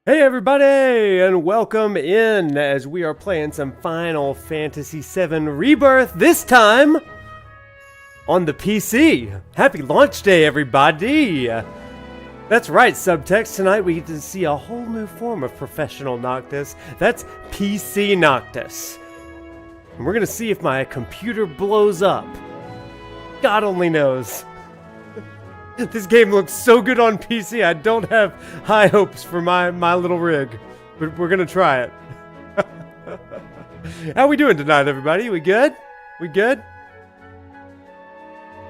Hey everybody, and welcome in as we are playing some Final Fantasy VII Rebirth, this time on the PC. Happy launch day, everybody! That's right, subtext. Tonight we get to see a whole new form of professional Noctis. That's PC Noctis. And we're gonna see if my computer blows up. God only knows. This game looks so good on PC, I don't have high hopes for my little rig. But we're gonna try it. How we doing tonight, everybody? We good? We good?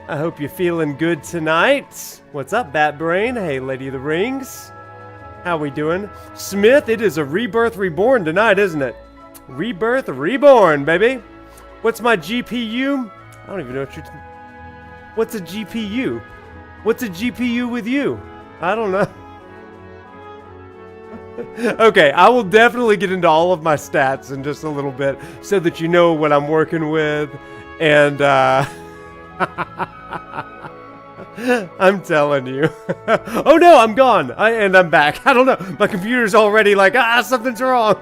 I hope you're feeling good tonight. What's up, Batbrain? Hey, Lady of the Rings. How we doing? Smith, it is a Rebirth Reborn tonight, isn't it? Rebirth Reborn, baby. What's my GPU? I don't even know what you're... What's a GPU? What's a GPU with you? I don't know. Okay, I will definitely get into all of my stats in just a little bit so that you know what I'm working with. And, I'm telling you. Oh no, I'm gone. And I'm back. I don't know. My computer's already like, something's wrong.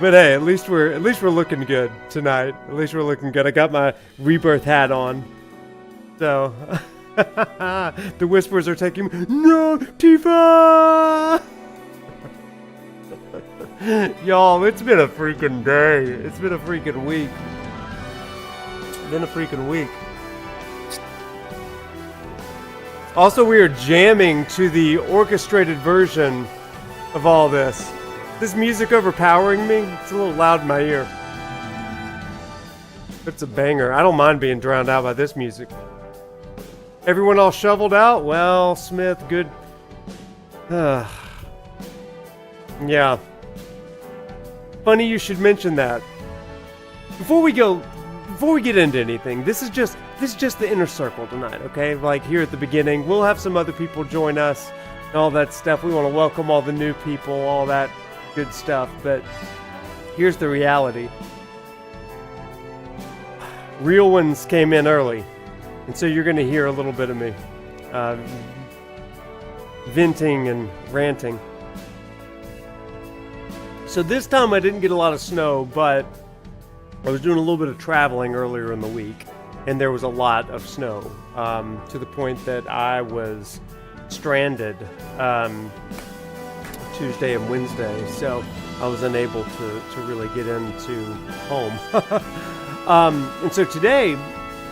But hey, at least we're looking good tonight. At least we're looking good. I got my Rebirth hat on. So, the whispers are taking me. No, Tifa! Y'all, it's been a freaking day. It's been a freaking week. Also, we are jamming to the orchestrated version of all this. This music overpowering me. It's a little loud in my ear. It's a banger. I don't mind being drowned out by this music. Everyone all shoveled out? Well, Smith, good. Yeah. Funny you should mention that. Before we get into anything, this is just the inner circle tonight, okay? Like here at the beginning, we'll have some other people join us and all that stuff. We want to welcome all the new people, all that good stuff, but here's the reality. Real ones came in early. And so you're going to hear a little bit of me venting and ranting. So this time I didn't get a lot of snow, but I was doing a little bit of traveling earlier in the week, and there was a lot of snow to the point that I was stranded Tuesday and Wednesday, so I was unable to really get into home. And so today...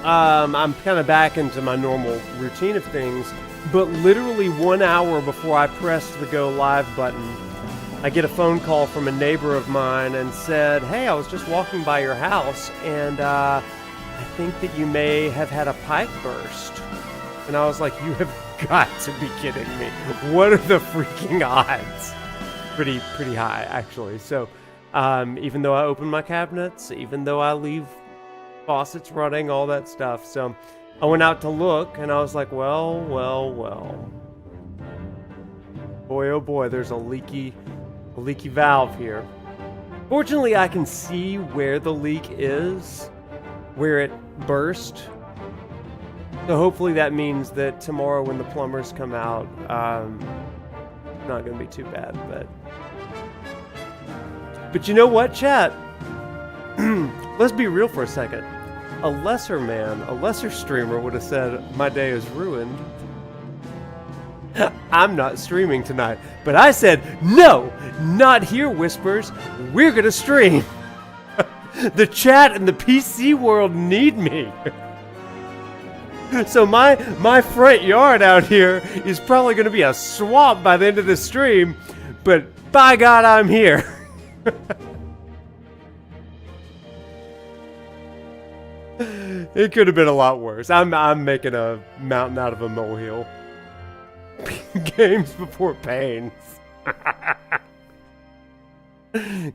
I'm kind of back into my normal routine of things, but literally 1 hour before I pressed the go live button, I get a phone call from a neighbor of mine and said, hey, I was just walking by your house and I think that you may have had a pipe burst. And I was like, you have got to be kidding me. What are the freaking odds? Pretty high, actually. So even though I open my cabinets, even though I leave faucets running, all that stuff. So I went out to look and I was like, well. Boy, oh boy, there's a leaky valve here. Fortunately, I can see where the leak is, where it burst. So hopefully that means that tomorrow when the plumbers come out, it's not going to be too bad, but you know what, chat? Let's be real for a second. A lesser streamer would have said, my day is ruined. I'm not streaming tonight. But I said, no, not here, Whispers. We're gonna stream. The chat and the PC world need me. So my front yard out here is probably gonna be a swamp by the end of the stream, but by God, I'm here. It could have been a lot worse. I'm making a mountain out of a molehill. Games before pains.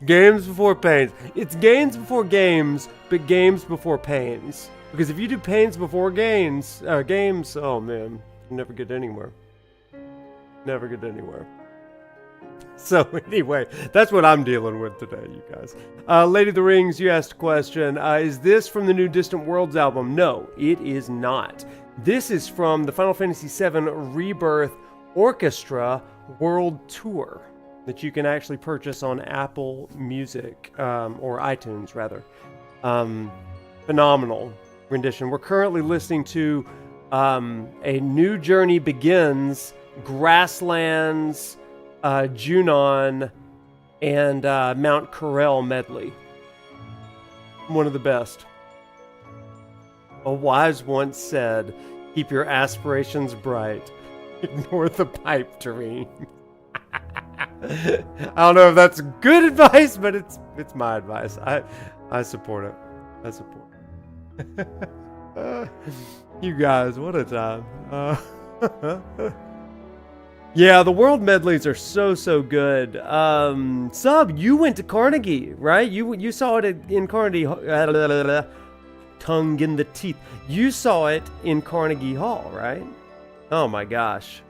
Games before pains. It's gains before games, but games before pains. Because if you do pains before games, oh man, you never get anywhere. Never get anywhere. So anyway, that's what I'm dealing with today, you guys. Lady of the Rings, you asked a question. Is this from the new Distant Worlds album? No, it is not. This is from the Final Fantasy VII Rebirth Orchestra World Tour that you can actually purchase on Apple Music, or iTunes rather. Phenomenal rendition. We're currently listening to A New Journey Begins, Grasslands, Junon, and Mount Corel medley. One of the best. A wise once said, keep your aspirations bright. Ignore the pipe dream. I don't know if that's good advice, but it's my advice. I support it. I support it. You guys, what a time. Yeah, the world medleys are so good. Sub, you went to Carnegie, right? You saw it in Carnegie. Tongue in the teeth. You saw it in Carnegie Hall, right? Oh my gosh.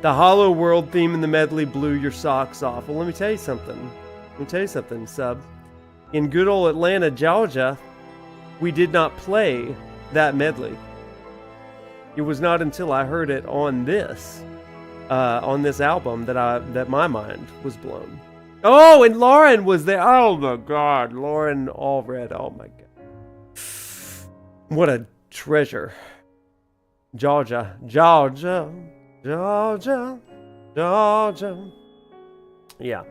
The Hollow World theme in the medley blew your socks off. Well, let me tell you something. Sub. In good old Atlanta, Georgia, we did not play that medley. It was not until I heard it on this album that my mind was blown. Oh, and Lauren was there. Oh my God, Lauren Allred. Oh my God. What a treasure. Georgia. Yeah.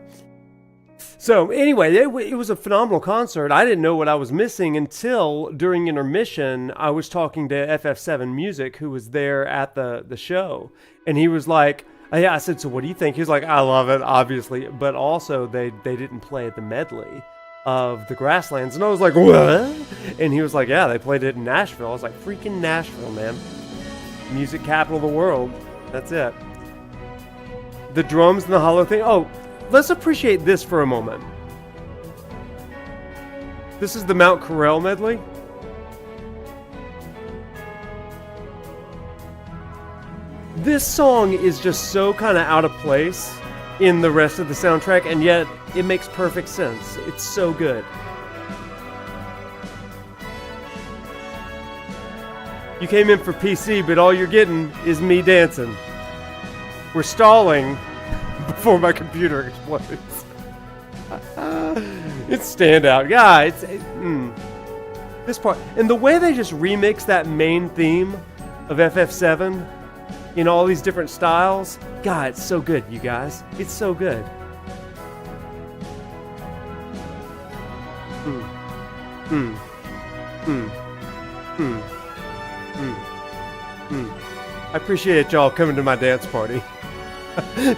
So anyway, it was a phenomenal concert. I didn't know what I was missing until during intermission, I was talking to FF7 Music, who was there at the show. And he was like, yeah, I said, so what do you think? He was like, I love it, obviously. But also, they didn't play the medley of the Grasslands. And I was like, what? And he was like, yeah, they played it in Nashville. I was like, freaking Nashville, man. Music capital of the world. That's it. The drums and the hollow thing. Oh, let's appreciate this for a moment. This is the Mount Corel medley. This song is just so kind of out of place in the rest of the soundtrack, and yet it makes perfect sense. It's so good. You came in for PC, but all you're getting is me dancing. We're stalling before my computer explodes. It's standout. Yeah, this part. And the way they just remix that main theme of FF7 in all these different styles. God, it's so good, you guys. It's so good. I appreciate y'all coming to my dance party.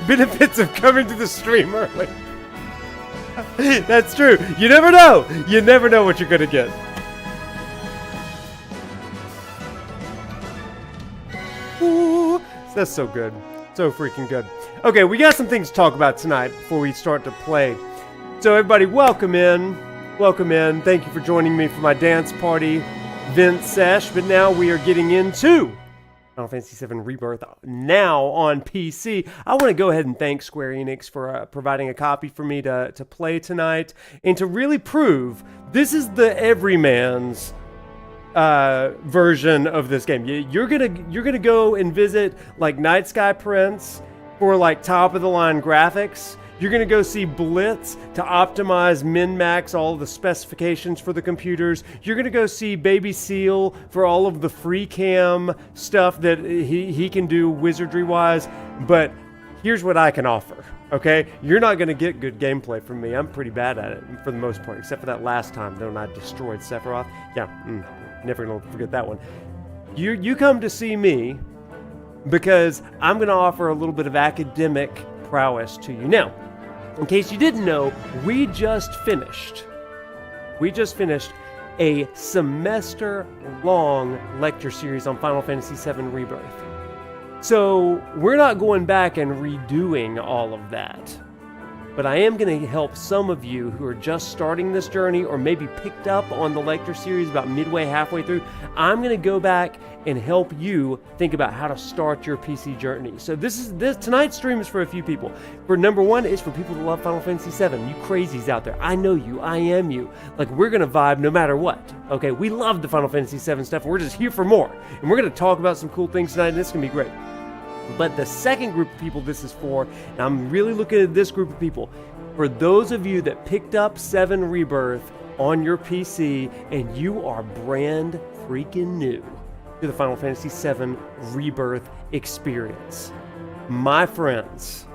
Benefits of coming to the stream early. That's true. You never know. You never know what you're going to get. Ooh, that's so good. So freaking good. Okay, we got some things to talk about tonight before we start to play. So everybody, welcome in. Welcome in. Thank you for joining me for my dance party Vince sesh. But now we are getting into Final Fantasy VII Rebirth now on PC. I want to go ahead and thank Square Enix for providing a copy for me to play tonight and to really prove this is the everyman's version of this game. You're gonna go and visit like Night Sky Prince for like top of the line graphics. You're gonna go see Blitz to optimize min-max all of the specifications for the computers. You're gonna go see Baby Seal for all of the free cam stuff that he can do wizardry wise. But here's what I can offer. Okay, you're not gonna get good gameplay from me. I'm pretty bad at it for the most part, except for that last time when I destroyed Sephiroth. Yeah, never gonna forget that one. You come to see me because I'm gonna offer a little bit of academic prowess to you. Now, in case you didn't know, we just finished a semester-long lecture series on Final Fantasy VII Rebirth. So we're not going back and redoing all of that. But I am going to help some of you who are just starting this journey or maybe picked up on the lecture series about midway, halfway through. I'm going to go back and help you think about how to start your PC journey. So tonight's stream is for a few people. For number one, it's for people that love Final Fantasy VII. You crazies out there. I know you. I am you. Like, we're going to vibe no matter what. Okay, we love the Final Fantasy VII stuff. We're just here for more. And we're going to talk about some cool things tonight, and it's going to be great. But the second group of people this is for, and I'm really looking at this group of people, for those of you that picked up 7 Rebirth on your PC and you are brand freaking new to the Final Fantasy VII Rebirth experience. My friends,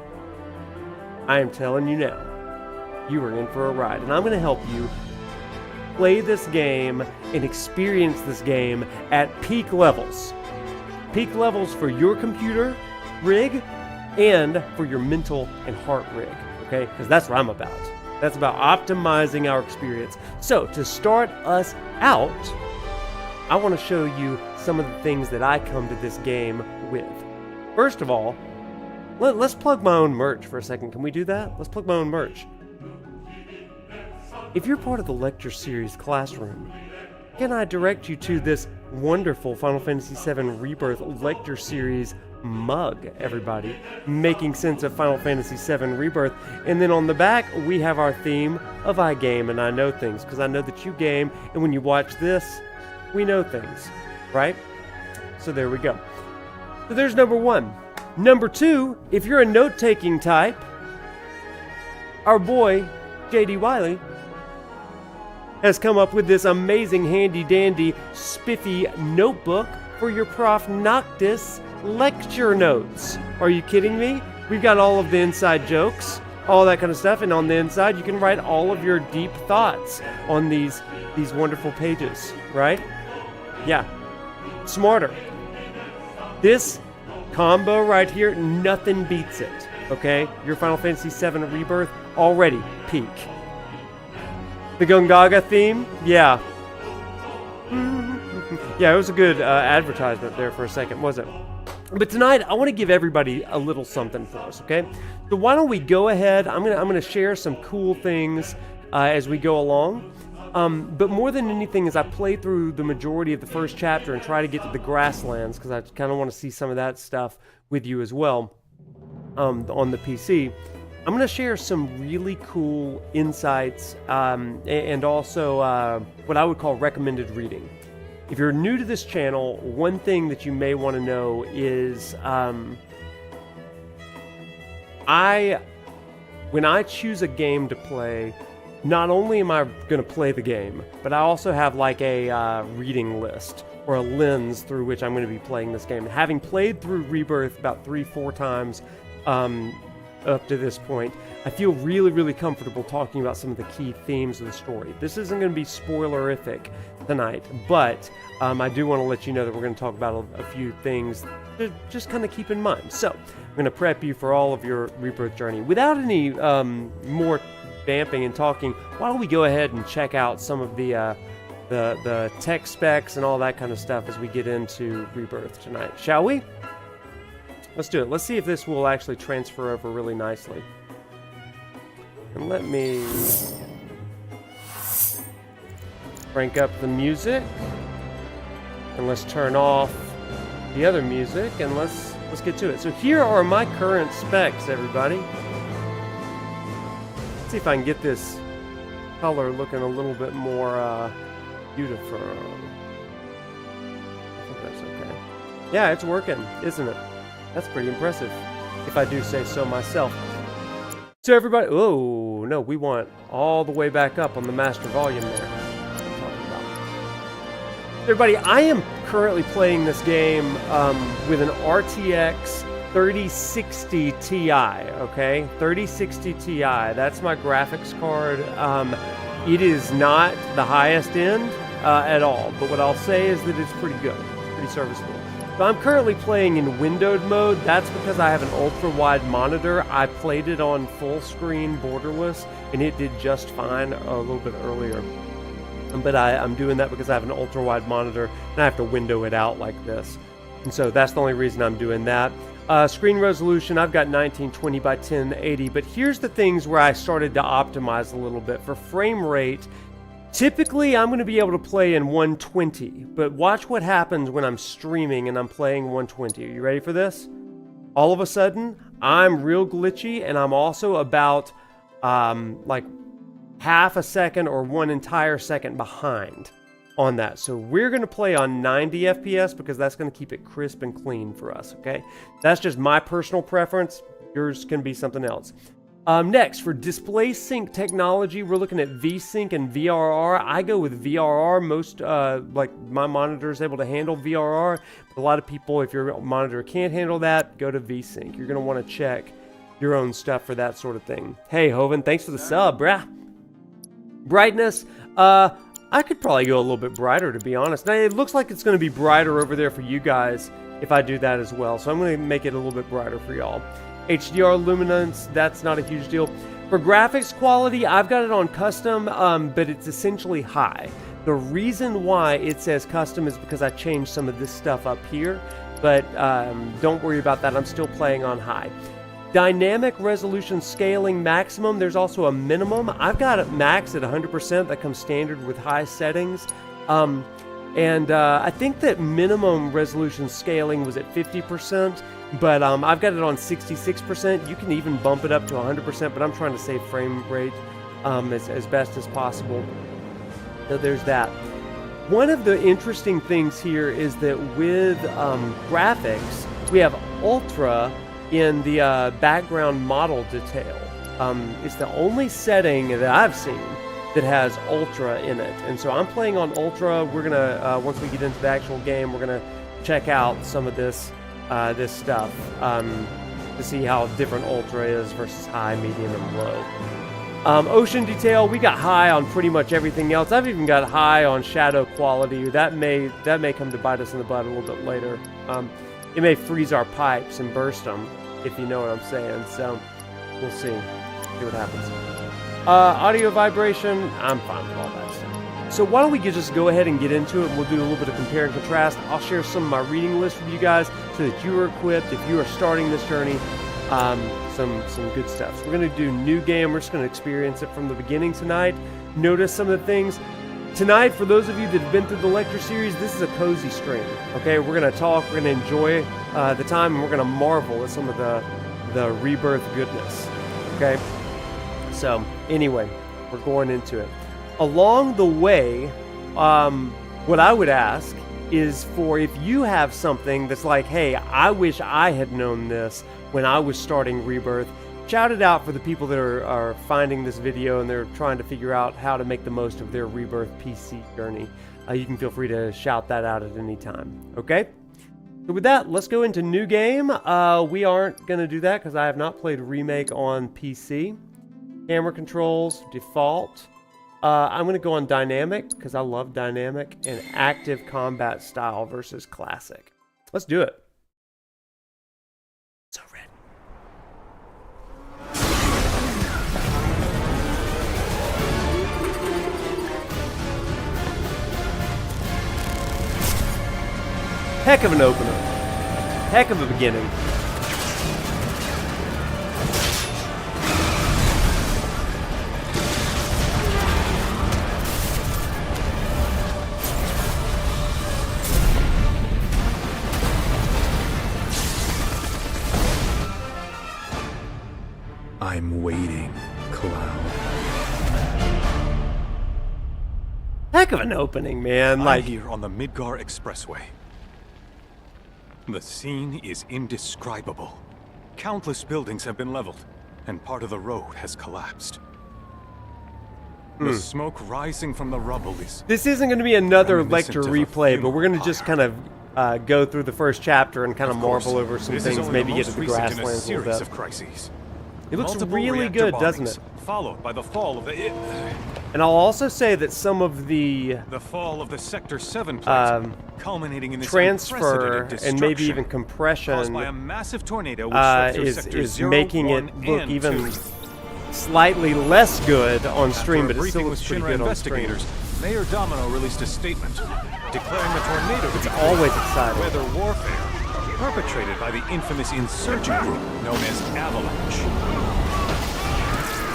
I am telling you now, you are in for a ride, and I'm going to help you play this game and experience this game at peak levels. Peak levels for your computer rig and for your mental and heart rig, okay? Because that's what I'm about. That's about optimizing our experience. So, to start us out, I want to show you some of the things that I come to this game with. First of all, let's plug my own merch for a second. Can we do that? Let's plug my own merch. If you're part of the Lecture Series classroom, can I direct you to this wonderful Final Fantasy VII Rebirth Lecture Series mug, everybody, making sense of Final Fantasy VII Rebirth. And then on the back, we have our theme of I game and I know things, because I know that you game, and when you watch this, we know things, right? So there we go. So there's number 1. Number 2, if you're a note-taking type, our boy, J.D. Wiley, has come up with this amazing handy-dandy spiffy notebook for your Prof Noctis lecture notes. Are you kidding me? We've got all of the inside jokes, all that kind of stuff, and on the inside you can write all of your deep thoughts on these wonderful pages, right? Yeah. Smarter. This combo right here, nothing beats it, okay? Your Final Fantasy VII Rebirth, already peak. The Gungaga theme, yeah. Yeah, it was a good advertisement there for a second, wasn't it? But tonight, I want to give everybody a little something for us, okay? So why don't we go ahead, I'm gonna share some cool things as we go along. But more than anything, as I play through the majority of the first chapter and try to get to the grasslands, because I kind of want to see some of that stuff with you as well on the PC, I'm going to share some really cool insights and also what I would call recommended reading. If you're new to this channel, one thing that you may want to know is when I choose a game to play, not only am I going to play the game, but I also have like a reading list or a lens through which I'm going to be playing this game. Having played through Rebirth about 3-4 times up to this point, I feel really, really comfortable talking about some of the key themes of the story. This isn't going to be spoilerific tonight, but I do want to let you know that we're going to talk about a few things to just kind of keep in mind. So I'm going to prep you for all of your Rebirth journey. Without any more vamping and talking, why don't we go ahead and check out some of the tech specs and all that kind of stuff as we get into Rebirth tonight, shall we? Let's do it. Let's see if this will actually transfer over really nicely. And let me crank up the music, and let's turn off the other music, and let's get to it. So here are my current specs, everybody. Let's see if I can get this color looking a little bit more beautiful. I think that's okay. Yeah, it's working, isn't it? That's pretty impressive, if I do say so myself. So everybody, oh no, we want all the way back up on the master volume there. That's what I'm talking about. Everybody, I am currently playing this game with an RTX 3060 Ti, okay? 3060 Ti, that's my graphics card. It is not the highest end at all, but what I'll say is that it's pretty good, pretty serviceable. So I'm currently playing in windowed mode. That's because I have an ultra-wide monitor. I played it on full screen borderless, and it did just fine a little bit earlier. But I'm doing that because I have an ultra-wide monitor, and I have to window it out like this. And so that's the only reason I'm doing that. Screen resolution, I've got 1920 by 1080, but here's the things where I started to optimize a little bit. For frame rate, typically, I'm going to be able to play in 120, but watch what happens when I'm streaming and I'm playing 120. Are you ready for this? All of a sudden, I'm real glitchy, and I'm also about like half a second or one entire second behind. on that. So we're going to play on 90 FPS because that's going to keep it crisp and clean for us, okay? That's just my personal preference. Yours can be something else. Next, for display sync technology, we're looking at VSync and VRR. I go with VRR. Most, like my monitor is able to handle VRR. But a lot of people, if your monitor can't handle that, go to VSync. You're going to want to check your own stuff for that sort of thing. Hey, Hoven, thanks for the sub, brah. Brightness, I could probably go a little bit brighter, to be honest. Now, it looks like it's going to be brighter over there for you guys if I do that as well. So I'm going to make it a little bit brighter for y'all. HDR luminance, that's not a huge deal. For graphics quality, I've got it on custom, but it's essentially high. The reason why it says custom is because I changed some of this stuff up here, but don't worry about that. I'm still playing on high. Dynamic resolution scaling maximum, there's also a minimum. I've got it max at 100%. That comes standard with high settings. I think that minimum resolution scaling was at 50%, but I've got it on 66%. You can even bump it up to 100%, but I'm trying to save frame rate as best as possible. So there's that. One of the interesting things here is that with graphics, we have Ultra in the background model detail. It's the only setting that I've seen that has Ultra in it. And so I'm playing on Ultra. We're gonna, once we get into the actual game, we're gonna check out some of this stuff to see how different Ultra is versus high, medium, and low. Ocean detail, we got high on pretty much everything else. I've even got high on shadow quality. That may come to bite us in the butt a little bit later. It may freeze our pipes and burst them, if you know what I'm saying. So we'll see what happens. Audio vibration, I'm fine with all that stuff. So why don't we just go ahead and get into it, and we'll do a little bit of compare and contrast. I'll share some of my reading list with you guys so that you are equipped if you are starting this journey. Some good stuff. So we're going to do new game. We're just going to experience it from the beginning tonight. Notice some of the things. Tonight, for those of you that have been through the lecture series, this is a cozy stream. Okay, we're going to talk, we're going to enjoy the time, and we're going to marvel at some of the Rebirth goodness. Okay, so anyway, we're going into it. Along the way, what I would ask is for if you have something that's like, hey, I wish I had known this when I was starting Rebirth, shout it out for the people that are finding this video and they're trying to figure out how to make the most of their Rebirth PC journey. You can feel free to shout that out at any time, okay? So with that, let's go into new game. We aren't going to do that because I have not played Remake on PC. Camera controls, default. I'm going to go on dynamic because I love dynamic, and active combat style versus classic. Let's do it. So red. Heck of an opener. Heck of a beginning. I'm waiting, Cloud. Heck of an opening, man. I'm Like here on the Midgar Expressway. The scene is indescribable. Countless buildings have been leveled, and part of the road has collapsed. The smoke rising from the rubble is... This isn't going to be another reminiscent lecture of a replay, but we're going to funeral just kind of go through the first chapter and kind of course, marvel over some this is things, only maybe the get most to the recent in a grasslands a series little of bit. crises. It looks Multiple really reactor good, doesn't bombings, it? Followed by the fall of the... And I'll also say that some of the The fall of the Sector 7 plate, culminating in this transfer unprecedented and maybe destruction even compression caused by a massive tornado which swept through sectors is 0, making 1, it look and even 2. slightly less good on stream, After but a it still briefing looks with pretty Shinra good on stream. investigators, Mayor Domino released a statement declaring the tornado to It's be always exciting. weather warfare perpetrated by the infamous insurgent group known as Avalanche.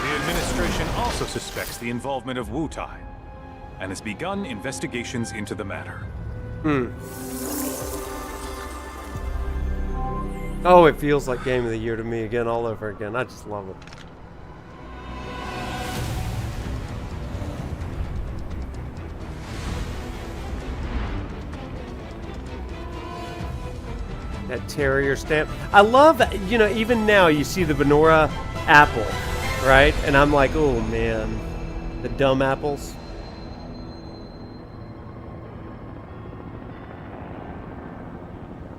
The administration also suspects the involvement of Wutai and has begun investigations into the matter. Oh, it feels like Game of the Year to me again, all over again. I just love it. That terrier stamp. I love, you know, even now you see the Benora apple, right? And I'm like, oh man, the dumb apples.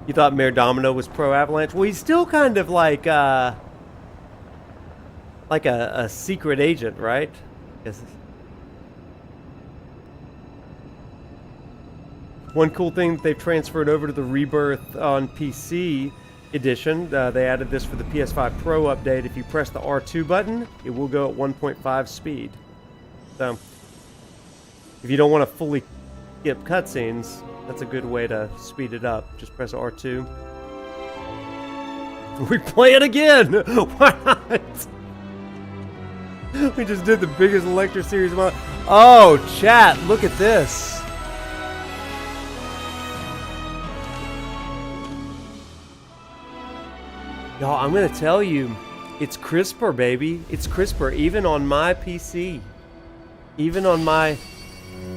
You thought Mayor Domino was pro Avalanche? Well, he's still kind of like a secret agent, right? Yes. One cool thing that they've transferred over to the Rebirth on PC edition, they added this for the PS5 Pro update. If you press the R2 button, it will go at 1.5 speed. So, if you don't want to fully skip cutscenes, that's a good way to speed it up. Just press R2. We play it again! Why not? We just did the biggest lecture series of all. Oh, chat, look at this. Y'all, I'm gonna tell you, it's crisper, baby. It's crisper, even on my PC. Even on my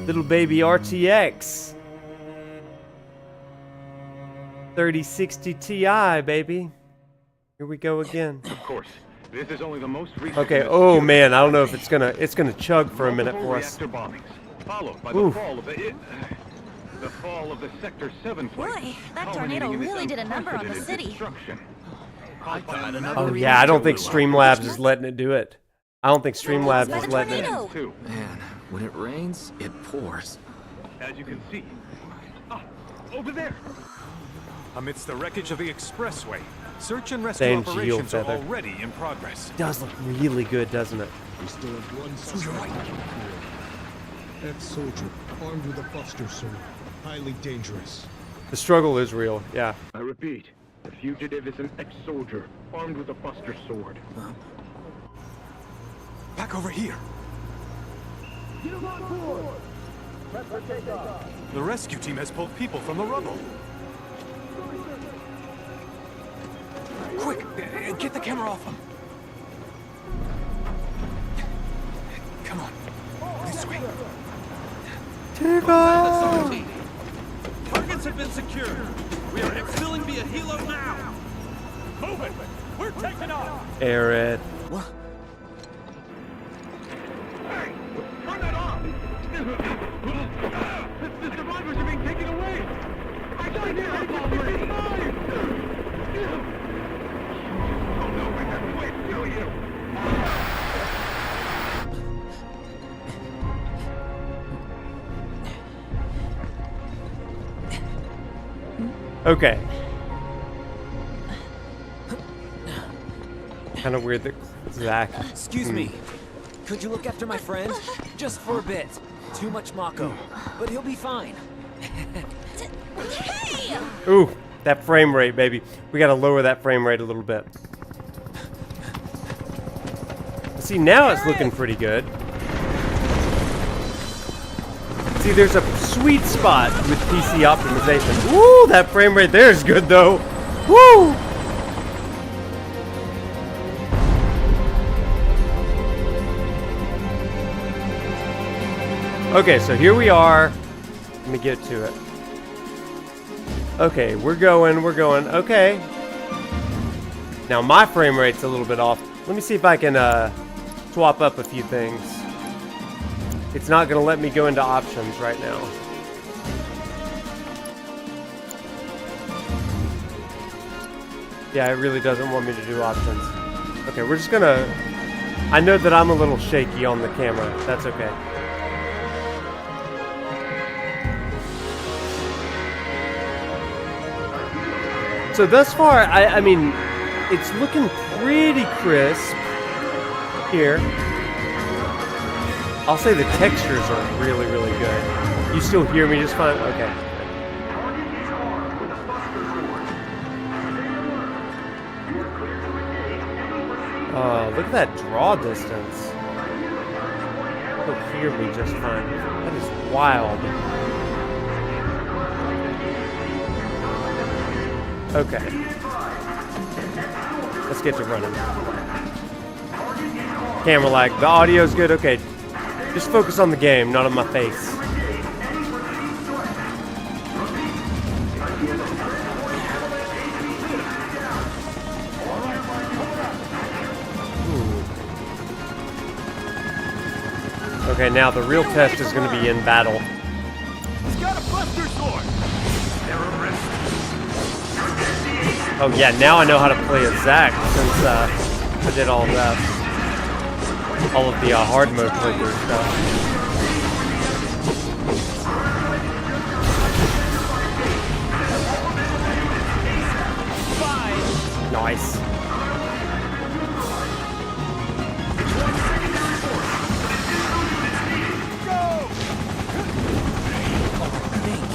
little baby RTX 3060 Ti, baby. Here we go again. Of course, this is only the most recent. Okay. Oh man, I don't know if it's gonna chug for a minute for us. Bombings, followed by the fall of the Sector 7 flight. Boy, that tornado really did a number on the city. Oh yeah, I don't think Streamlabs is letting it do it. I don't think Streamlabs is letting it. Man, when it rains, it pours. As you can see, over there. Amidst the wreckage of the expressway, search and rescue Same operations are feather. already in progress. Does look really good, doesn't it? We still have one suspect. Ex-soldier, armed with a buster sword. Highly dangerous. The struggle is real. Yeah. I repeat, the fugitive is an ex-soldier, armed with a buster sword. Back over here. The rescue team has pulled people from the rubble. Quick, get the camera off them. Come on, this way. Targets have been secured. We are exfilling via helo now. Move it. We're taking off. Air it. What? Hey, turn that off! The survivors are being taken away! I can't hear it! Oh no, I have to wait, kill you! Okay. Kind of weird that Zach. Excuse me. Could you look after my friend? Just for a bit. Too much Mako. But he'll be fine. Hey! Ooh, that frame rate, baby. We gotta lower that frame rate a little bit. See, now it's looking pretty good. See, there's a sweet spot with PC optimization. Woo, that frame rate there is good, though. Woo! Okay, so here we are. Let me get to it. Okay, we're going. Okay. Now my frame rate's a little bit off. Let me see if I can swap up a few things. It's not going to let me go into options right now. Yeah, it really doesn't want me to do options. Okay, we're just going to... I know that I'm a little shaky on the camera. That's okay. So thus far, I mean, it's looking pretty crisp here. I'll say the textures are really, really good. You still hear me just fine? Okay. Oh, look at that draw distance. You'll hear me just fine. That is wild. Okay. Let's get to running. Camera lag. The audio's good? Okay. Just focus on the game, not on my face. Okay, now the real test is going to be in battle. He's got a buster sword. Oh yeah, now I know how to play as Zack since I did all that, all of the hard mode playthrough stuff. Nice.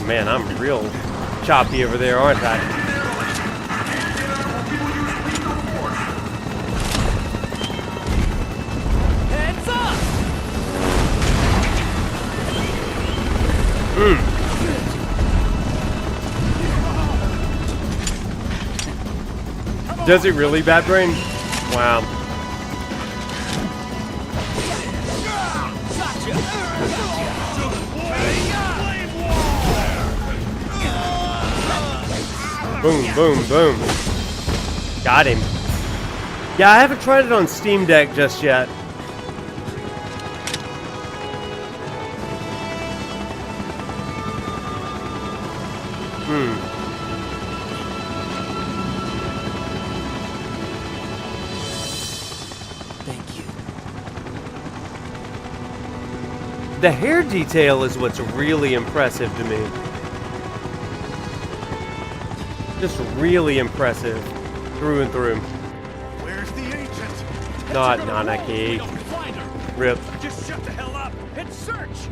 Man, I'm real choppy over there, aren't I? Heads up! Does it really, Bad Brain? Wow. Boom, boom, boom. Got him. Yeah, I haven't tried it on Steam Deck just yet. Thank you. The hair detail is what's really impressive to me. Just really impressive through and through. Where's the ancient? Not Nanaki. Find her. Rip. Just shut the hell up and search.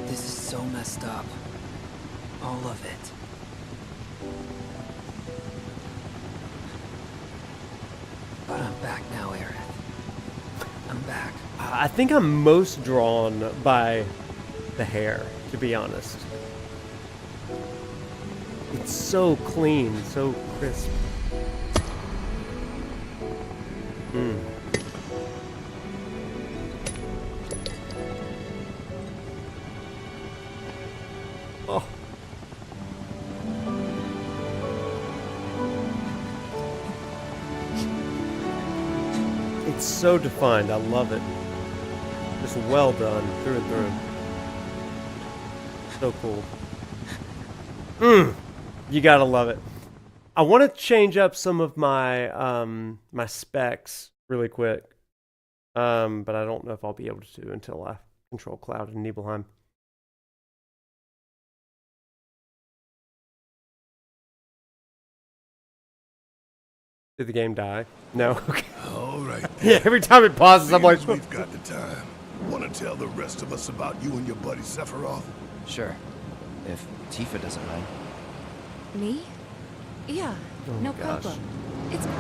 This is so messed up. All of it. But I'm back now, Aerith. I'm back. I think I'm most drawn by the hair, to be honest. It's so clean, so crisp. Oh. It's so defined. I love it. Just well done through and through. So cool. You gotta love it. I want to change up some of my my specs really quick, but I don't know if I'll be able to until I control Cloud and Nibelheim. Did the game die? No. Okay. All right. Yeah. Every time it pauses, I'm like, We've got the time. Want to tell the rest of us about you and your buddy Sephiroth? Sure. If Tifa doesn't mind. Me? Yeah, no problem. It's cool.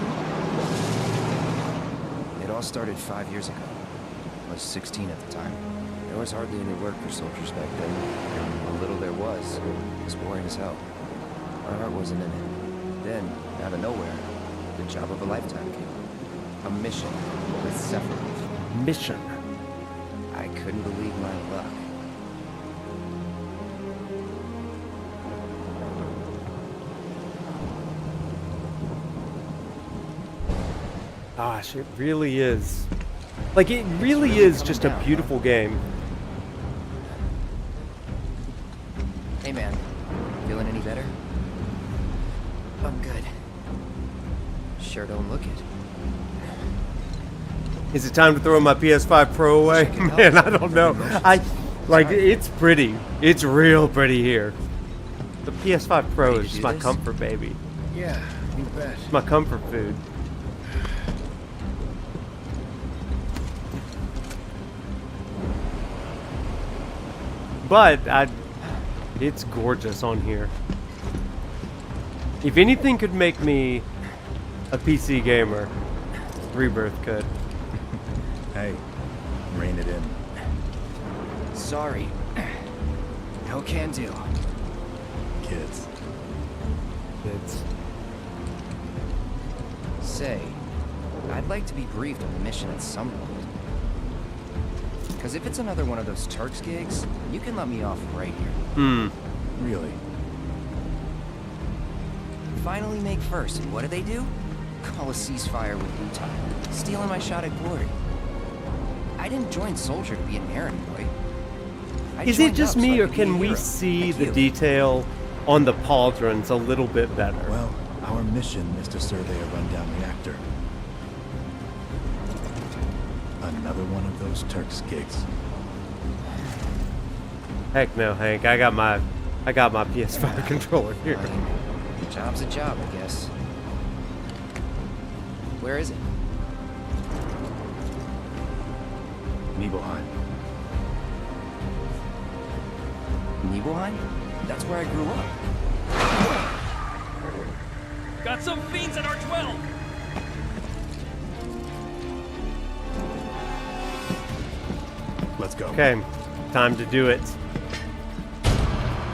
It all started 5 years ago. I was 16 at the time. There was hardly any work for soldiers back then, and the little there was boring as hell. My heart wasn't in it. Then, out of nowhere, the job of a lifetime came up. A mission with Sephiroth. Mission. I couldn't believe my luck. Gosh, it really is. Like, it really is just a beautiful game. Hey man, feeling any better? I'm good. Sure don't look it. Is it time to throw my PS5 Pro away? Man, I don't know. It's pretty. It's real pretty here. The PS5 Pro is just my comfort baby. Yeah, you bet. It's my comfort food. But it's gorgeous on here. If anything could make me a PC gamer, Rebirth could. Hey, rein it in. Sorry. No can do. Kids. Say, I'd like to be briefed on the mission at some point. Because if it's another one of those Turks gigs, you can let me off right here. Really? Finally make first, and what do? Call a ceasefire with Utah, stealing my shot at glory. I didn't join Soldier to be an errand boy. Is it just me, or can we see the detail on the pauldrons a little bit better? Well, our mission is to survey a rundown reactor. Another one of those Turks gigs. Heck no, Hank. I got my PS5 controller here. A job's a job, I guess. Where is it? Nibelheim. Nibelheim? That's where I grew up. Got some fiends at R12! Let's go. Okay, time to do it.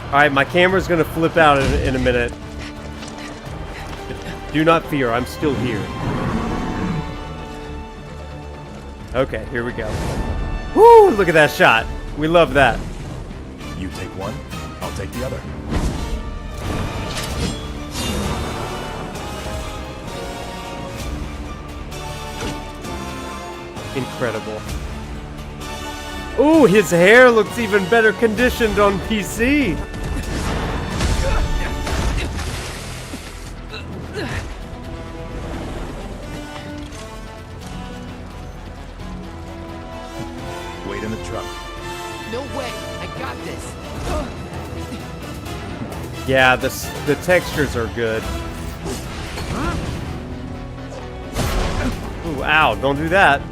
Alright, my camera's gonna flip out in a minute. Do not fear, I'm still here. Okay, here we go. Woo! Look at that shot. We love that. You take one, I'll take the other. Incredible. Ooh, his hair looks even better conditioned on PC. Wait in the truck. No way! I got this! Yeah, the textures are good. Ooh, ow, don't do that.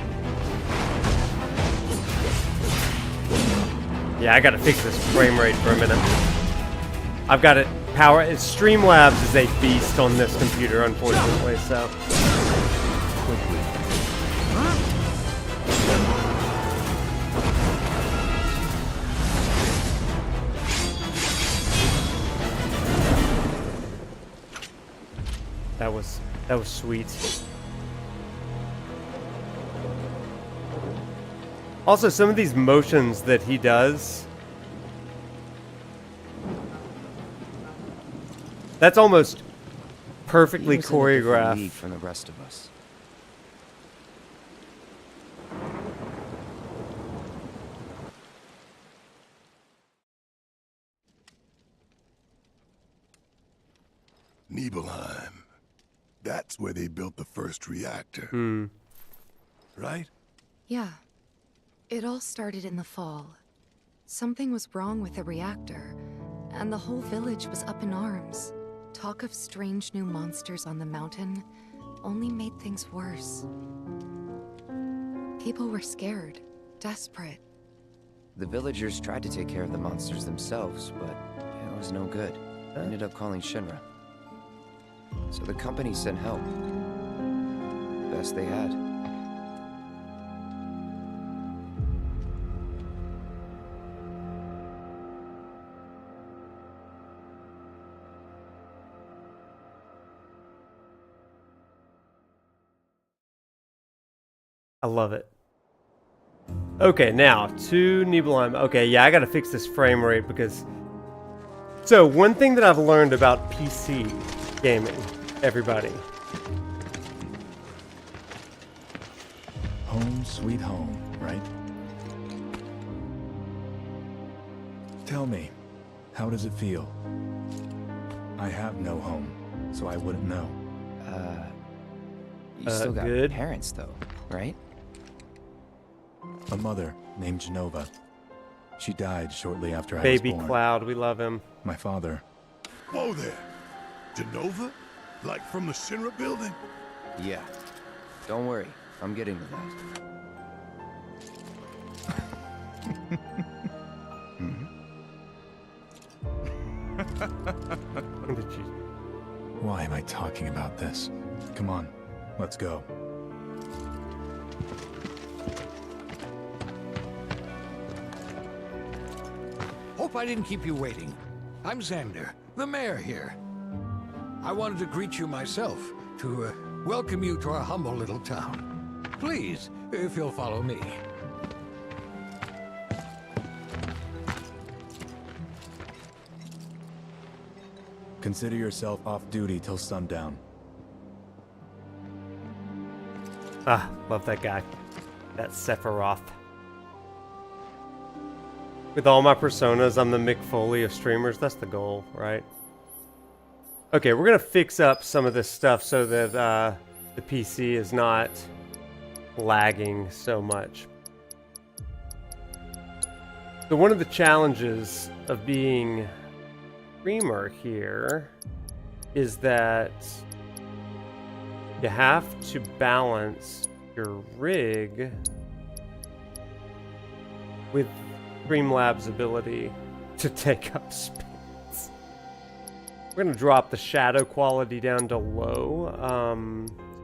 Yeah, I gotta fix this frame rate for a minute. I've got it power. Streamlabs is a beast on this computer, unfortunately, so. Quickly. That was sweet. Also, some of these motions that he does, that's almost perfectly He was in a different choreographed. league from the rest of us. Nibelheim. That's where they built the first reactor. Right? Yeah. It all started in the fall. Something was wrong with the reactor, and the whole village was up in arms. Talk of strange new monsters on the mountain only made things worse. People were scared, desperate. The villagers tried to take care of the monsters themselves, but it was no good. Ended up calling Shinra. So the company sent help. Best they had. I love it. Okay, now to Nibelheim. Okay, yeah, I gotta fix this frame rate because. So, one thing that I've learned about PC gaming, everybody. Home sweet home, right? Tell me, how does it feel? I have no home, so I wouldn't know. You still got good. parents, though, right? A mother named Genova. She died shortly after I was Baby born. Cloud, we love him. My father. Whoa there. Genova? Like from the Shinra building? Yeah. Don't worry, I'm getting to that. Why am I talking about this? Come on, let's go. Hope I didn't keep you waiting. I'm Xander, the mayor here. I wanted to greet you myself, to welcome you to our humble little town. Please, if you'll follow me. Consider yourself off duty till sundown. Ah, love that guy. That Sephiroth. With all my personas, I'm the Mick Foley of streamers. That's the goal, right? Okay, we're gonna fix up some of this stuff so that the PC is not lagging so much. So one of the challenges of being a streamer here is that you have to balance your rig with Streamlabs' ability to take up space. We're gonna drop the shadow quality down to low.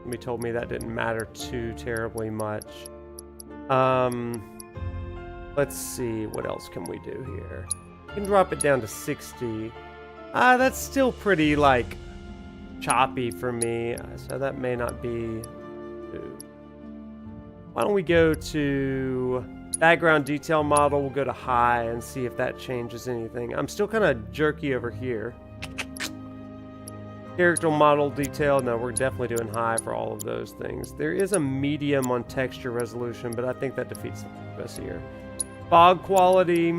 Somebody told me that didn't matter too terribly much. Let's see, what else can we do here? We can drop it down to 60. That's still pretty, like, choppy for me, so that may not be... Why don't we go to background detail model, we'll go to high and see if that changes anything. I'm still kind of jerky over here. Character model detail, no, we're definitely doing high for all of those things. There is a medium on texture resolution, but I think that defeats the purpose here. Fog quality,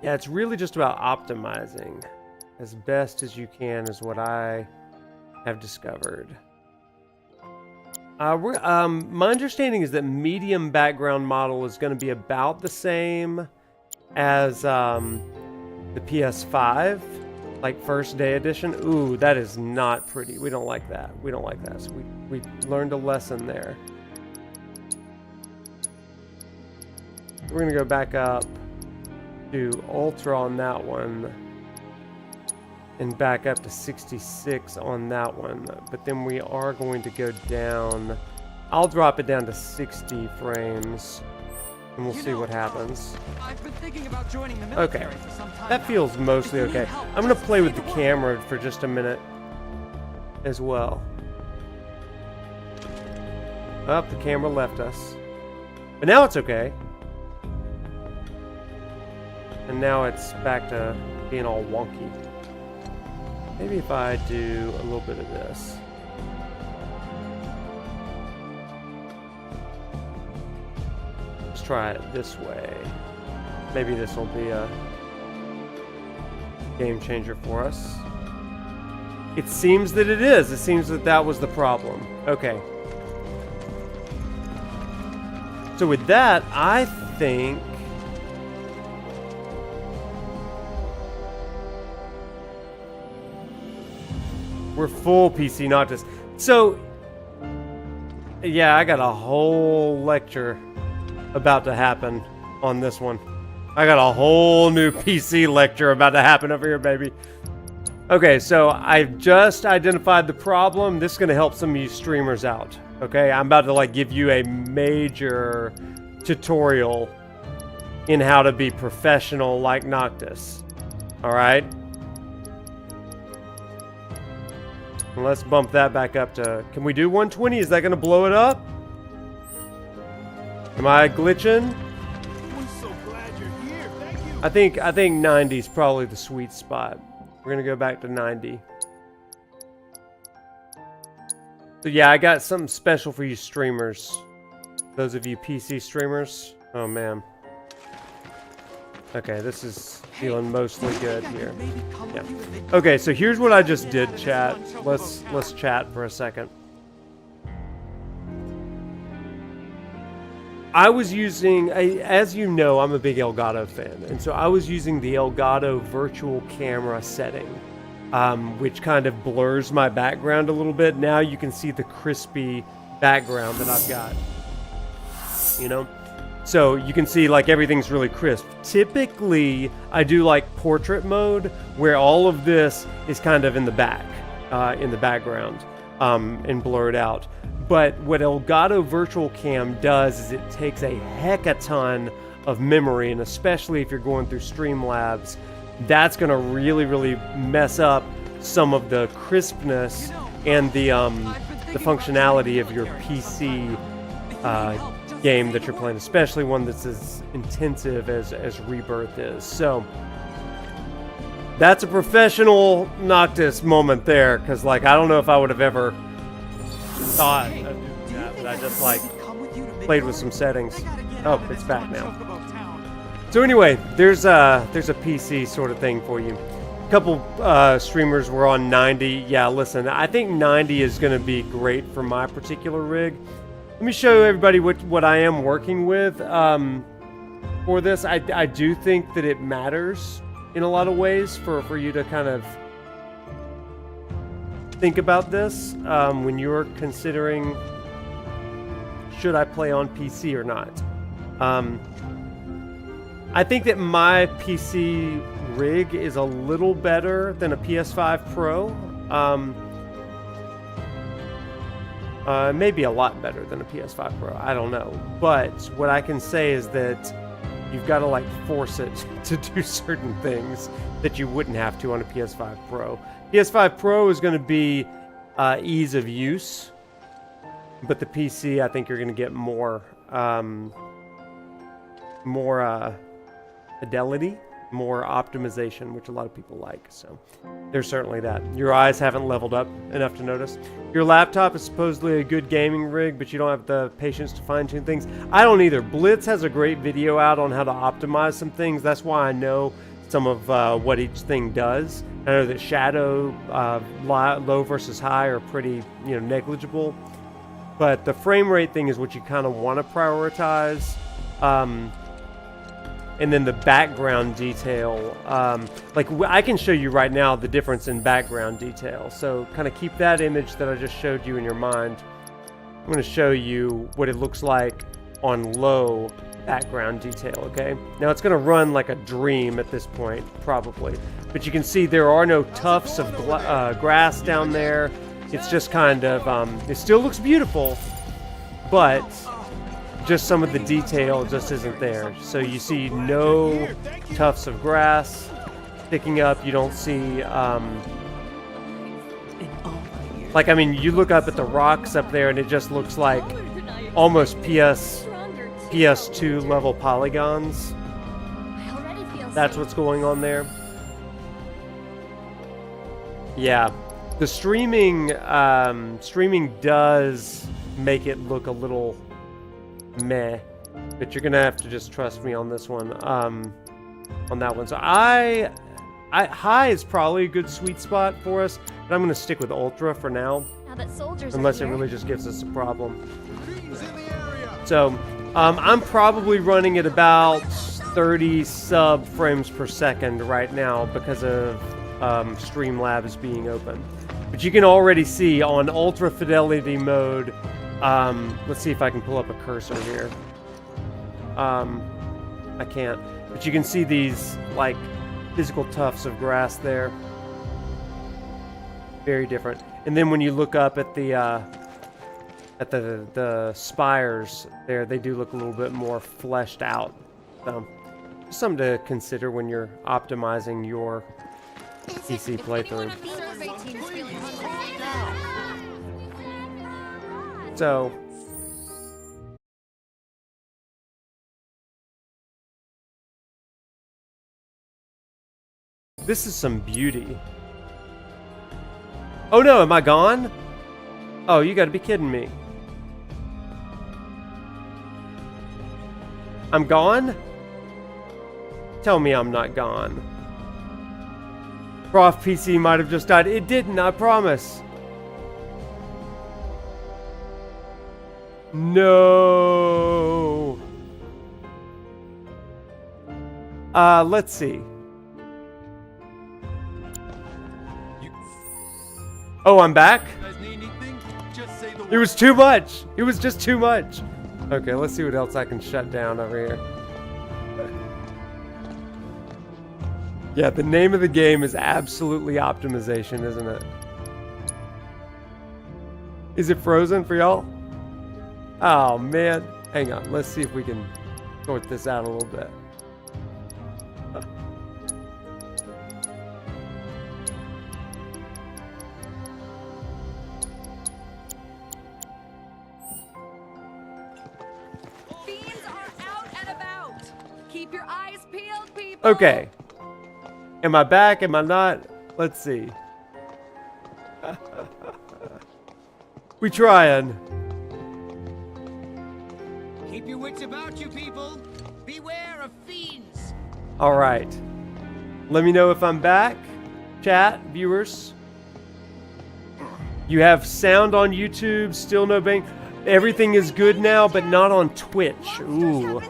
yeah, it's really just about optimizing as best as you can is what I have discovered. My understanding is that medium background model is going to be about the same as the PS5, like first day edition. Ooh, that is not pretty. We don't like that. We don't like that. So we learned a lesson there. We're going to go back up to Ultra on that one and back up to 66 on that one. But then we are going to go down. I'll drop it down to 60 frames and we'll see what happens. I've been thinking about joining the military Okay, for some time that now. feels mostly If you need okay. help, I'm going to just play with say the word. camera for just a minute as well. Oh, the camera left us. But now it's okay. And now it's back to being all wonky. Maybe if I do a little bit of this. Let's try it this way. Maybe this will be a game changer for us. It seems that it is. It seems that that was the problem. Okay. So with that, I think we're full PC Noctis. So, yeah, I got a whole lecture about to happen on this one. I got a whole new PC lecture about to happen over here, baby. Okay, so I've just identified the problem. This is going to help some of you streamers out. Okay, I'm about to like give you a major tutorial in how to be professional like Noctis. All right. Let's bump that back up to... Can we do 120? Is that going to blow it up? Am I glitching? We're so glad you're here. Thank you. I think 90 is probably the sweet spot. We're going to go back to 90. So yeah, I got something special for you streamers. Those of you PC streamers. Oh man. Okay, this is feeling mostly good here. Yeah. Okay, so here's what I just did, chat. Let's chat for a second. I was using, as you know, I'm a big Elgato fan, and so I was using the Elgato virtual camera setting, which kind of blurs my background a little bit. Now you can see the crispy background that I've got, you know? So you can see like everything's really crisp. Typically, I do like portrait mode where all of this is kind of in the back, in the background, and blurred out. But what Elgato Virtual Cam does is it takes a heck a ton of memory, and especially if you're going through Streamlabs, that's going to really, really mess up some of the crispness and the functionality of your PC game that you're playing, especially one that's as intensive as Rebirth is. So That's a professional Noctis moment there, because, like, I don't know if I would have ever thought of doing that, but I just, like, played with some settings. Oh, it's back now. So anyway, there's a PC sort of thing for you. A couple streamers were on 90. Yeah, listen, I think 90 is going to be great for my particular rig. Let me show everybody what I am working with for this. I do think that it matters in a lot of ways for you to kind of think about this when you're considering, should I play on PC or not? I think that my PC rig is a little better than a PS5 Pro. Maybe a lot better than a PS5 Pro. I don't know. But what I can say is that you've got to, like, force it to do certain things that you wouldn't have to on a PS5 Pro. PS5 Pro is going to be ease of use, but the PC, I think you're going to get more fidelity, more optimization, which a lot of people like. So there's certainly that. Your eyes haven't leveled up enough to notice. Your laptop is supposedly a good gaming rig, but you don't have the patience to fine-tune things. I don't either. Blitz has a great video out on how to optimize some things. That's why I know some of what each thing does. I know that shadow, low versus high are pretty, negligible. But the frame rate thing is what you kind of want to prioritize. And then the background detail, like I can show you right now the difference in background detail. So kind of keep that image that I just showed you in your mind. I'm going to show you what it looks like on low background detail, okay? Now it's going to run like a dream at this point, probably. But you can see there are no tufts of grass down there. It's just kind of, it still looks beautiful, but just some of the detail just isn't there. So you see no tufts of grass sticking up. You don't see, like, I mean, you look up at the rocks up there and it just looks like almost PS2 level polygons. That's what's going on there. Yeah, the streaming does make it look a little meh, but you're gonna have to just trust me on this one, on that one. So high is probably a good sweet spot for us, but I'm gonna stick with ultra for now, unless it really just gives us a problem. So I'm probably running at about 30 sub frames per second right now because of Streamlabs being open. But you can already see on ultra fidelity mode. Let's see if I can pull up a cursor here. I can't. But you can see these, like, physical tufts of grass there. Very different. And then when you look up at the spires there, they do look a little bit more fleshed out. So, something to consider when you're optimizing your PC playthrough. So, this is some beauty. Oh no, am I gone? Oh, you gotta be kidding me. I'm gone? Tell me I'm not gone. Prof PC might have just died. It didn't, I promise. No. Let's see. Oh, I'm back? It was too much. It was just too much. Okay, let's see what else I can shut down over here. Yeah, the name of the game is absolutely optimization, isn't it? Is it frozen for y'all? Oh, man. Hang on. Let's see if we can sort this out a little bit. Fiends are out and about. Keep your eyes peeled, people. Okay. Am I back? Am I not? Let's see. We trying. Keep your wits about you, people. Beware of fiends. All right. Let me know if I'm back. Chat, viewers. You have sound on YouTube, still no bang. Everything is good now, but not on Twitch. Ooh.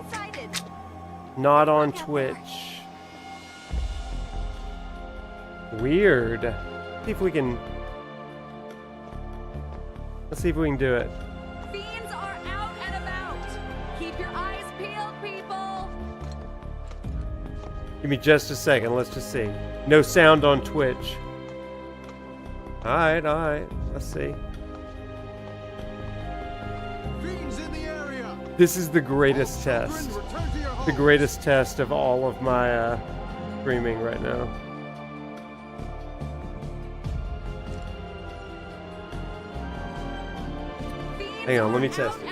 Not on Twitch. Weird. Let's see if we can... Let's see if we can do it. Fiends are out and about. Keep your eyes peeled, people. Give me just a second. Let's just see. No sound on Twitch. Alright, alright. Let's see. Fiends in the area. This is the greatest test. The greatest test of all of my streaming right now. Hang on, let me test it.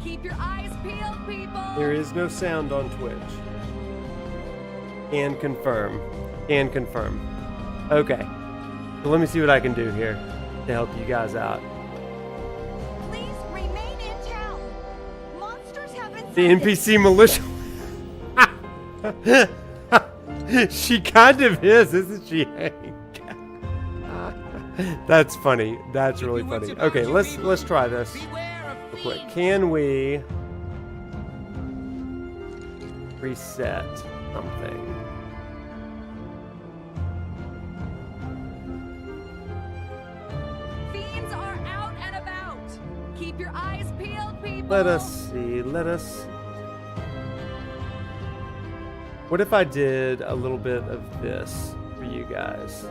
Keep your eyes peeled, people. There is no sound on Twitch. Can confirm. Can confirm. Okay. So let me see what I can do here to help you guys out. Please remain in town. Monsters have been The NPC militia. She kind of is, isn't she, Hank? That's funny. That's really funny. Okay, let's try this real quick. Can we reset something? Fiends are out and about. Keep your eyes peeled, people. Let us see. Let us. What if I did a little bit of this for you guys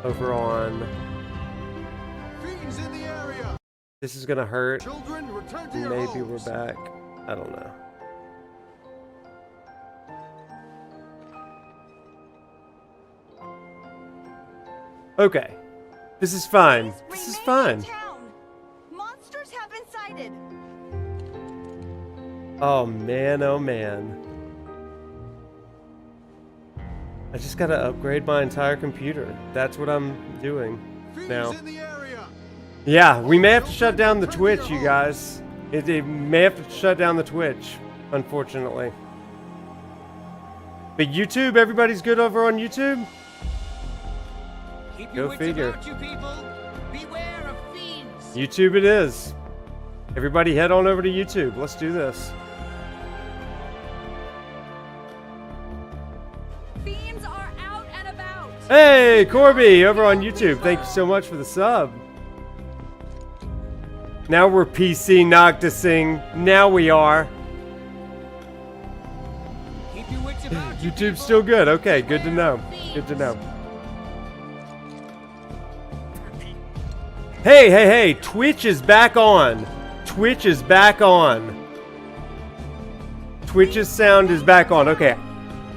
over on? Fiends in the area. This is gonna hurt. Children, return to your Maybe homes. we're back. I don't know. Okay. This is fine. This is fine. Monsters have been sighted. Oh man, oh man. I just gotta upgrade my entire computer. That's what I'm doing now. Yeah, we may have to shut down the Twitch, you guys. It may have to shut down the Twitch, unfortunately. But YouTube, everybody's good over on YouTube? Go figure. Beware of fiends. YouTube it is. Everybody head on over to YouTube. Let's do this. Fiends are out and about. Hey, Corby, over on YouTube. Thank you so much for the sub. Now we're PC Noctising. Now we are. Keep your wits about you. YouTube's still good. Okay, good to know. Good to know. Hey, hey, hey, Twitch is back on. Twitch is back on. Twitch's sound is back on. Okay.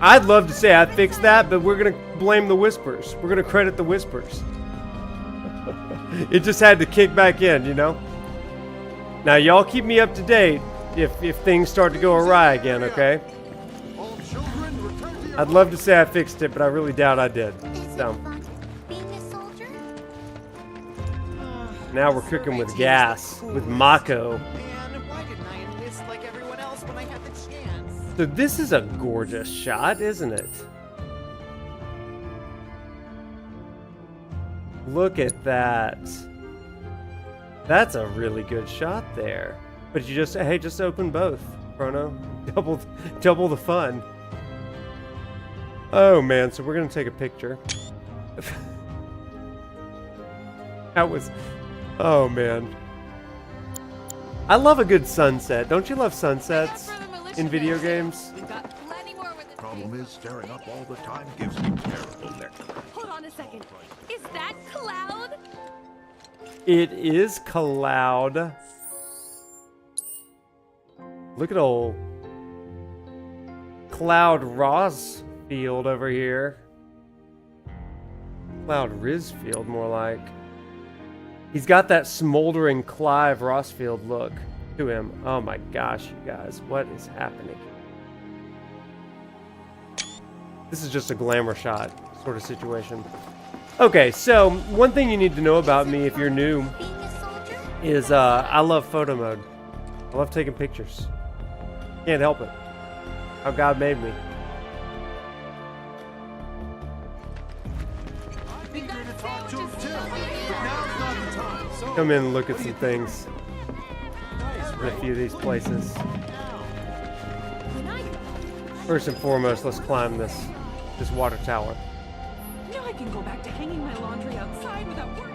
I'd love to say I fixed that, but we're going to blame the whispers. We're going to credit the whispers. It just had to kick back in, you know? Now, y'all keep me up to date if things start to go awry again, okay? I'd love to say I fixed it, but I really doubt I did. So. Now we're cooking with gas, with Mako. So this is a gorgeous shot, isn't it? Look at that. That's a really good shot there. But you just, hey, just open both, Chrono. Double the fun. Oh man, so we're gonna take a picture. That was, oh man. I love a good sunset. Don't you love sunsets in video games? Problem is, staring up all the time gives me terrible neck. Hold on a second. Is that Cloud? It is Cloud. Look at old Cloud Rosfield over here. Cloud Risfield, more like. He's got that smoldering Clive Rosfield look to him. Oh my gosh, you guys, what is happening? This is just a glamour shot sort of situation. Okay, so one thing you need to know about me if you're new is I love photo mode. I love taking pictures. Can't help it. How God made me. Come in and look at some things. In a few of these places. First and foremost, let's climb this water tower. Now I can go back to hanging my laundry outside without worry.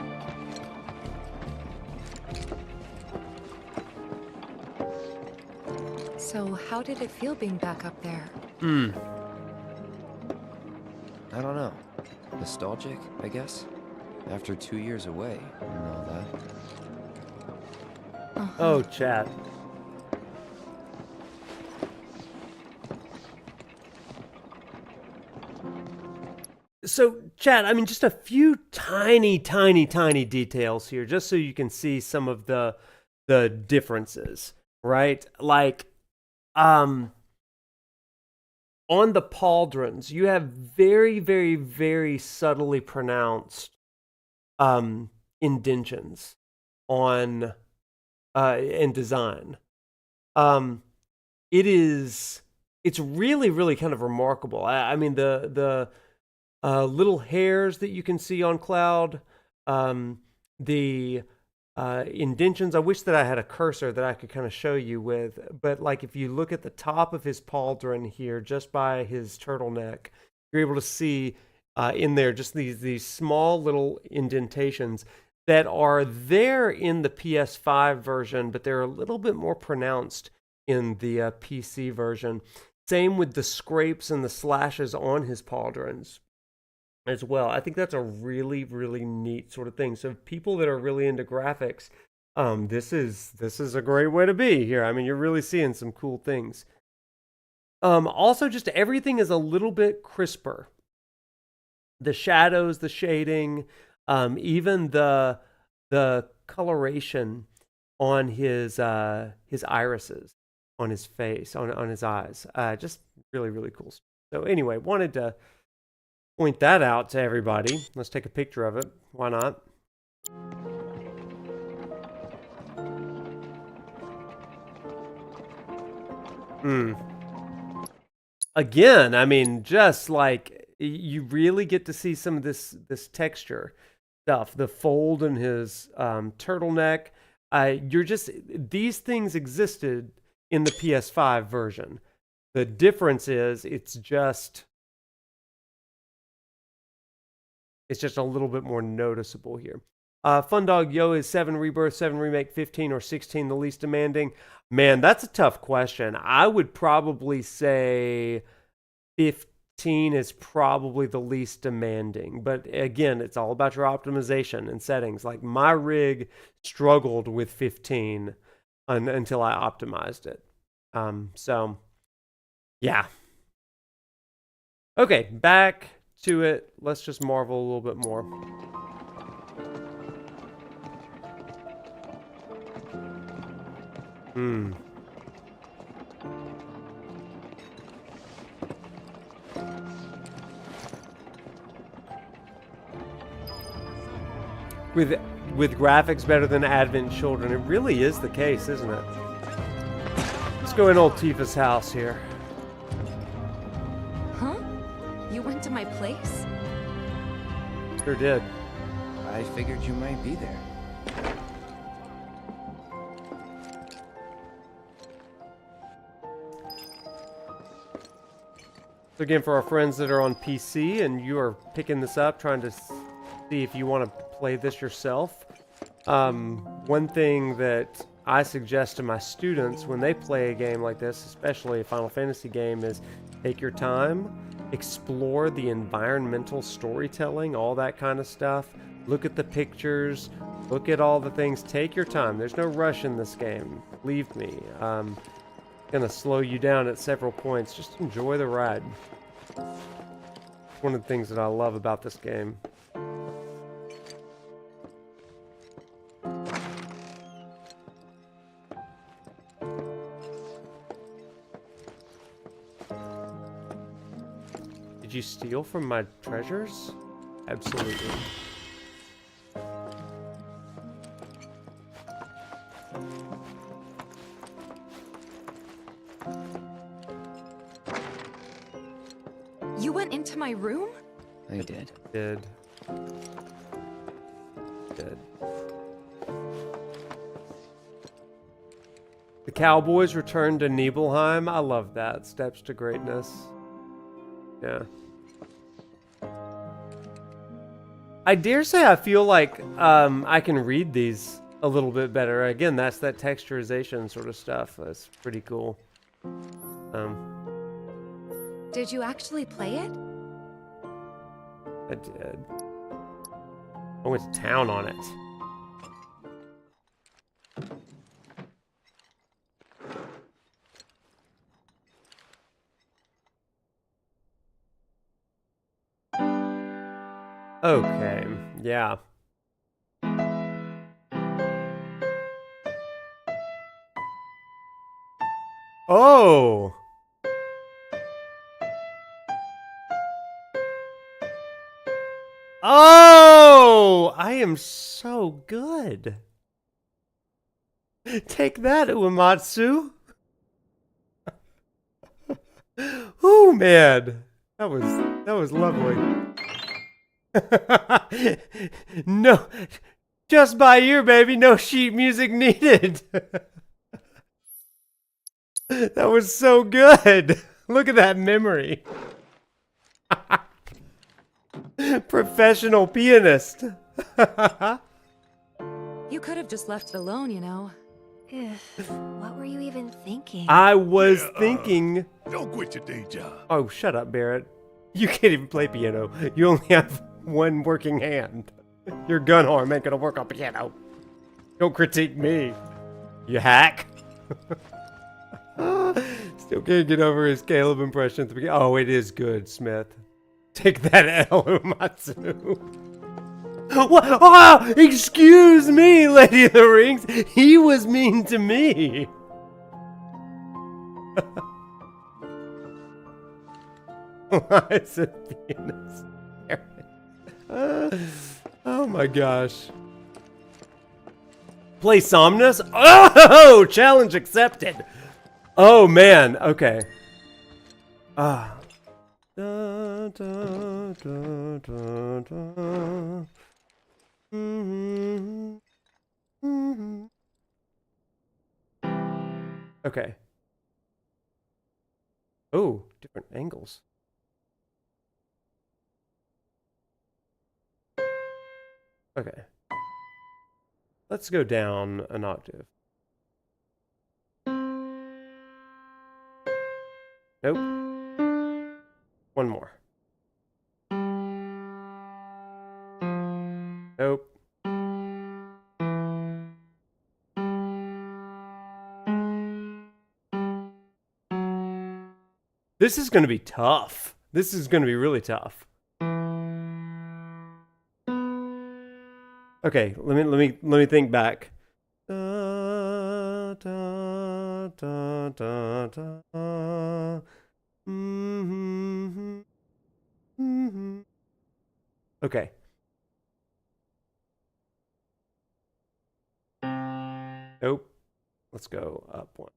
So, how did it feel being back up there? I don't know. Nostalgic, I guess? After 2 years away and all that. Oh, chat. So, chat, I mean, just a few tiny details here, just so you can see some of the differences, right? Like, on the pauldrons, you have very subtly pronounced indentions on in design. It's really kind of remarkable. I mean, the little hairs that you can see on Cloud, the indentions. I wish that I had a cursor that I could kind of show you with, but like if you look at the top of his pauldron here, just by his turtleneck, you're able to see in there just these small little indentations that are there in the PS5 version, but they're a little bit more pronounced in the PC version. Same with the scrapes and the slashes on his pauldrons as well. I think that's a really neat sort of thing. So people that are really into graphics, this is a great way to be here. I mean, you're really seeing some cool things. Also, just everything is a little bit crisper. The shadows, the shading, even the coloration on his irises, on his face, on his eyes, just really cool. So anyway, wanted to point that out to everybody. Let's take a picture of it. Why not? Again, I mean, just like you really get to see some of this texture stuff. The fold in his turtleneck. These things existed in the PS5 version. The difference is it's just a little bit more noticeable here. Fundog Yo, is 7 Rebirth, 7 Remake, 15, or 16 the least demanding? Man, that's a tough question. I would probably say 15 is probably the least demanding. But again, it's all about your optimization and settings. Like my rig struggled with 15 until I optimized it. So, yeah. Okay, back to it. Let's just marvel a little bit more. With graphics better than Advent Children, it really is the case, isn't it? Let's go in old Tifa's house here. Huh? You went to my place? Sure did. I figured you might be there. So again, for our friends that are on PC and you are picking this up, trying to see if you want to play this yourself, one thing that I suggest to my students when they play a game like this, especially a Final Fantasy game, is take your time, explore the environmental storytelling, all that kind of stuff. Look at the pictures, look at all the things. Take your time. There's no rush in this game. Believe me. Gonna slow you down at several points. Just enjoy the ride. It's one of the things that I love about this game. Did Did you steal from my treasures? Absolutely. You went into my room? I did. Did. The Cowboys returned to Nibelheim. I love that. Steps to greatness. Yeah. I dare say I feel like I can read these a little bit better. Again, that's that texturization sort of stuff. That's pretty cool. Did you actually play it? I did. I went to town on it. Okay, yeah. Oh! Oh! I am so good. Take that, Uematsu. Oh man. That was lovely. No, just by ear, baby. No sheet music needed. That was so good. Look at that memory. Professional pianist. You could have just left it alone, you know. What were you even thinking? I was thinking... Don't quit your day job. Oh, shut up, Barrett. You can't even play piano. You only have one working hand. Your gun arm ain't gonna work on piano. Don't critique me, you hack. Still can't get over his Caleb impression at the beginning. Oh, it is good, Smith. Take that L, Uematsu. What? Oh, excuse me, Lady of the Rings. He was mean to me. Why is it penis? Oh my gosh. Play Somnus? Oh, challenge accepted. Oh man, okay. Ah. Da, da, da, da, da. Mm-hmm. Mm-hmm. Okay. Oh, different angles. Okay. Let's go down an octave. Nope. One more. Nope. This is going to be tough. This is going to be really tough. Okay, let me think back. Da, da, da, da, da. Mm-hmm. Mm-hmm. Okay. Nope. Let's go up one.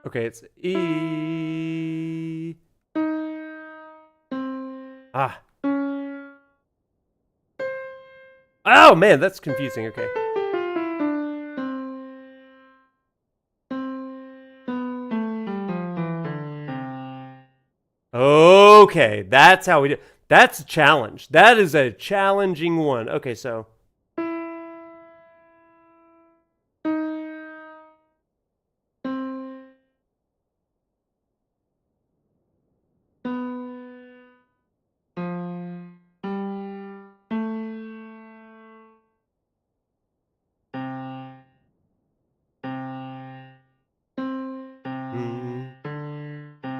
Okay, it's E. Ah. Oh man, that's confusing. Okay. Okay, that's how we do. That's a challenge. That is a challenging one. Okay, so.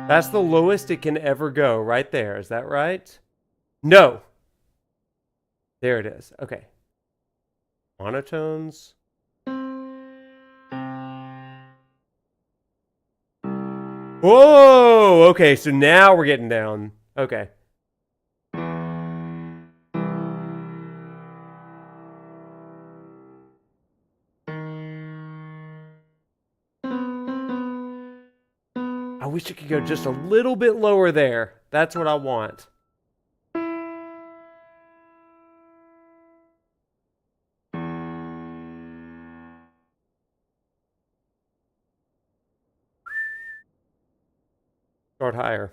That's the lowest it can ever go, right there. Is that right? No. There it is. Okay. Monotones. Whoa! Okay, so now we're getting down. Okay. I wish it could go just a little bit lower there. That's what I want. Start higher.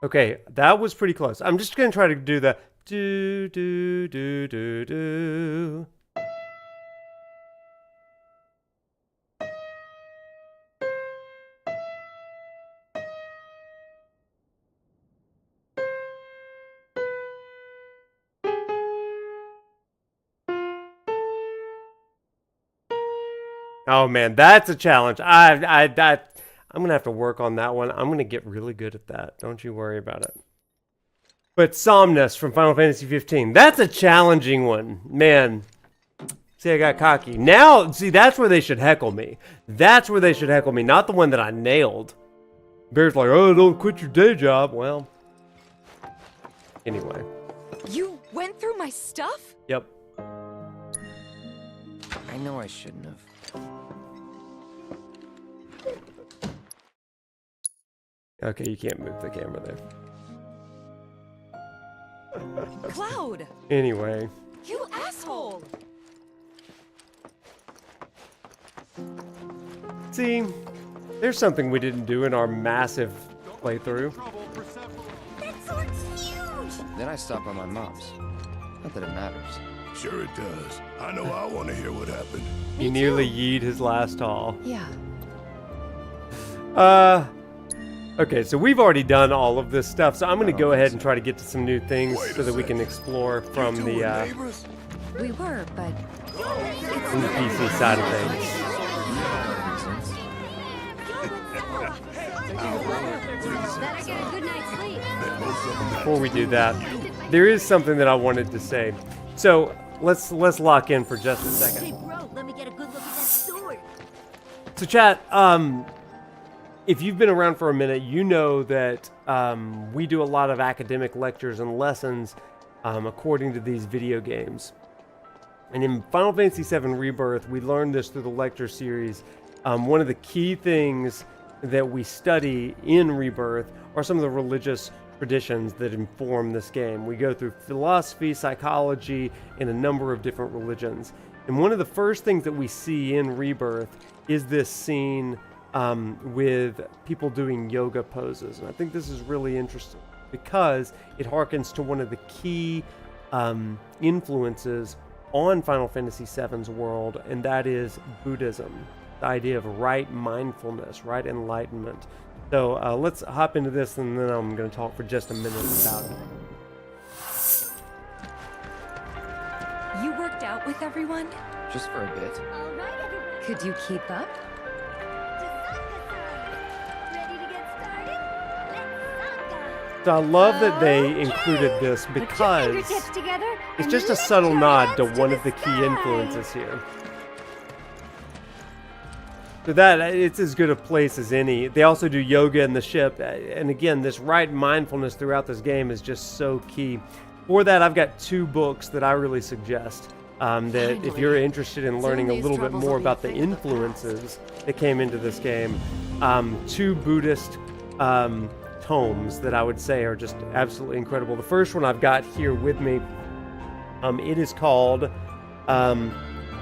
Okay, that was pretty close. I'm just going to try to do the do, do, do, do, do. Oh man, that's a challenge. I'm gonna have to work on that one. I'm gonna get really good at that. Don't you worry about it. But Somnus from Final Fantasy 15. That's a challenging one, man. See, I got cocky. Now, see, that's where they should heckle me. That's where they should heckle me, not the one that I nailed. Bear's like, oh, don't quit your day job. Well, anyway. You went through my stuff? Yep. I know I shouldn't have. Okay, you can't move the camera there. Cloud! Anyway. You asshole! See, there's something we didn't do in our massive playthrough. That sword's huge! Then I stop on my mom's. Not that it matters. Sure it does. I know I want to hear what happened. He nearly yeeted his last haul. Yeah. Okay, so we've already done all of this stuff, so I'm going to go ahead and try to get to some new things so that we can explore from the We were, but from the PC side of things. Better get a good night's sleep. Before we do that, there is something that I wanted to say. So let's lock in for just a second. Hey bro, let me get a good look at that sword. So chat, if you've been around for a minute, you know that we do a lot of academic lectures and lessons according to these video games. And in Final Fantasy VII Rebirth, we learned this through the lecture series. One of the key things that we study in Rebirth are some of the religious traditions that inform this game. We go through philosophy, psychology, and a number of different religions. And one of the first things that we see in Rebirth is this scene with people doing yoga poses. And I think this is really interesting because it harkens to one of the key influences on Final Fantasy VII's world, and that is Buddhism. The idea of right mindfulness, right enlightenment. So let's hop into this, and then I'm going to talk for just a minute about it. you worked out with everyone? Just for a bit. Could you keep up? So I love that they included this because it's just a subtle nod to one of the key influences here. So that, it's as good a place as any. They also do yoga in the ship. And again, this right mindfulness throughout this game is just so key. For that, I've got 2 books that I really suggest. That if you're interested in learning a little bit more about the influences that came into this game, 2 Buddhist tomes that I would say are just absolutely incredible. The first one I've got here with me, it is called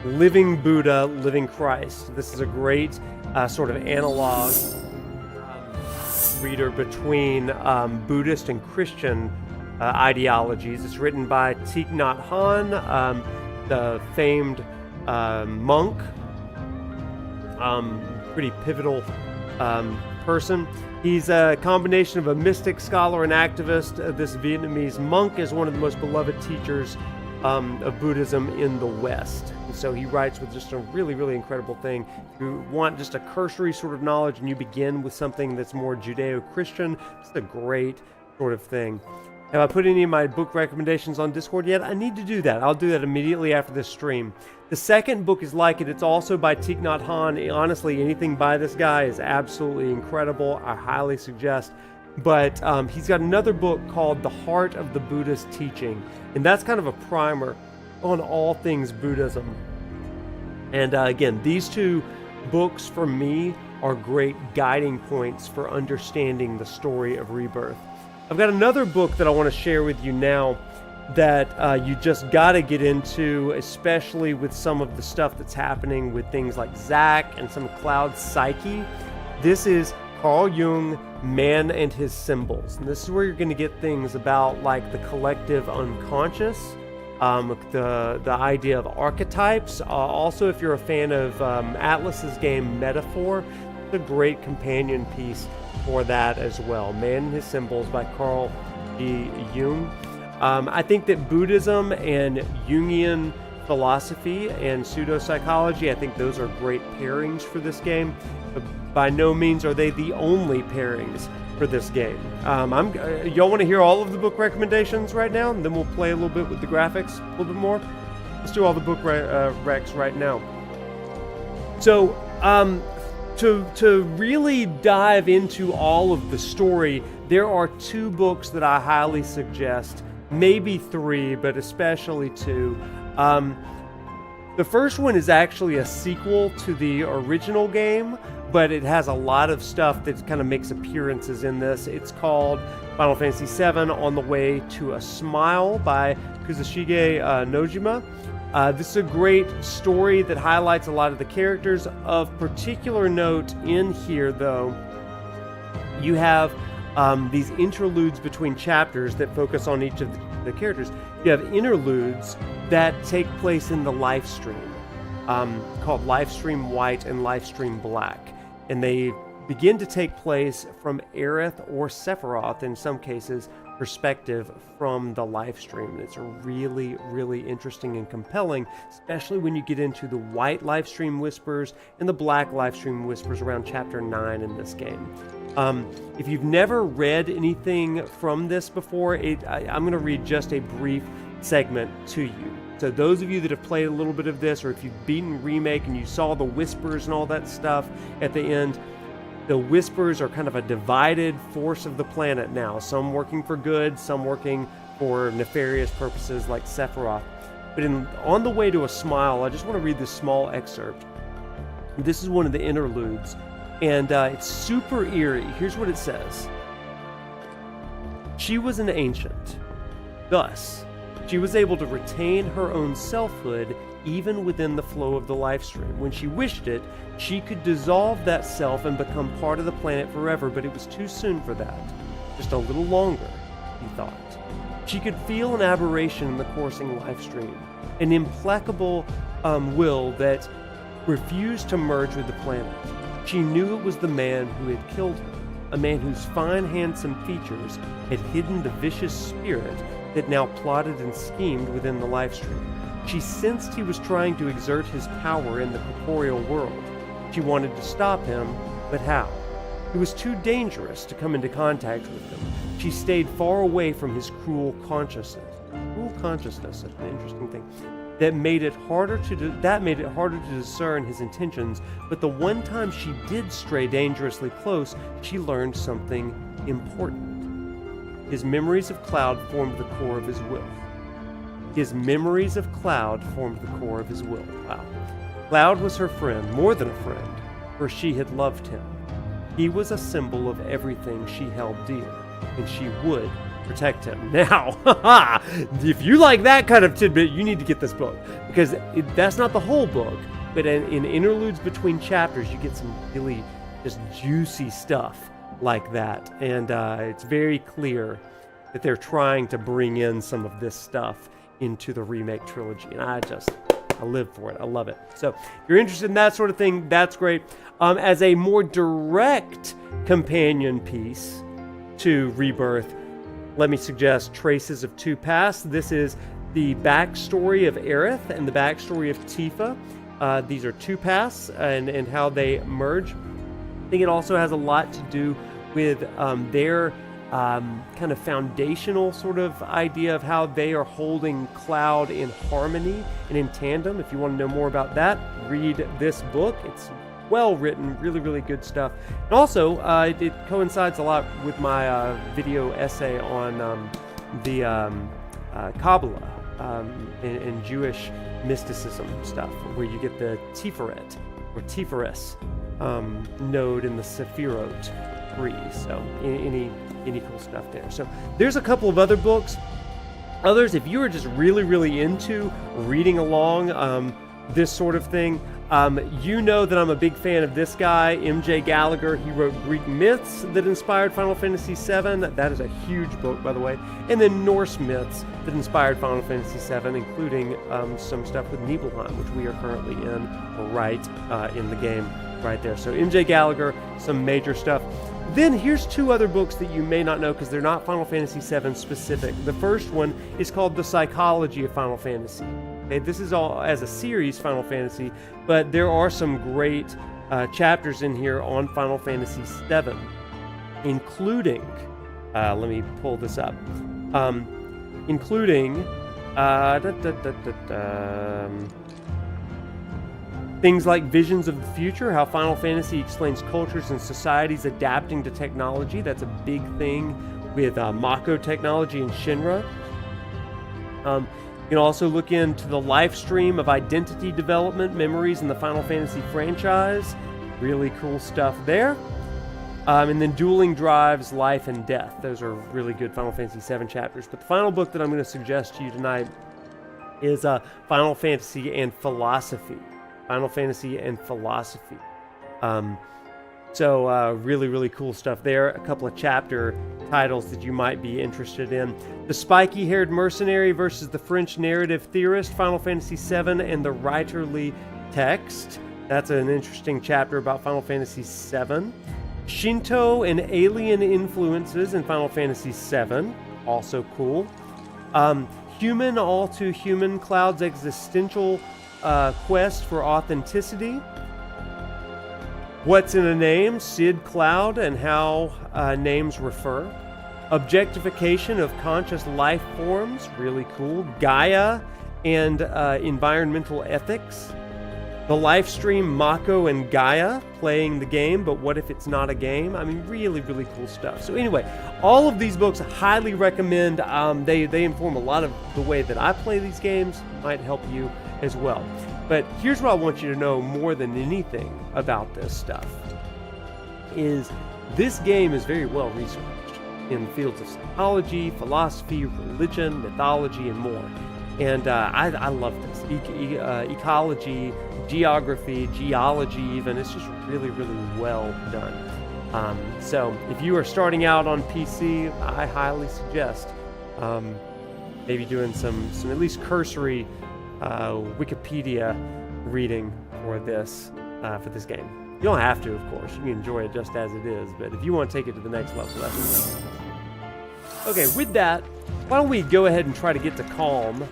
Living Buddha, Living Christ. This is a great sort of analog reader between Buddhist and Christian ideologies. It's written by Thich Nhat Hanh, the famed monk, pretty pivotal person. He's a combination of a mystic, scholar, and activist. This Vietnamese monk is one of the most beloved teachers of Buddhism in the West. And so he writes with just a really, really incredible thing. If you want just a cursory sort of knowledge and you begin with something that's more Judeo-Christian, it's a great sort of thing. Have I put any of my book recommendations on Discord yet? I need to do that. I'll do that immediately after this stream. The second book is like it. It's also by Thich Nhat Hanh. Honestly, anything by this guy is absolutely incredible. I highly suggest. But he's got another book called The Heart of the Buddha's Teaching. And that's kind of a primer on all things Buddhism. And again, these two books for me are great guiding points for understanding the story of Rebirth. I've got another book that I want to share with you now that you just got to get into, especially with some of the stuff that's happening with things like Zack and some Cloud's psyche. This is Carl Jung, Man and His Symbols. And this is where you're going to get things about like the collective unconscious, the idea of archetypes. Also, if you're a fan of Atlas's game Metaphor, it's a great companion piece for that as well. Man and His Symbols by Carl G. Jung. I think that Buddhism and Jungian philosophy and pseudopsychology, I think those are great pairings for this game. But by no means are they the only pairings for this game. Y'all want to hear all of the book recommendations right now? And then we'll play a little bit with the graphics a little bit more. Let's do all the book recs right now. So, to really dive into all of the story, there are two books that I highly suggest, maybe three, but especially two. The first one is actually a sequel to the original game, but it has a lot of stuff that kind of makes appearances in this. It's called Final Fantasy VII On the Way to a Smile by Kazushige Nojima. This is a great story that highlights a lot of the characters. Of particular note in here, though, you have these interludes between chapters that focus on each of the characters. You have interludes that take place in the live stream, called Live Stream White and Live Stream Black. And they begin to take place from Aerith or Sephiroth, in some cases, perspective from the live stream. It's really, really interesting and compelling, especially when you get into the white live stream whispers and the black live stream whispers around chapter 9 in this game. If you've never read anything from this before, I'm going to read just a brief segment to you. So those of you that have played a little bit of this, or if you've beaten Remake and you saw the whispers and all that stuff at the end, the whispers are kind of a divided force of the planet now. Some working for good, some working for nefarious purposes like Sephiroth. But On the Way to a Smile, I just want to read this small excerpt. This is one of the interludes, and it's super eerie. Here's what it says. She was an ancient. Thus, she was able to retain her own selfhood even within the flow of the live stream. When she wished it, she could dissolve that self and become part of the planet forever, but it was too soon for that. Just a little longer, he thought. She could feel an aberration in the coursing live stream, an implacable will that refused to merge with the planet. She knew it was the man who had killed her, a man whose fine, handsome features had hidden the vicious spirit that now plotted and schemed within the live stream. She sensed he was trying to exert his power in the corporeal world. She wanted to stop him, but how? It was too dangerous to come into contact with him. She stayed far away from his cruel consciousness. Cruel consciousness, such an interesting thing. That made it harder to discern his intentions, but the one time she did stray dangerously close, she learned something important. His memories of Cloud formed the core of his will. His memories of Cloud formed the core of his will. Wow. Cloud was her friend, more than a friend, for she had loved him. He was a symbol of everything she held dear, and she would protect him. Now, if you like that kind of tidbit, you need to get this book, because that's not the whole book, but in interludes between chapters, you get some really just juicy stuff like that, and it's very clear that they're trying to bring in some of this stuff into the Remake trilogy, and I live for it. I love it. So if you're interested in that sort of thing, that's great. As a more direct companion piece to Rebirth, let me suggest Traces of Two Paths. This is the backstory of Aerith and the backstory of Tifa. These are two paths and how they merge. I think it also has a lot to do with their kind of foundational sort of idea of how they are holding Cloud in harmony and in tandem. If you want to know more about that, read this book. It's well written, really, really good stuff. And also, it coincides a lot with my video essay on the Kabbalah and Jewish mysticism stuff, where you get the Tiferet or Tiferes node in the Sephirot tree. So any cool stuff there. So there's a couple of other books. Others, if you are just really, really into reading along this sort of thing, you know that I'm a big fan of this guy, M.J. Gallagher. He wrote Greek myths that inspired Final Fantasy VII. That is a huge book, by the way. And then Norse myths that inspired Final Fantasy VII, including some stuff with Nibelheim, which we are currently in right in the game right there. So M.J. Gallagher, some major stuff. Then here's two other books that you may not know because they're not Final Fantasy VII specific. The first one is called The Psychology of Final Fantasy. Okay, this is all as a series, Final Fantasy, but there are some great chapters in here on Final Fantasy VII, including, let me pull this up, including things like Visions of the Future, how Final Fantasy explains cultures and societies adapting to technology. That's a big thing with Mako technology and Shinra. You can also look into the live stream of identity development, memories in the Final Fantasy franchise. Really cool stuff there. And then Dueling Drives, Life and Death. Those are really good Final Fantasy VII chapters. But the final book that I'm going to suggest to you tonight is Final Fantasy and Philosophy. Final Fantasy and Philosophy. So really, really cool stuff there. A couple of chapter titles that you might be interested in. The Spiky-Haired Mercenary versus the French Narrative Theorist, Final Fantasy VII, and the Writerly Text. That's an interesting chapter about Final Fantasy VII. Shinto and Alien Influences in Final Fantasy VII. Also cool. Human All Too Human, Cloud's Existential Quest for Authenticity. What's in a Name, Sid Cloud and How Names Refer. Objectification of Conscious Life Forms, really cool. Gaia and Environmental Ethics. The live stream Mako and Gaia, playing the game, but what if it's not a game? I mean, really, really cool stuff. So anyway, all of these books I highly recommend. They inform a lot of the way that I play these games. Might help you as well. But here's what I want you to know more than anything about this stuff, is this game is very well researched in the fields of psychology, philosophy, religion, mythology, and more. And I love this. Ecology, geography, geology even. It's just really, really well done. So if you are starting out on PC, I highly suggest maybe doing some at least cursory Wikipedia reading for this game. You don't have to, of course. You can enjoy it just as it is, but if you want to take it to the next level, that's enough. Okay, with that, why don't we go ahead and try to get to calm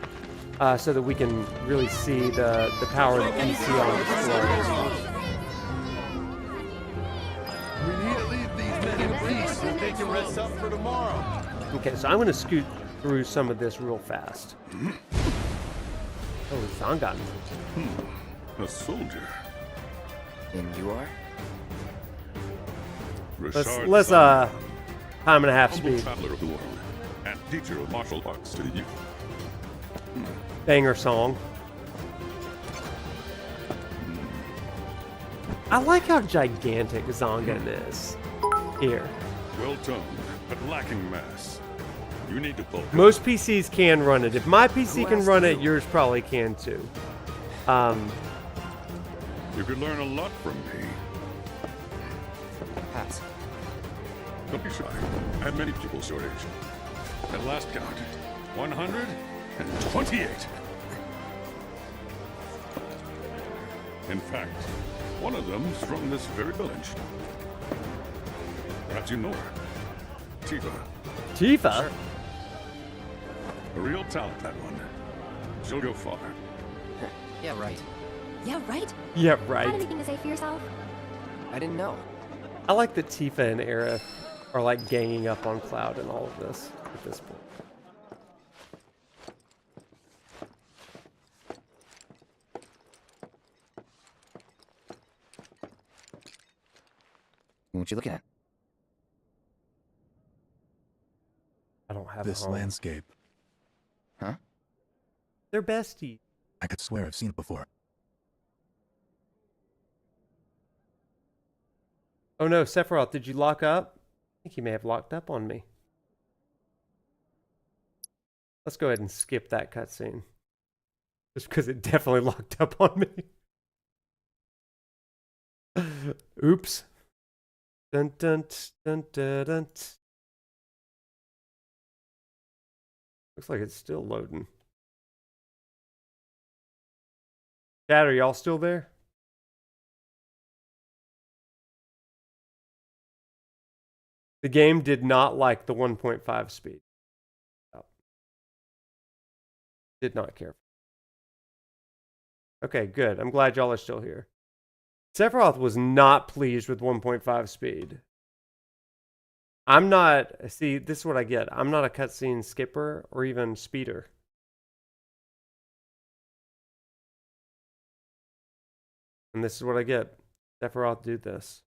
so that we can really see the power of the PC on display. We need to leave these men in peace so they can rest up for tomorrow. Okay, so I'm going to scoot through some of this real fast. Oh, Zangan. A soldier. And you are? Let's time and a half humble speed. traveler of the world and teacher of martial arts to the youth. Banger song. I like how gigantic Zangan is here. Well toned, but lacking mass. You need to bulk up. Most PCs can run it. If my PC can run it, yours probably can too. You could learn a lot from me. Pass. Don't be shy. I have many pupils your age. At last count, 128. In fact, one of them's from this very village. Perhaps you know her. Tifa. Tifa? A real talent, that one. She'll go far. Yeah, right. Yeah, right? Yeah, Got right. anything to say for yourself? I didn't know. I like that Tifa and Aerith are like ganging up on Cloud and all of this at this point. What you looking at? I don't have This a home. landscape. Huh? They're besties. I could swear I've seen it before. Oh no, Sephiroth, did you lock up? I think you may have locked up on me. Let's go ahead and skip that cutscene. Just because it definitely locked up on me. Oops. Dun dun dun dun dun. Looks like it's still loading. Chat, are y'all still there? The game did not like the 1.5 speed. Did not care. Okay, good. I'm glad y'all are still here. Sephiroth was not pleased with 1.5 speed. I'm not, see, this is what I get. I'm not a cutscene skipper or even speeder. And this is what I get. Sephiroth do this.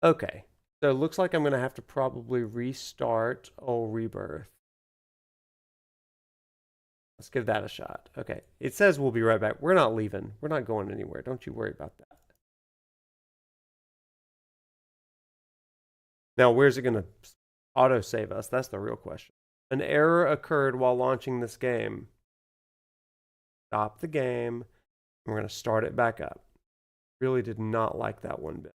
Okay, so it looks like I'm going to have to probably restart Rebirth. Let's give that a shot. Okay, it says we'll be right back. We're not leaving. We're not going anywhere. Don't you worry about that. Now, where's it going to auto-save us? That's the real question. An error occurred while launching this game. Stop the game. We're going to start it back up. Really did not like that one bit.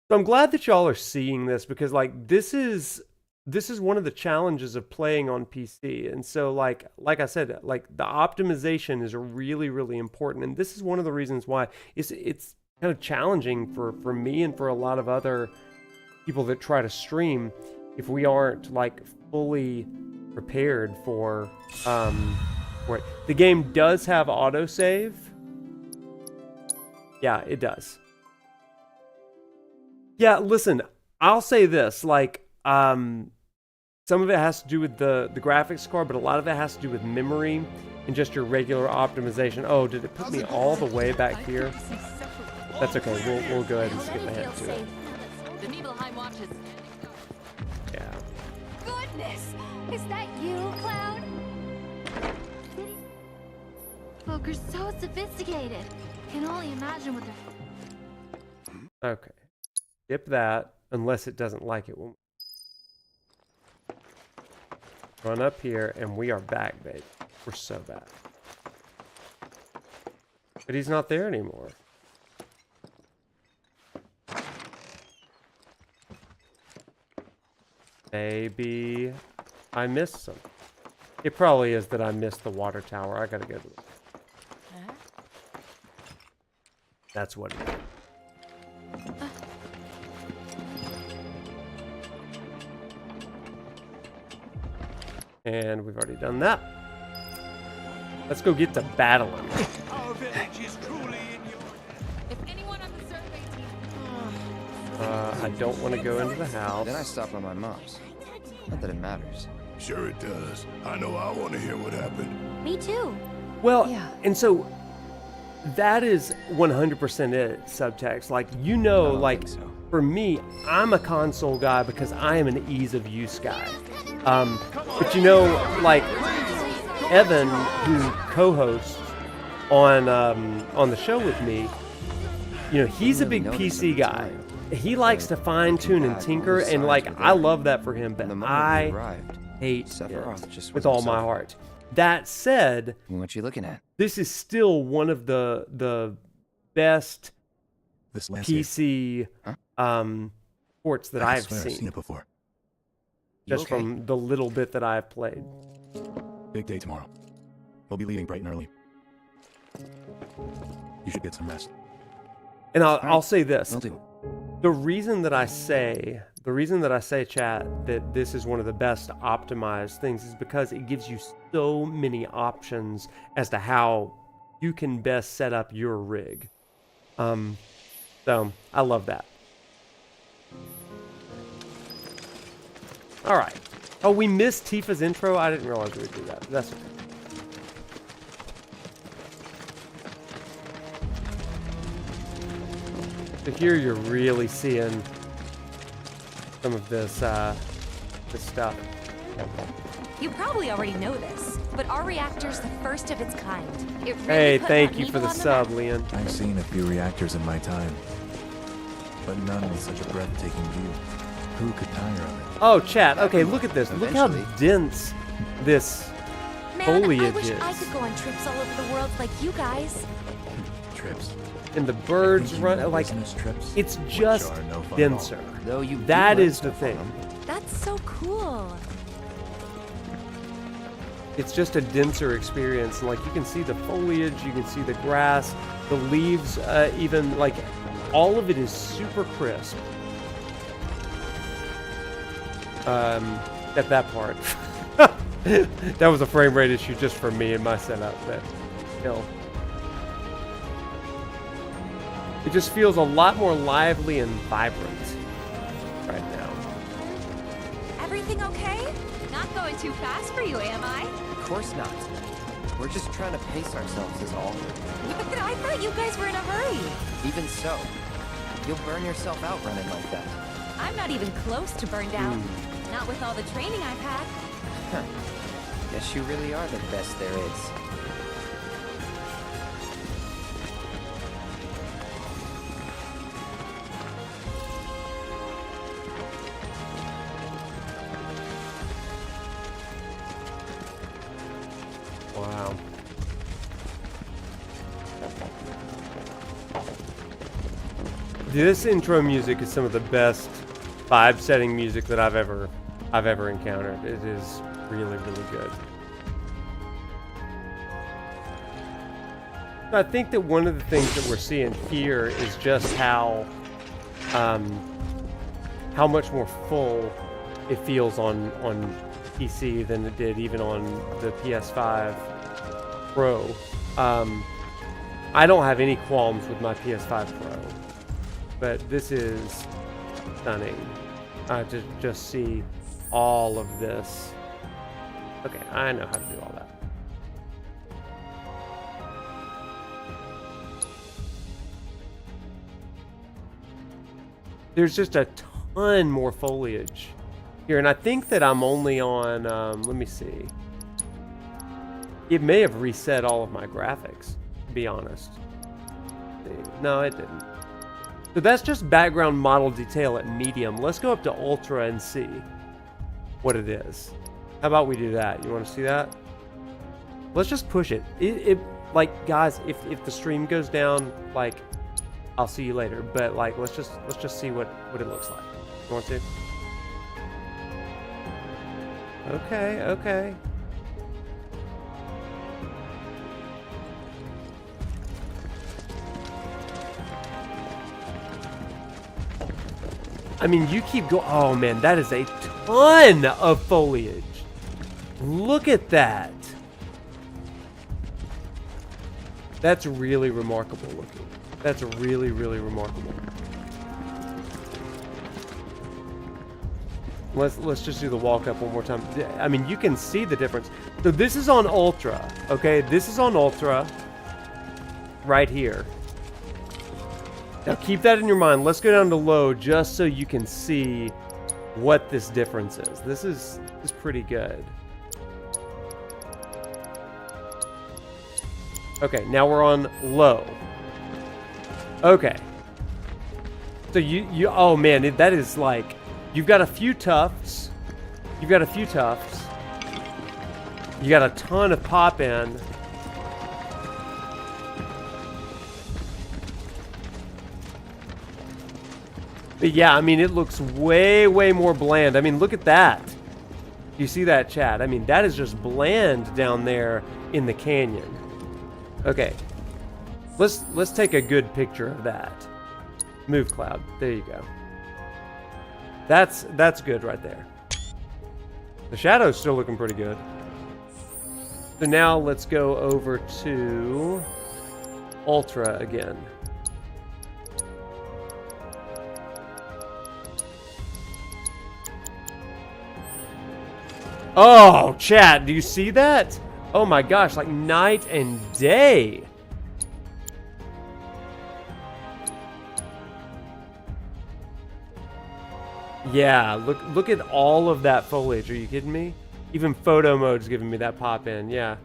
So I'm glad that y'all are seeing this because like this is one of the challenges of playing on PC. And so like I said, like the optimization is really, really important. And this is one of the reasons why it's kind of challenging for me and for a lot of other people that try to stream if we aren't like fully prepared for it. The game does have autosave. Yeah, it does. Yeah, listen, I'll say this, like, some of it has to do with the graphics card, but a lot of it has to do with memory and just your regular optimization. Oh, did it put me all the way back here? That's okay, we'll go ahead and skip ahead to it. The Nibelheim watches. Yeah. Goodness! Is that you, Cloud? Folk are so sophisticated. Can only imagine what they're... Okay. Skip that, unless it doesn't like it. We'll run up here, and we are back, babe. We're so back. But he's not there anymore. Maybe I missed something. It probably is that I missed the water tower. I gotta go to it. That's what it is. And we've already done that. Let's go get to battling. Our village is truly in your hands. If anyone on the survey team. I don't want to go into the house. Then I stop by my mom's. Not that it matters. Sure it does. I know I want to hear what happened. Me too. Well, and so that is 100% it, subtext. Like, you know, like, for me, I'm a console guy because I am an ease of use guy. But you know, like, Evan, who co-hosts on the show with me, you know, he's a big PC guy. He likes to fine-tune and tinker, and, like, I love that for him, but I hate it with all my heart. That said, what you looking at? This is still one of the best PC ports that I've seen. I've seen it before. Just from the little bit that I've played. Big day tomorrow. We'll be leaving bright and early. You should get some rest. And I'll say this. The reason that I say The reason that I say, chat, that this is one of the best optimized things is because it gives you so many options as to how you can best set up your rig. So I love that. All right. Oh, we missed Tifa's intro. I didn't realize we would do that. That's okay. So here you're really seeing some of this stuff. You probably already know this, but our reactor's the first of its kind. It really Hey, put thank you Magneto for the on sub, map. Leon. I've seen a few reactors in my time, but none with such a breathtaking view. Who could tire of it? Oh, chat. Okay, look at this. Look how dense this Man, foliage I wish is. I could go on trips all over the world like you guys. Trips. And the birds run like trips, it's just are no fun denser. Though you That is the thing. That's so cool. It's just a denser experience. Like you can see the foliage, you can see the grass, the leaves, even like all of it is super crisp. At that part. That was a frame rate issue just for me and my setup, but still. It just feels a lot more lively and vibrant right now. Everything okay? Not going too fast for you, am I? Of course not. We're just trying to pace ourselves is all. But I thought you guys were in a hurry. Even so, you'll burn yourself out running like that. I'm not even close to burned out. Not with all the training I've had. Huh. Guess you really are the best there is. Wow. This intro music is some of the best vibe-setting music that I've ever encountered. It is really, really good. I think that one of the things that we're seeing here is just how much more full it feels on PC than it did even on the PS5 Pro. I don't have any qualms with my PS5 Pro, but this is stunning. To just see all of this. Okay, I know how to do all that. There's just a ton more foliage here, and I think that I'm only on, let me see. It may have reset all of my graphics, to be honest. No, it didn't. So that's just background model detail at medium. Let's go up to ultra and see what it is. How about we do that? You want to see that? Let's just push it. Like, guys, if the stream goes down, like, I'll see you later. But like, let's just see what it looks like. You want to? Okay, okay. I mean, you keep going. Oh man, that is a ton of foliage. Look at that. That's really remarkable looking. That's really, really remarkable. Let's just do the walk up one more time. I mean, you can see the difference. So this is on ultra, okay? This is on ultra right here. Now keep that in your mind. Let's go down to low just so you can see what this difference is. This is pretty good. Okay, now we're on low. Okay. So you oh man, that is like, you've got a few tufts. You've got a few tufts. You got a ton of pop in. But yeah, I mean, it looks way, way more bland. I mean, look at that. You see that, chat? I mean, that is just bland down there in the canyon. Okay. Let's take a good picture of that. Move cloud. There you go. That's good right there. The shadow's still looking pretty good. So now let's go over to Ultra again. Oh, chat, do you see that? Oh my gosh, like night and day. Yeah, look at all of that foliage. Are you kidding me? Even photo mode's giving me that pop in. Yeah.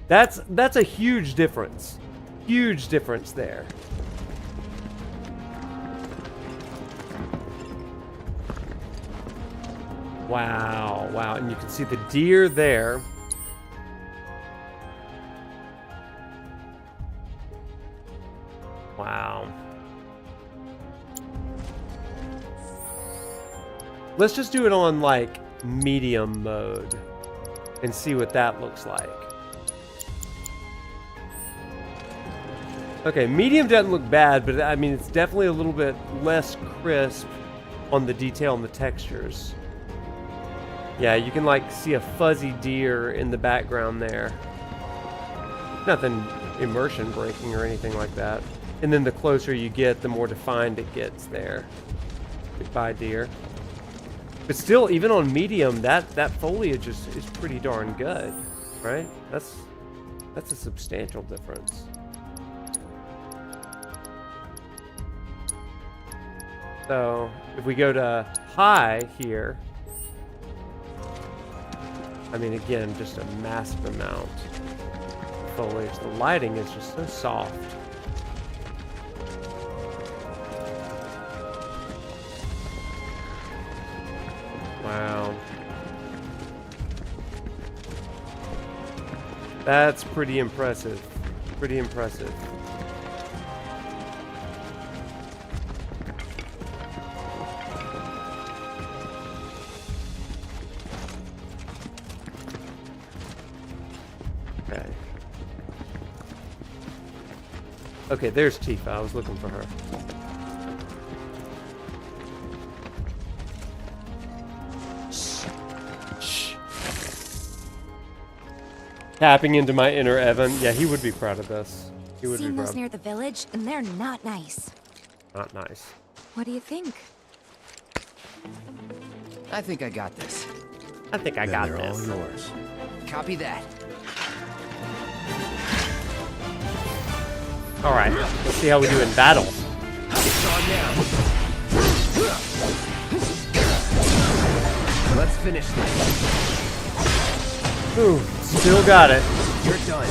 That's a huge difference. Huge difference there. Wow, wow. And you can see the deer there. Wow. Let's just do it on like medium mode and see what that looks like. Okay, medium doesn't look bad, but I mean, it's definitely a little bit less crisp on the detail and the textures. Yeah, you can like see a fuzzy deer in the background there. Nothing immersion breaking or anything like that. And then the closer you get, the more defined it gets there. Goodbye, deer. But still, even on medium, that foliage is pretty darn good, right? That's a substantial difference. So if we go to high here, I mean, again, just a massive amount of foliage. The lighting is just so soft. Wow. That's pretty impressive. Pretty impressive. Okay. Okay, there's Tifa. I was looking for her. Tapping into my inner Evan. Yeah, he would be proud of this. He would be Seen proud. those near the village, and they're not nice. Not nice. What do you think? I think I got this. I think I got They're this. all yours. Copy that. All right, let's see how we do in battle. It's on now. Let's finish this. Ooh, still got it. You're done.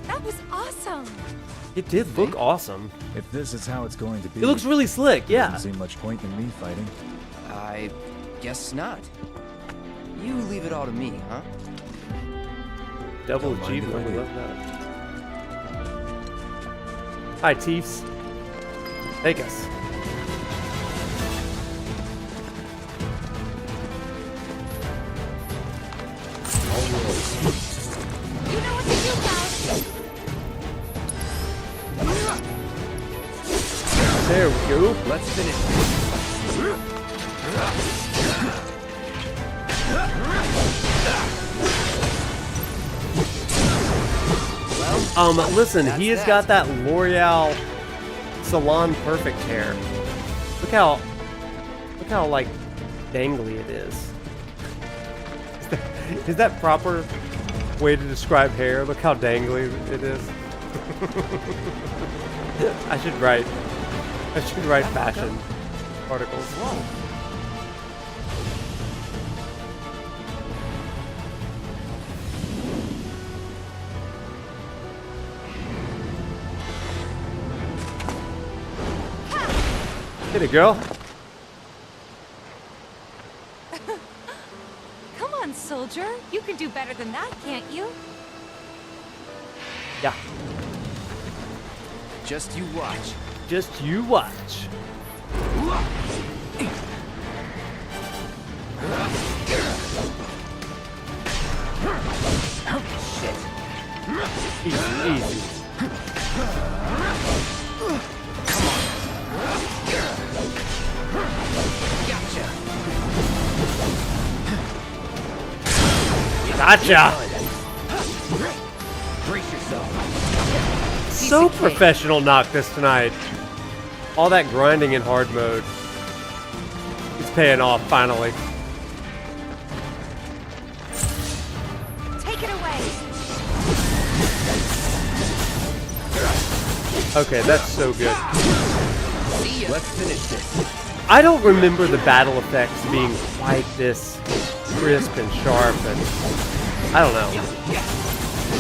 That was awesome. It did look awesome. If this is how it's going to be, It looks really slick, yeah. Doesn't seem much point in me fighting. I guess not. You leave it all to me, huh? Double Don't mind achievement, if I I do. love that. Hi, Teefs. Take us. You know what to do, guys. There we go. Let's finish this. Listen, he has got that L'Oreal Salon Perfect hair. Look how like dangly it is. Is that proper way to describe hair? Look how dangly it is. I should write fashion articles. Whoa. Get it, girl. Come on, soldier. You can do better than that, can't you? Yeah. Just you watch. Just you watch. Shit. Easy, easy. Come on. Gotcha! Brace yourself. So professional Noctis tonight. All that grinding in hard mode. It's paying off finally. Take it away. Okay, that's so good. Let's finish this. I don't remember the battle effects being quite this crisp and sharp, and I don't know.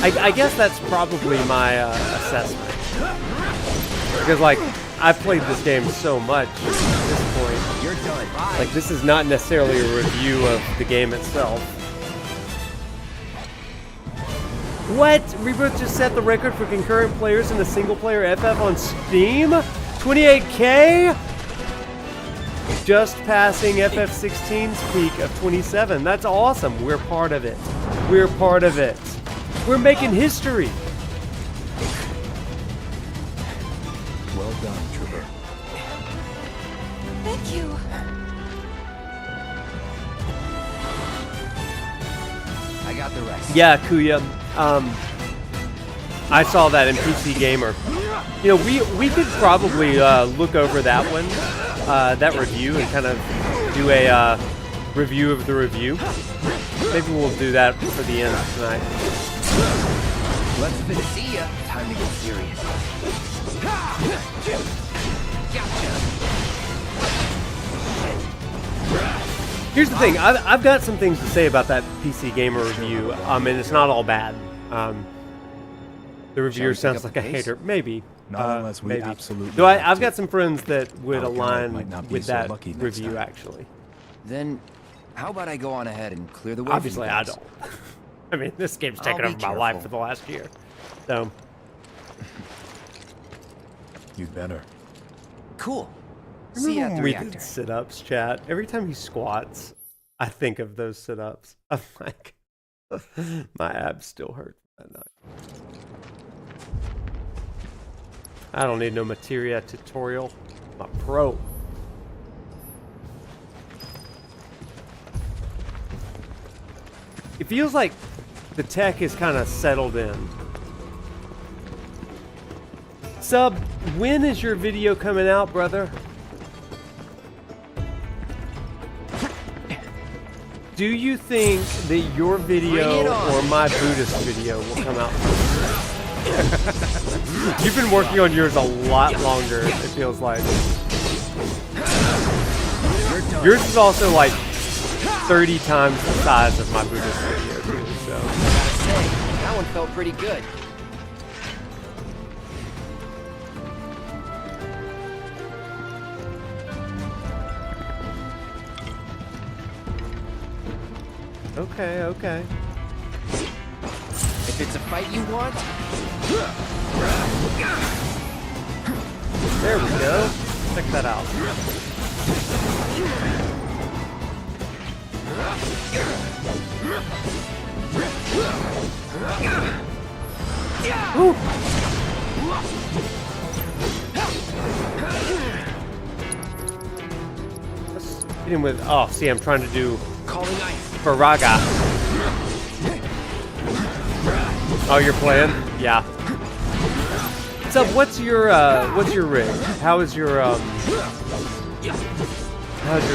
I guess that's probably my assessment. Because, like, I've played this game so much at this point. You're done. Like, this is not necessarily a review of the game itself. What? Rebirth just set the record for concurrent players in a single-player FF on Steam? 28K? Just passing FF16's peak of 27. That's awesome. We're part of it. We're part of it. We're making history. Well done, Trooper. Thank you. I got the rest. Yeah, Kuya. I saw that in PC Gamer. You know, we could probably look over that one, that review, and kind of do a review of the review. Maybe we'll do that for the end tonight. Let's finish. See ya. Time to get serious. Here's the thing. I've got some things to say about that PC Gamer review, and it's not all bad. The reviewer sounds like a hater. Maybe. Not unless we maybe. absolutely No, have I've to. got some friends that would Our guide align might not be with so that lucky next review, time. actually. Then, how about I go on ahead and clear the way? Obviously, for you I guys? don't. I mean, this game's I'll taken be over my life careful. for the last year. So, You'd better. Cool. See ya at the we reactor. did sit-ups, chat. Every time he squats, I think of those sit-ups. I'm like, my abs still hurt that night. I don't need no materia tutorial. I'm a pro. It feels like the tech is kind of settled in. Sub, when is your video coming out, brother? Do you think that your video or my Buddhist video will come out first? You've been working on yours a lot longer, it feels like. Yours is also like 30 times the size of my Buddhist video, too, so. That one felt pretty good. Okay, okay. If it's a fight you want, there we go. Check that out. Woo. Let's hit him with. Oh, see, I'm trying to do Faraga. Oh, you're playing? Yeah. So, what's your rig? How's your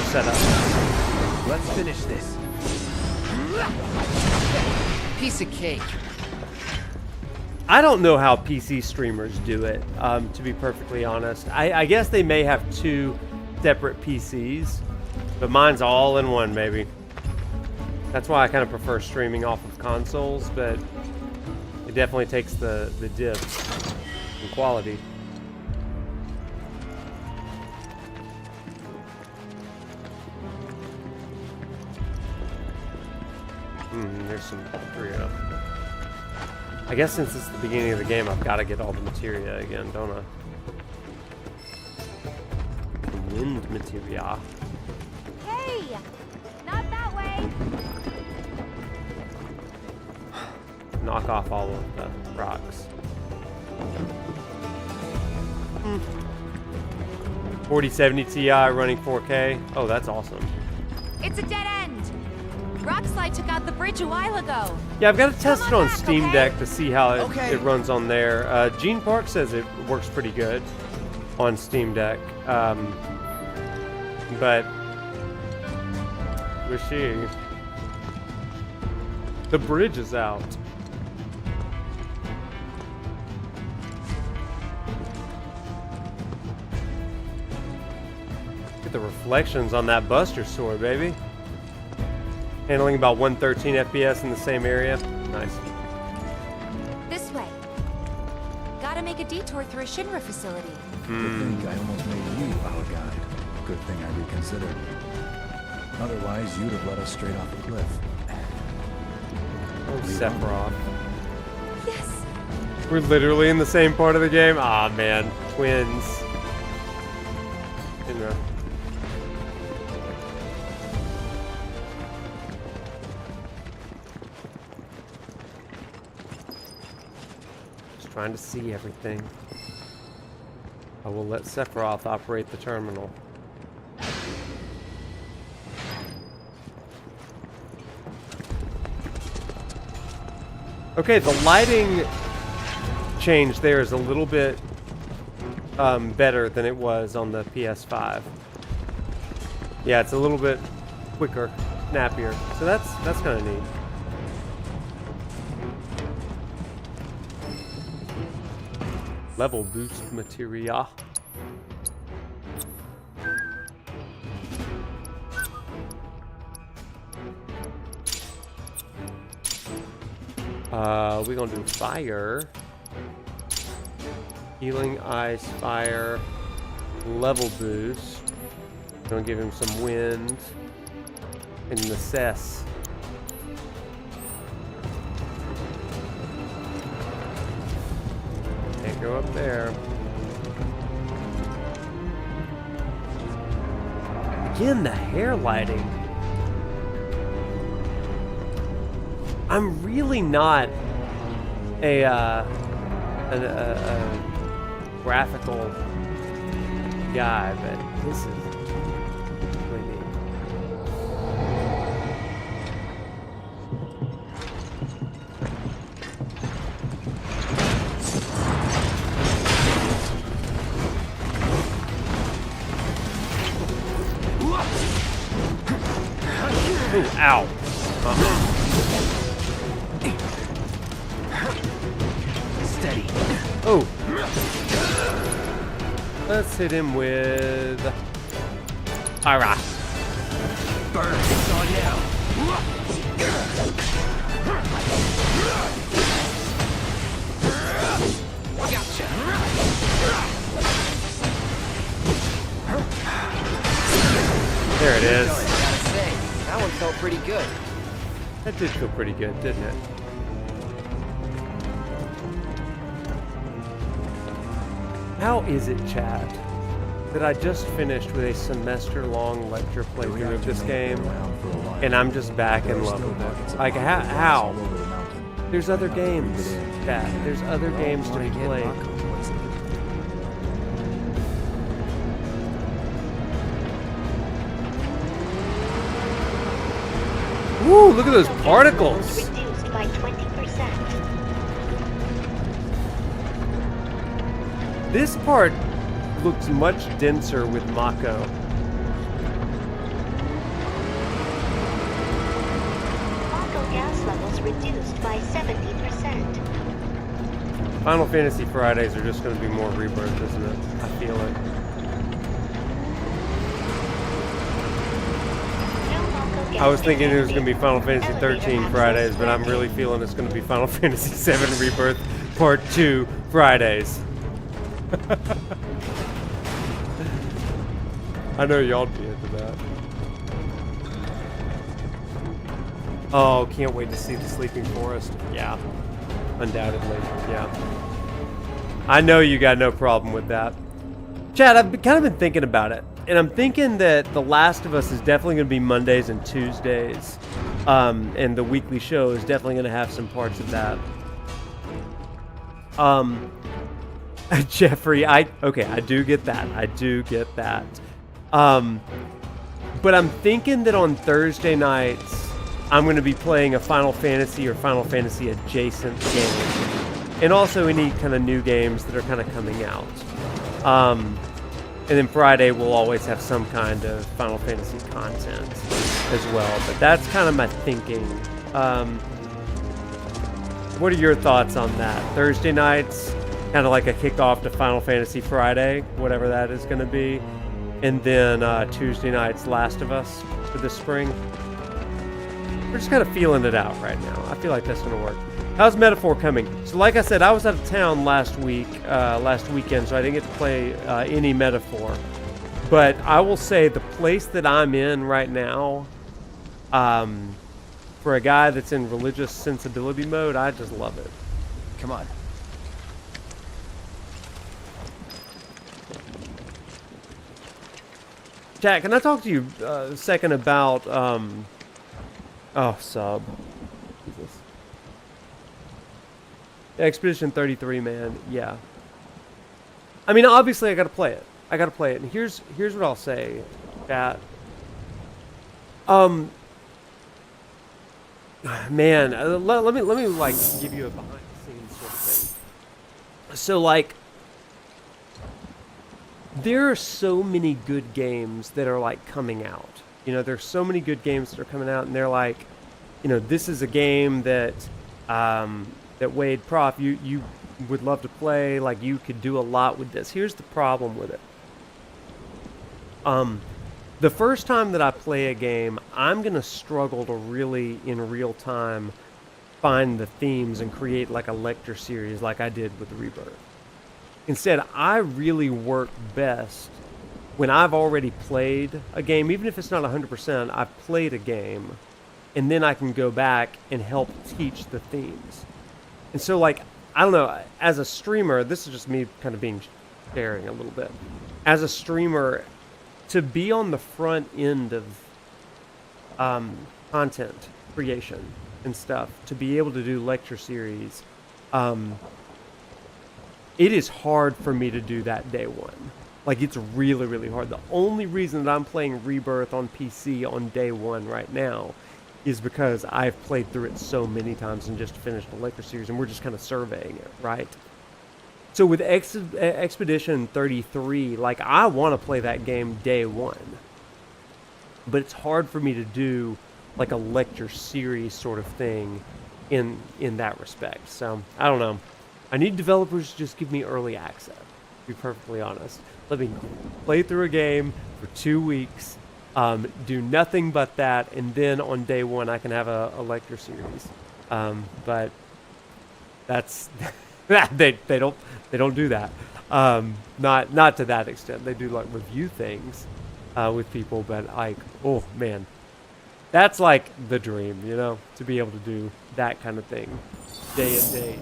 setup? let's finish this. Piece of cake. I don't know how PC streamers do it, to be perfectly honest. I guess they may have two separate PCs, but mine's all in one, baby. That's why I kind of prefer streaming off of consoles, but it definitely takes the dip in quality. There's some materia. I guess since it's the beginning of the game, I've got to get all the materia again, don't I? The wind materia. Hey! Not that way! Knock off all of the rocks. 4070 Ti running 4K. Oh, that's awesome. It's a dead end! Rockslide took out the bridge a while ago. Yeah, I've got to test it on Steam okay? Deck to see how it, Okay. it runs on there. Gene Park says it works pretty good on Steam Deck. But we'll see. The bridge is out. Look at the reflections on that Buster Sword, baby. Handling about 113 FPS in the same area. Nice. This way. Gotta make a detour through a Shinra facility. I think I almost made you our guide. Good thing I reconsidered. Otherwise, you'd have let us straight off the cliff. Oh, Sephiroth. Yes. We're literally in the same part of the game. Ah, man, twins. Shinra. Just trying to see everything. I will let Sephiroth operate the terminal. Okay, the lighting change there is a little bit better than it was on the PS5. Yeah, it's a little bit quicker, snappier. So that's kind of neat. Level boost materia. We're gonna do fire, healing, ice, fire, level boost. Gonna give him some wind and the cess. Can't go up there. Again, the hair lighting. I'm really not a graphical guy, but this is really neat. Ooh, ow. Steady. Oh. Let's hit him with Ira. Burn. It's on now. Gotcha. There it is. I gotta say, that one felt pretty good. That did feel pretty good, didn't it? How is it, Chad, that I just finished with a semester-long lecture playthrough of this game, and I'm just back in love with it? Like, how? There's other games, Chad. There's other games to be played. Woo, look at those particles! Reduced by 20%. This part looks much denser with Mako. Mako gas levels reduced by 70%. Final Fantasy Fridays are just going to be more Rebirth, isn't it? I feel it. I was thinking it was going to be Final Fantasy 13 Fridays, but I'm really feeling it's going to be Final Fantasy 7 Rebirth Part 2 Fridays. I know y'all be into that. Oh, can't wait to see the Sleeping Forest. Yeah, undoubtedly. Yeah. I know you got no problem with that. Chad, I've kind of been thinking about it. And I'm thinking that The Last of Us is definitely going to be Mondays and Tuesdays. And the weekly show is definitely going to have some parts of that. Jeffrey, I do get that. I do get that. But I'm thinking that on Thursday nights, I'm going to be playing a Final Fantasy or Final Fantasy adjacent game. And also any kind of new games that are kind of coming out. And then Friday we'll always have some kind of Final Fantasy content as well. But that's kind of my thinking. What are your thoughts on that? Thursday nights, kind of like a kickoff to Final Fantasy Friday, whatever that is going to be. And then Tuesday nights, Last of Us for the spring. We're just kind of feeling it out right now. I feel like that's going to work. How's Metaphor coming? So like I said, I was out of town last weekend, so I didn't get to play any Metaphor. But I will say the place that I'm in right now, for a guy that's in religious sensibility mode, I just love it. Come on. Jack, can I talk to you a second about, oh, sub. Jesus. Expedition 33, man, yeah. I mean, obviously I gotta play it. And here's what I'll say, chat. Man, let me like give you a behind the scenes sort of thing. So like, there are so many good games that are like coming out. You know, there's so many good games that are coming out, and they're like, you know, this is a game that that Wade, Prof, you would love to play. Like, you could do a lot with this. Here's the problem with it. The first time that I play a game, I'm gonna struggle to really, in real time, find the themes and create like a lecture series like I did with Rebirth. Instead, I really work best when I've already played a game, even if it's not 100%, I've played a game, and then I can go back and help teach the themes. And so, like, I don't know, as a streamer, this is just me kind of sharing a little bit. As a streamer, to be on the front end of content creation and stuff, to be able to do lecture series, it is hard for me to do that day one. Like, it's really, really hard. The only reason that I'm playing Rebirth on PC on day one right now is because I've played through it so many times and just finished the lecture series, and we're just kind of surveying it, right? So with Expedition 33, like, I want to play that game day one. But it's hard for me to do, like, a lecture series sort of thing in that respect. So, I don't know. I need developers to just give me early access, to be perfectly honest. Let me play through a game for 2 weeks, do nothing but that, and then on day one I can have a lecture series. But that's they don't do that. Not to that extent. They do like review things with people, but like, oh man, that's like the dream, you know, to be able to do that kind of thing day and date.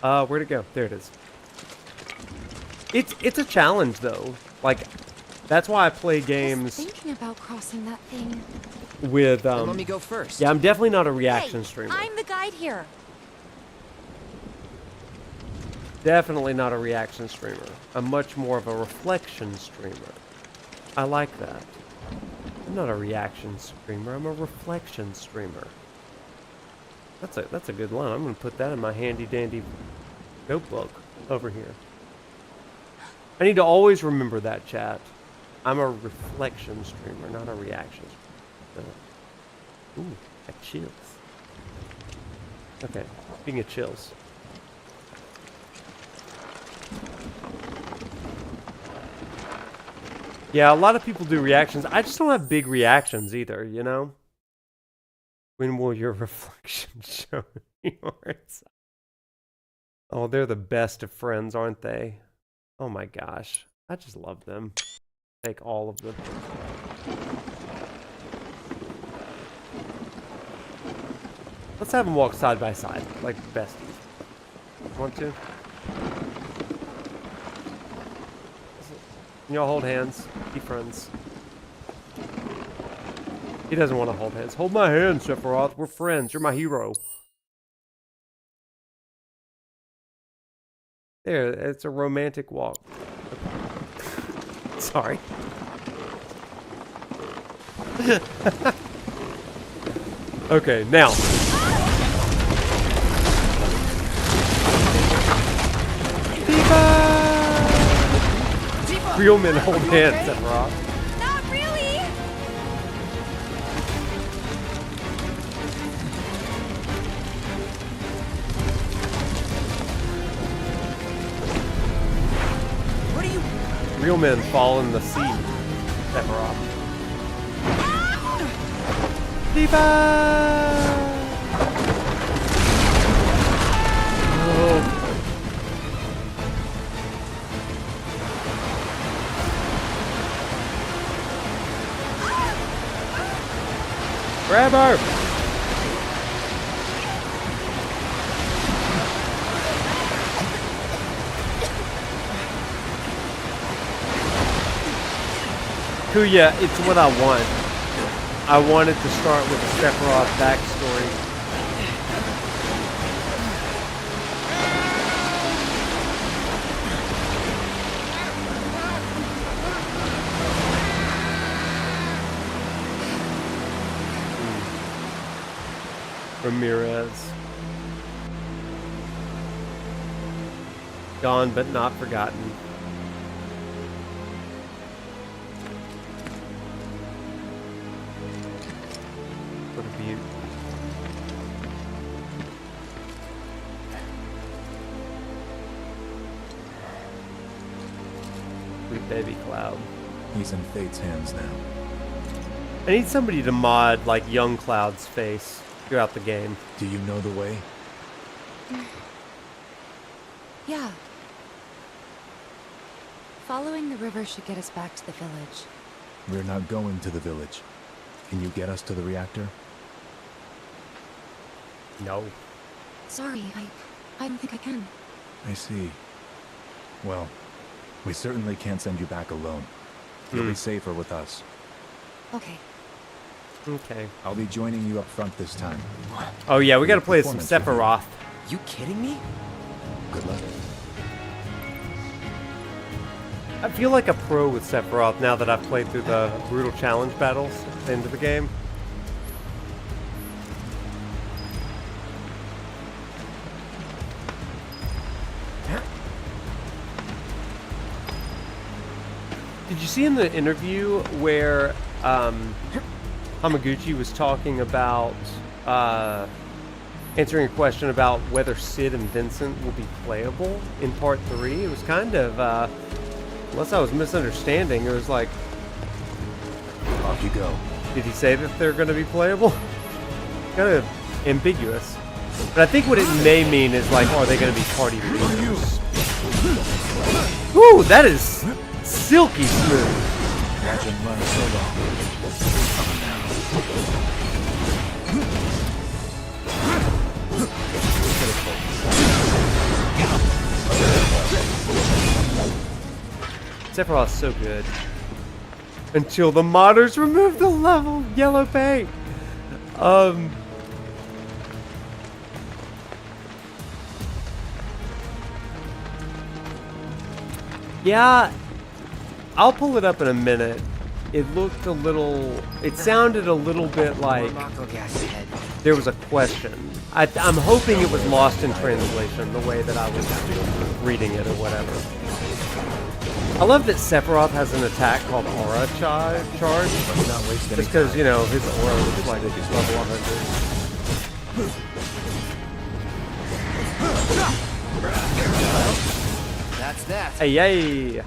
Where'd it go? There it is. It's a challenge though. Like, that's why I play games. I was thinking about crossing that thing. With let me go first. Yeah, I'm definitely not a reaction streamer. I'm the guide here. Definitely not a reaction streamer. I'm much more of a reflection streamer. I like that. I'm not a reaction streamer. I'm a reflection streamer. That's a good line. I'm gonna put that in my handy dandy notebook over here. I need to always remember that, chat. I'm a reflection streamer, not a reaction streamer. Ooh, got chills. Okay, speaking of chills. Yeah, a lot of people do reactions. I just don't have big reactions either, you know? When will your reflection show yours? Oh, they're the best of friends, aren't they? Oh my gosh. I just love them. Take all of them. Let's have them walk side by side, like besties. Want to? Can y'all hold hands? Be friends. He doesn't want to hold hands. Hold my hand, Sephiroth. We're friends. You're my hero. There, it's a romantic walk. Sorry. Okay, now. Tifa! Real men hold hands, Sephiroth. Not really! What are you... Real men fall in the sea, Sephiroth. Tifa! Oh. Grab her! Kuya, it's what I want. I wanted to start with the Sephiroth backstory. Ramirez. Gone but not forgotten. What a beaut. Sweet baby Cloud. He's in Fate's hands now. I need somebody to mod like young Cloud's face throughout the game. Do you know the way? Yeah. Following the river should get us back to the village. We're not going to the village. Can you get us to the reactor? No. Sorry, I don't think I can. I see. Well, we certainly can't send you back alone. You'll be safer with us. Okay. Okay. I'll be joining you up front this time. Oh yeah, we gotta play some Sephiroth. You kidding me? Good luck. I feel like a pro with Sephiroth now that I've played through the brutal challenge battles at the end of the game. Did you see in the interview where Hamaguchi was talking about answering a question about whether Sid and Vincent will be playable in Part 3? It was kind of, unless I was misunderstanding, it was like... Off you go. Did he say that they're going to be playable? Kind of ambiguous. But I think what it may mean is like, are they going to be party leaders? Ooh, that is silky smooth. Watch him run so long. Sephiroth's so good. Until the modders remove the level yellow paint. Yeah, I'll pull it up in a minute. It looked a little, it sounded a little bit like there was a question. I'm hoping it was lost in translation, the way that I was reading it or whatever. I love that Sephiroth has an attack called Aura Charge. Just because, you know, his aura looks like it's level 100. That's that. Hey, yay!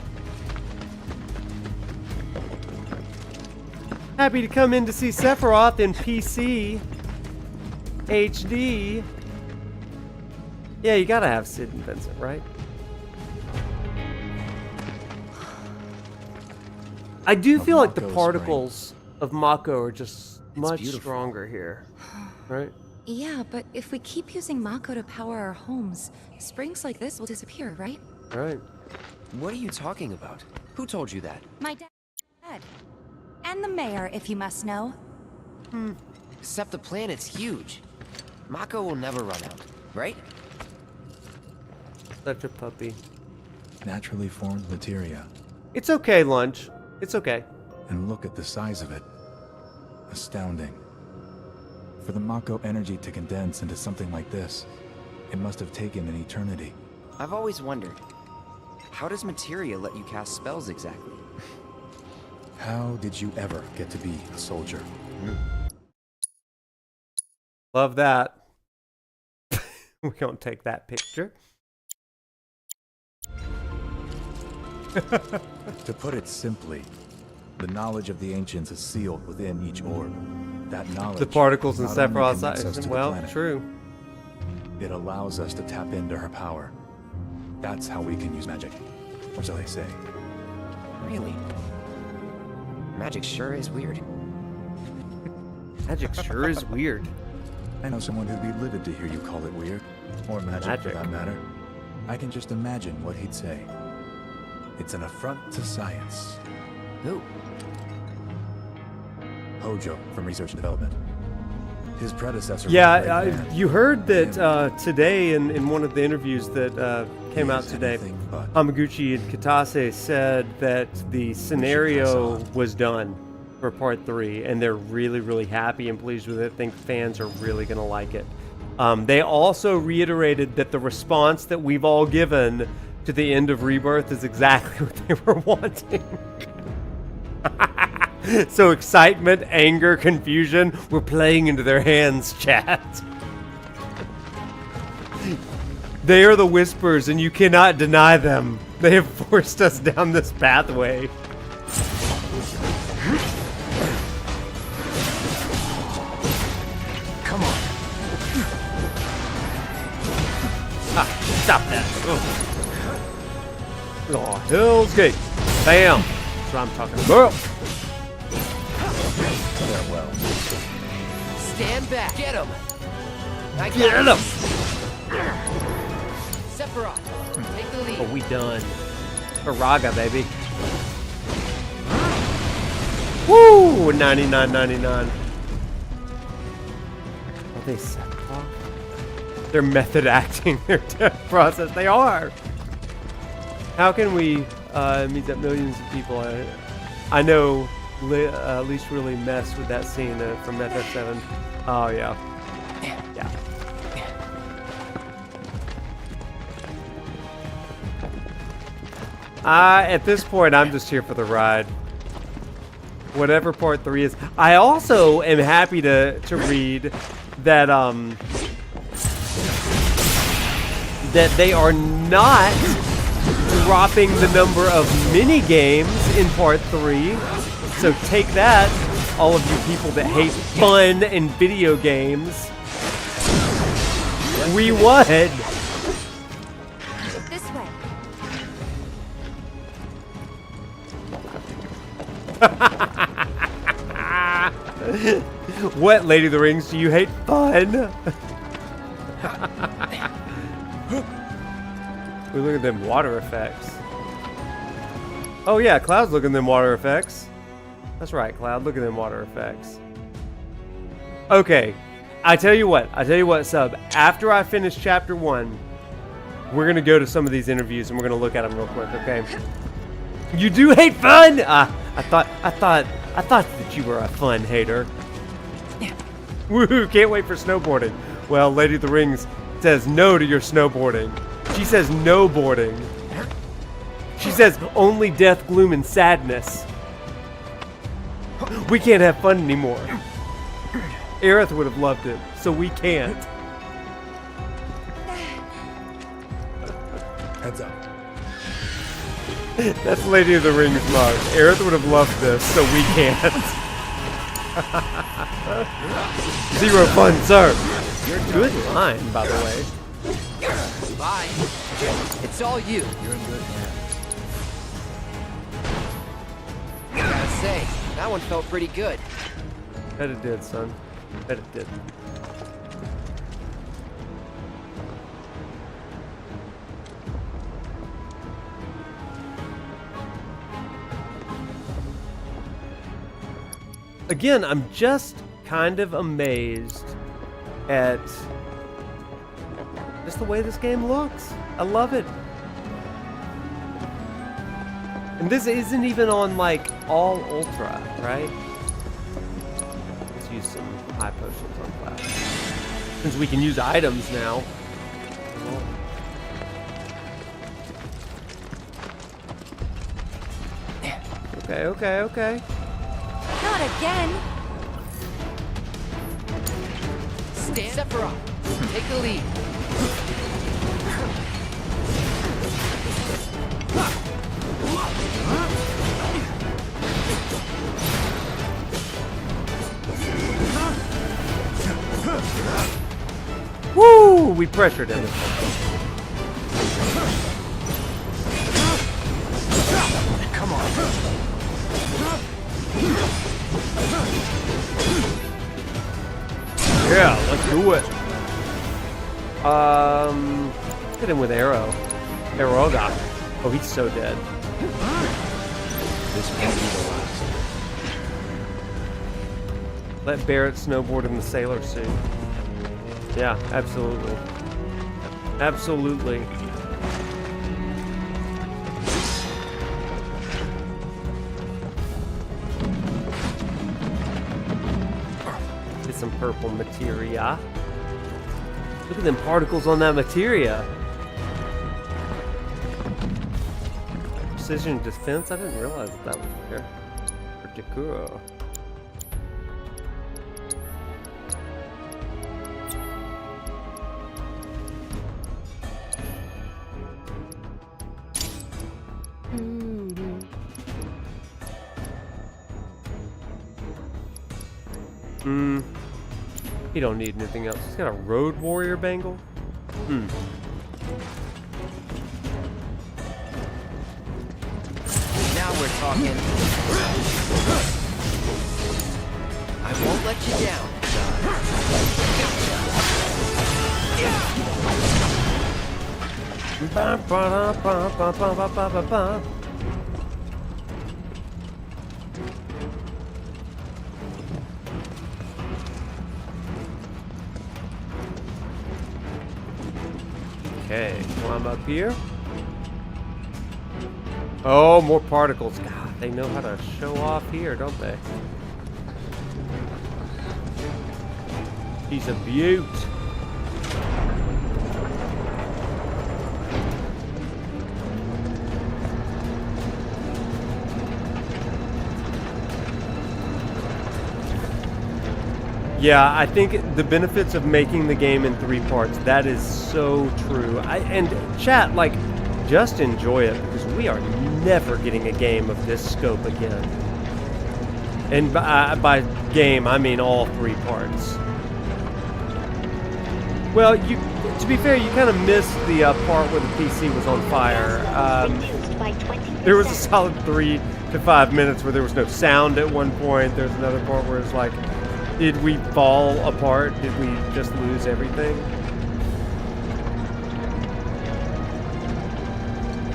Happy to come in to see Sephiroth in PC HD. Yeah, you gotta have Sid and Vincent, right? I do feel like the particles of Mako are just much stronger here, right? Yeah, but if we keep using Mako to power our homes, springs like this will disappear, right? Right. What are you talking about? Who told you that? My dad. And the mayor, if you must know. Except the planet's huge. Mako will never run out, right? Such a puppy. Naturally formed materia. It's okay, Lunch. It's okay. And look at the size of it. astounding. For the Mako energy to condense into something like this, it must have taken an eternity. I've always wondered, how does materia let you cast spells exactly? How did you ever get to be a soldier? Love that. We don't take that picture. To put it simply, the knowledge of the ancients is sealed within each orb. That knowledge, The particles in not only Sephiroth's connects us eyes. to the Well, planet, true. it allows us to tap into her power. That's how we can use magic. Or so they say. Really? Magic sure is weird. Magic sure is weird. I know someone who'd be livid to hear you call it weird. Or magic, for that matter. I can just imagine what he'd say. It's an affront to science. Who? Hojo from Research and Development. His predecessor. Yeah, you heard that today in one of the interviews that came out today, Hamaguchi and Kitase said that the scenario was done for Part 3, and they're really, really happy and pleased with it. Think fans are really going to like it. They also reiterated that the response that we've all given to the end of Rebirth is exactly what they were wanting. So excitement, anger, confusion, we're playing into their hands, chat. They are the whispers, and you cannot deny them. They have forced us down this pathway. Come on. Ah, stop that. Oh, Hell's Gate. Bam. That's what I'm talking about. Farewell. Stand back. Get him. Get him. Sephiroth, take the lead. Oh, we done. Faraga, baby. Woo! 99.99. Are they Sephiroth? They're method acting their death process. They are. How can we meet up millions of people? I know least really mess with that scene from FF7. Oh, yeah. Yeah. At this point, I'm just here for the ride. Whatever Part 3 is. I also am happy to read that that they are not dropping the number of mini games in Part 3. So take that, all of you people that hate fun and video games. We would. This way. What, Lady of the Rings? Do you hate fun? We look at them water effects. Oh yeah, Cloud's looking at them water effects. That's right, Cloud. Look at them water effects. Okay, I tell you what, Sub. After I finish Chapter 1, we're gonna go to some of these interviews and we're gonna look at them real quick. Okay? You do hate fun? I thought that you were a fun hater. Woohoo! Can't wait for snowboarding. Well, Lady of the Rings says no to your snowboarding. She says no boarding. She says only death, gloom, and sadness. We can't have fun anymore. Aerith would have loved it, so we can't. Heads up. That's Lady of the Rings mug. Aerith would have loved this, so we can't. Zero fun, sir. You're a good line, by the way. Bye. It's all you. You're in good hands. I gotta say, that one felt pretty good. Bet it did, son. Bet it did. Again, I'm just kind of amazed at just the way this game looks. I love it. And this isn't even on like all ultra, right? some high potions on class. Since we can use items now. Okay. Not again. Stand Sephiroth, take the lead. Woo! We pressured him. Come on. Yeah, let's do it. Hit him with arrow. Aeroga. Oh, he's so dead. This won't be the last. Let Barrett snowboard in the sailor suit. Yeah, absolutely. Absolutely. Get some purple materia. Look at them particles on that materia. Precision defense? I didn't realize that was there. Pretty cool. He don't need anything else. He's got a road warrior bangle. Now we're talking. I won't let you down. Okay, climb up here. Oh, more particles. God, they know how to show off here, don't they? He's a beaut. Yeah, I think the benefits of making the game in 3 parts, that is so true. And chat, like, just enjoy it, because we are never getting a game of this scope again. And by game, I mean all 3 parts. Well, to be fair, you kind of missed the part where the PC was on fire. There was a solid 3 to 5 minutes where there was no sound at one point. There's another part where it's like, did we fall apart? Did we just lose everything?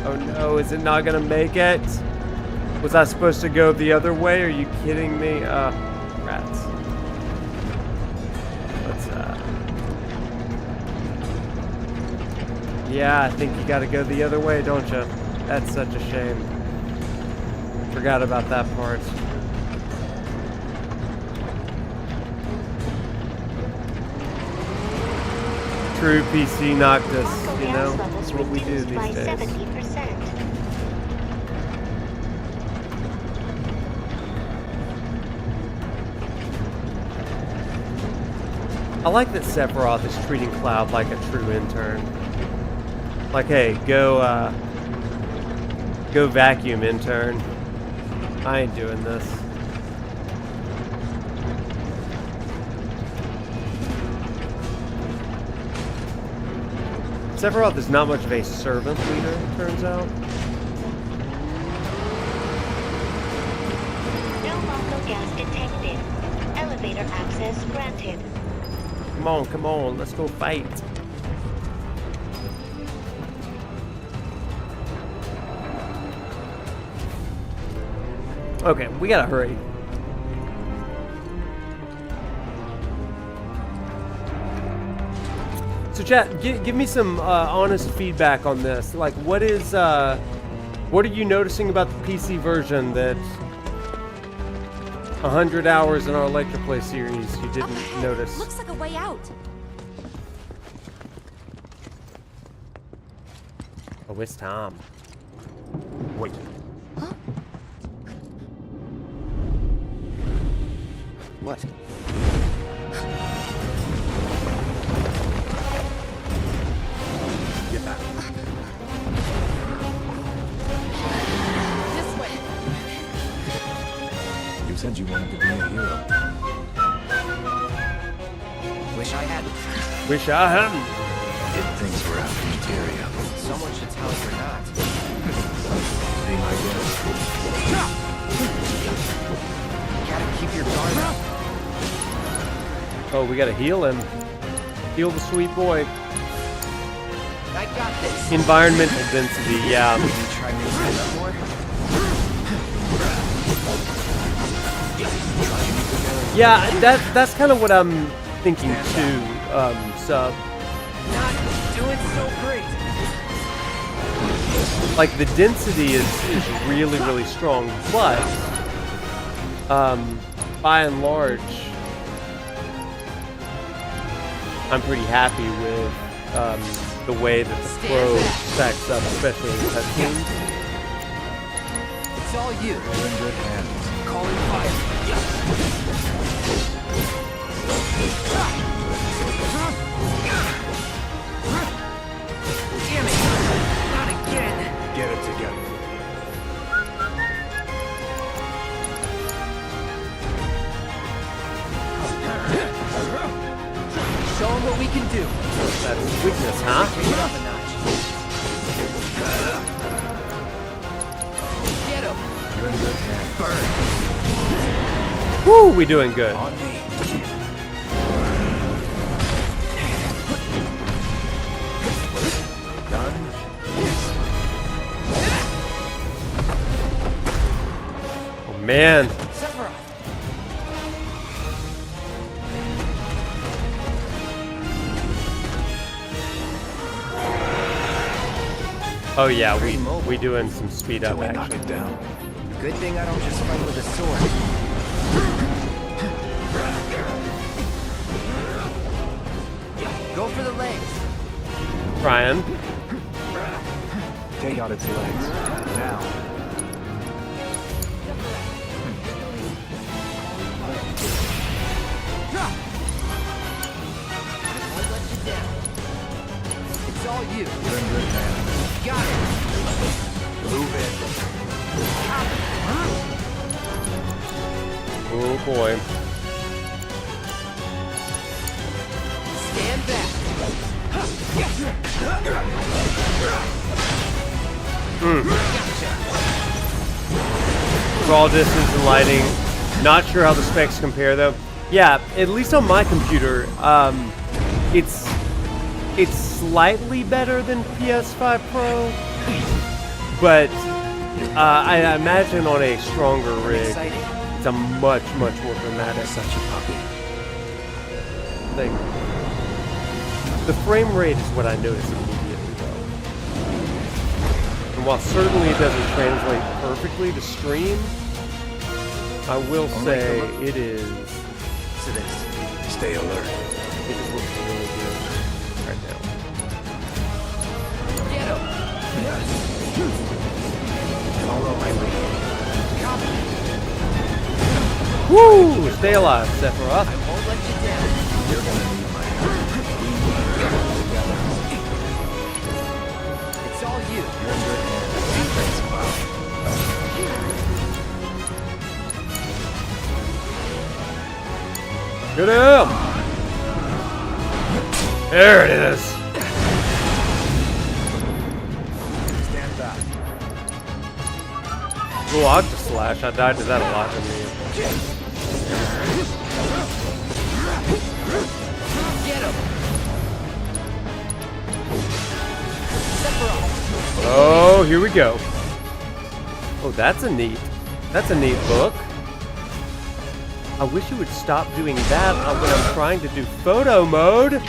Oh no, is it not gonna make it? Was I supposed to go the other way? Are you kidding me? Rats. Let's, yeah, I think you gotta go the other way, don't you? That's such a shame. Forgot about that part. True PC Noctis, you know? That's what we do these days. 70%. I like that Sephiroth is treating Cloud like a true intern. Like, hey, go vacuum, intern. I ain't doing this. Sephiroth is not much of a servant leader, it turns out. No Mako gas detected. Elevator access granted. Come on, let's go fight. Okay, we gotta hurry. So chat, give me some honest feedback on this. Like, what are you noticing about the PC version that 100 hours in our Electroplay series. You didn't notice. Looks like a way out. Oh, it's Tom. Wait. Huh? What? Get back. This way. You said you wanted to be a hero. Wish I hadn't. Wish I hadn't. If things were out in materia. Someone should tell us we're not. Be my guest. Gotta keep your guard up. Oh, we gotta heal him. Heal the sweet boy. I got this. Environmental density, yeah. Maybe try mixing it up more. Yeah, that's kind of what I'm thinking too, Sub. Not doing so great. Like, the density is really, really strong, but by and large, I'm pretty happy with the way that the flow stacks up, especially in cutscenes. It's all you. You're in good hands. Calling fire. Damn it! Not again. Get it together. Show them what we can do. That's weakness, huh? Take it up a notch. Get him. You're in good hands. Burn. Woo, we doing good. On me. Done. Oh, man. Oh yeah, we doing some speed up action. Knock it down. Good thing I don't just fight with a sword. Go for the legs. Trying. Take out its legs. Now. Won't let you down. It's all you. You're in good hands. Got it. Move it. Oh boy. Stand back. Draw distance and lighting. Not sure how the specs compare though. Yeah, at least on my computer, it's slightly better than PS5 Pro, but I imagine on a stronger rig, it's a much more dramatic. Such a puppy. Thing. The frame rate is what I notice immediately though. And while certainly it doesn't translate perfectly to stream, I will say it is. To this. Stay alert. It just looks really good right now. Get him. Follow my lead. Woo! Stay alive, Sephiroth. I won't let you down. You're gonna need my help. It's all you. You're in good hands. Defense cloud. Get him! There it is. Stand back. Cool Octa Slash. I died to that a lot in the. Get him. Oh, here we go. Oh, that's a neat book. I wish you would stop doing that when I'm trying to do photo mode.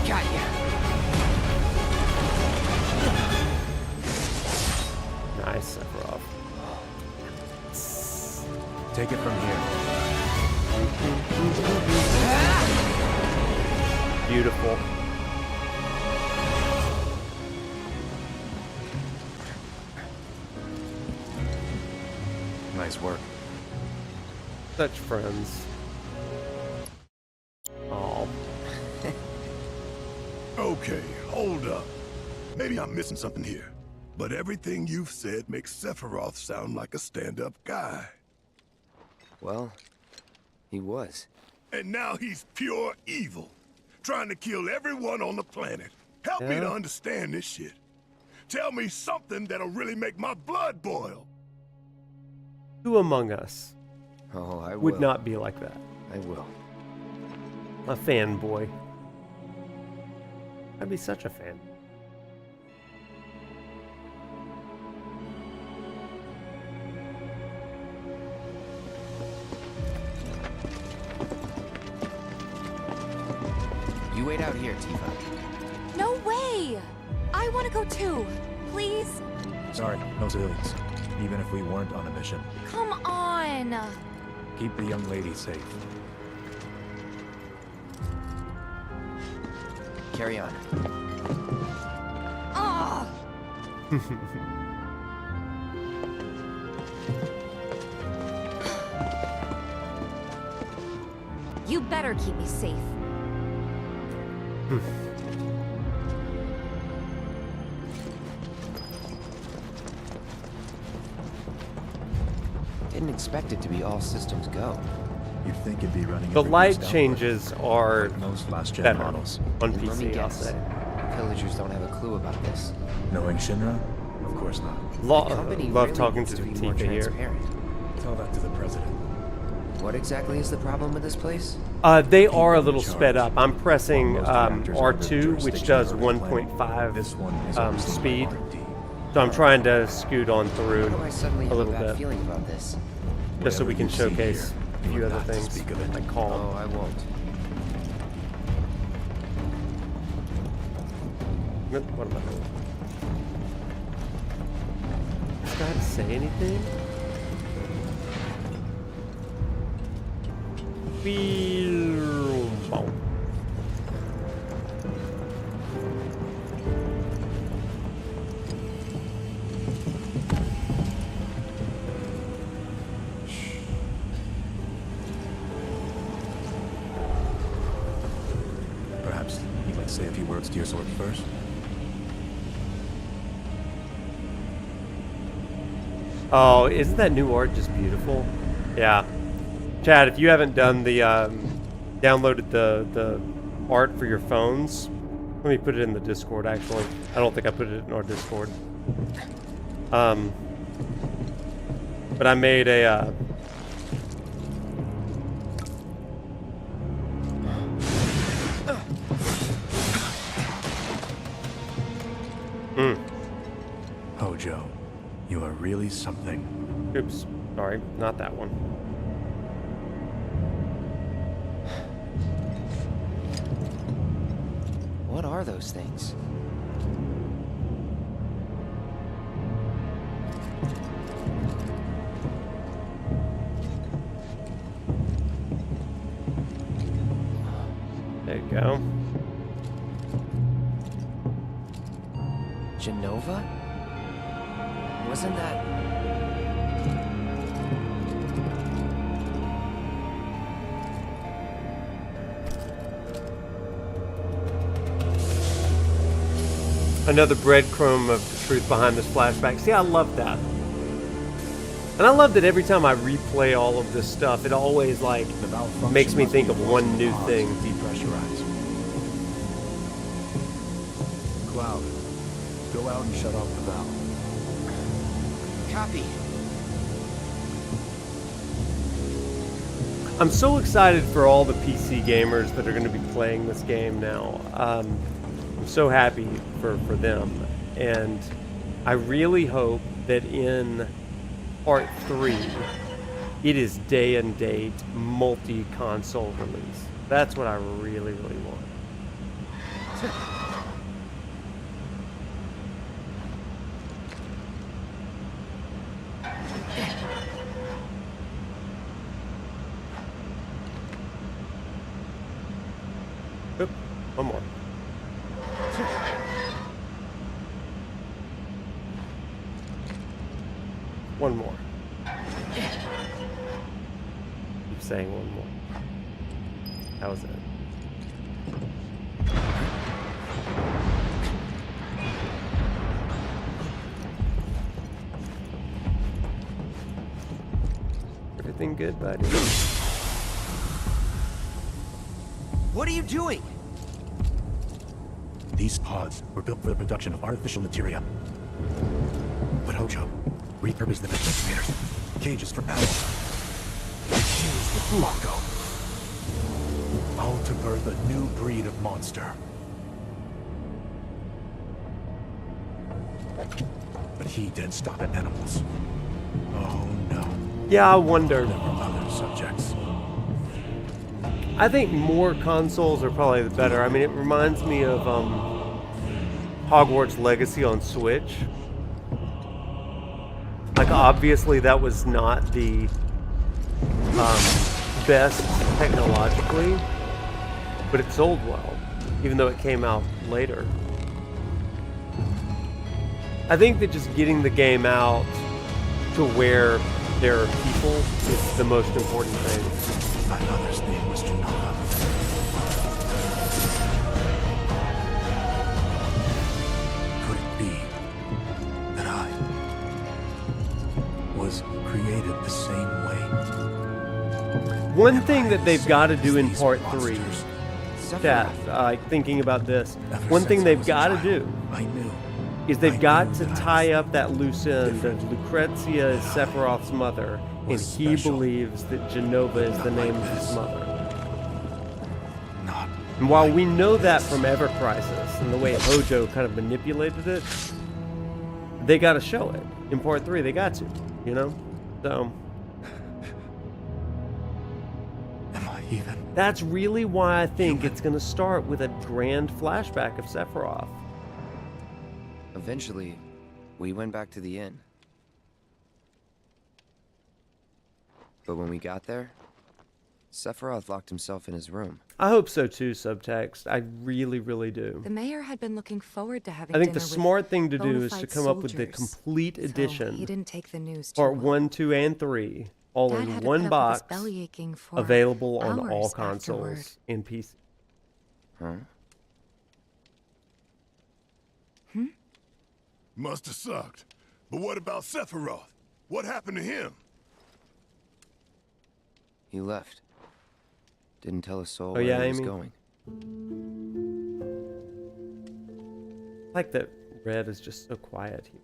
Got ya. beautiful. Nice work. Such friends. Oh. Okay, hold up. Maybe I'm missing something here. But everything you've said makes Sephiroth sound like a stand-up guy. Well, he was. And now he's pure evil, trying to kill everyone on the planet. Help me to understand this shit. Tell me something that'll really make my blood boil. Who among us I would not be like that? I will. A fanboy. I'd be such a fan. You wait out here, Tifa. No way! I want to go too. Please? Sorry, no civilians. Even if we weren't on a mission. Come on! Keep the young lady safe. Carry on. Ah! You better keep me safe. Didn't expect it to be all systems go. You'd think it'd be running. The light changes are like most last-gen better models. on And let me PC, I'll guess, say. Villagers don't have a clue about this. Knowing Shinra? Of course not. Love really talking needs to the be more Tifa here. transparent. Tell that to the president. What exactly is the problem with this place? They are a little sped up. I'm pressing Most reactors are under the R2, which jurisdiction does of Earth Planet. 1.5 This one is overseen by speed. R&D. So I'm trying to scoot on through Why do I suddenly a have a little bad bit, feeling about this? just so we Whatever can you see showcase here, a few you're other not to things, speak of it. like calm. Oh, I won't. What am I doing? Does this guy say anything? Boom. Perhaps you'd like to say a few words to your sword first? Oh, isn't that new art just beautiful? Yeah. Chad, if you haven't done the, downloaded the art for your phones, let me put it in the Discord, actually. I don't think I put it in our Discord. But I made a, Hojo, you are really something. Oops, sorry, not that one. What are those things? There you go. Genova? Wasn't that... Another breadcrumb of the truth behind this flashback. See, I love that. And I love that every time I replay all of this stuff, it always, like, makes me think of one new thing. Depressurize. Cloud, go out and shut off the valve. Copy. I'm so excited for all the PC gamers that are going to be playing this game now. I'm so happy for them. And I really hope that in Part 3, it is day and date, multi-console release. That's what I really, really want. Oop. One more. One more. Keep saying one more. That was it. Everything good, buddy? What are you doing? These pods were built for the production of artificial materia. But Hojo repurposed them as incubators, cages for animals, fused with Mako, all to birth a new breed of monster. But he didn't stop at animals. Oh no. Yeah, I wondered. There were other subjects. I think more consoles are probably the better. I mean, it reminds me of Hogwarts Legacy on Switch. Like, obviously, that was not the best technologically, but it sold well, even though it came out later. I think that just getting the game out to where there are people is the most important thing. My mother's name was Junaka. Could it be that I was created the same way? One thing that they've got to do in part 3, chat, thinking about this, one thing they've got to do is they've got to tie up that loose end of Lucrezia is Sephiroth's mother, and he believes that Genova is the name of his mother. And while we know that from Ever Crisis and the way Hojo kind of manipulated it, they got to show it in part 3. They got to, you know. So that's really why I think it's going to start with a grand flashback of Sephiroth. Eventually, we went back to the inn. But when we got there, Sephiroth locked himself in his room. I hope so too, Subtext. I really, really do. The mayor had been looking forward to having I think the dinner smart thing to with do is to come up with the soldiers. complete So edition. he didn't take the news too Part well. 1, 2, and 3, all Dad in had to one put up with his box, belly aching for available on hours all afterward. consoles and PC. Huh? Must have sucked. But what about Sephiroth? What happened to him? He left. Didn't tell a soul Oh, where yeah, he was Amy? going. I like that Red is just so quiet here.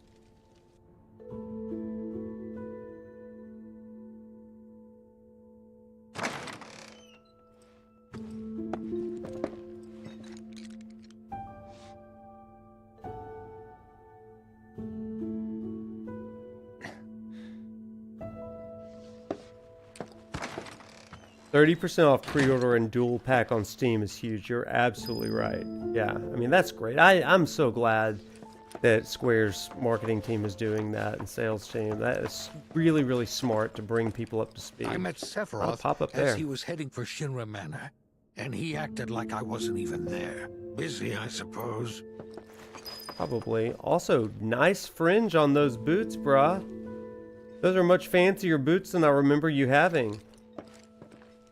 30% off pre-order and dual pack on Steam is huge. You're absolutely right. Yeah, I mean, that's great. I'm so glad that Square's marketing team is doing that and sales team. That is really, really smart to bring people up to speed. I met Sephiroth pop up as there. he was heading for Shinra Manor, and he acted like I wasn't even there. Busy, I suppose. Probably. Also, nice fringe on those boots, brah. Those are much fancier boots than I remember you having.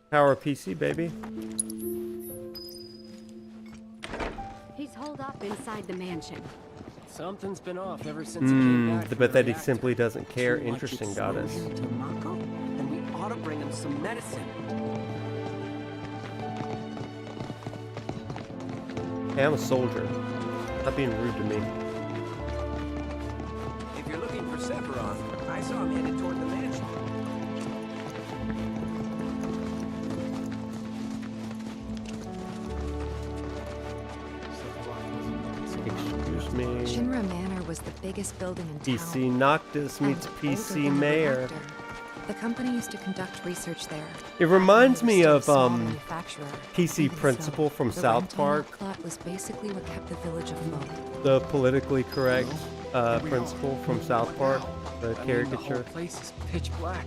Power PC, baby. He's holed up inside the mansion. Something's been off ever since he came back. The pathetic simply doesn't care. Interesting, goddess. And we ought to bring him some medicine. Hey, I'm a soldier. Stop being rude to me. If you're looking for Sephiroth, I saw him headed toward the mansion. Excuse me. Shinra Manor was the biggest building in town. PC Noctis meets and older PC than the Mayor. reactor. The company used to conduct research there. It reminds me of Small manufacturer. PC Even Principal so, from the South rental Park. plot was basically what kept the village afloat. The politically correct principal from South Park. The The whole caricature. place is pitch black.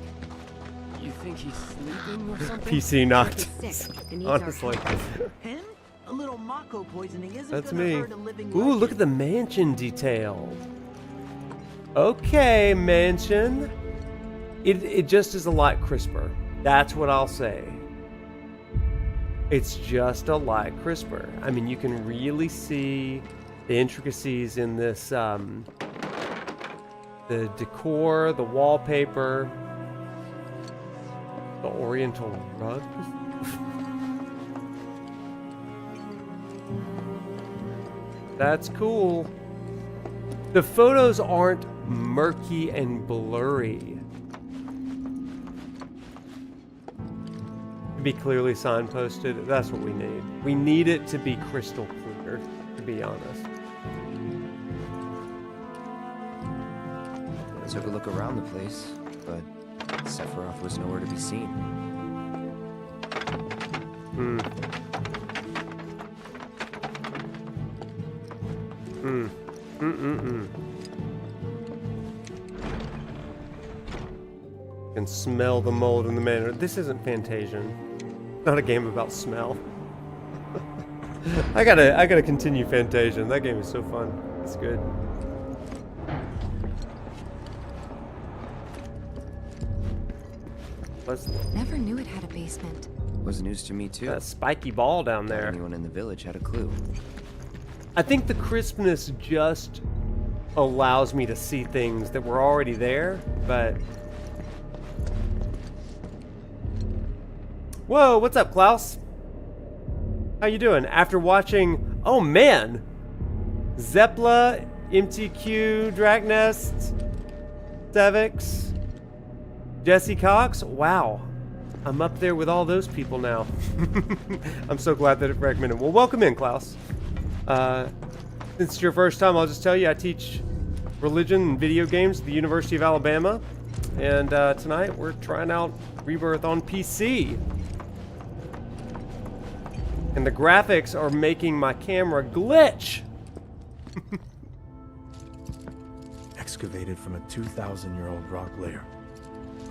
You think he's sleeping or something? PC Noctis. sick and needs our Honestly. help. Him? A little Mako poisoning isn't That's gonna me. hurt a living Ooh, legend. look at the mansion detail. Okay, mansion. It just is a lot crisper. That's what I'll say. It's just a lot crisper. I mean, you can really see the intricacies in this, the decor, the wallpaper, the oriental rug. That's cool. The photos aren't murky and blurry. To be clearly signposted, that's what we need. We need it to be crystal clear, to be honest. I took a look around the place, but Sephiroth was nowhere to be seen. Can smell the mold in the manor. This isn't Fantasian. Not a game about smell. I gotta continue Fantasian. That game is so fun. It's good. Never knew it had a basement. Was news to me too. That spiky ball down there. Not anyone in the village had a clue. I think the crispness just allows me to see things that were already there, but... Whoa, what's up, Klaus? How you doing? After watching... Oh, man! Zepla, MTQ, Draknest, Sevix, Jesse Cox? Wow. I'm up there with all those people now. I'm so glad that it recommended. Well, welcome in, Klaus. Since it's your first time, I'll just tell you I teach religion and video games at the University of Alabama. And tonight we're trying out Rebirth on PC. And the graphics are making my camera glitch. Excavated from a 2,000-year-old rock layer,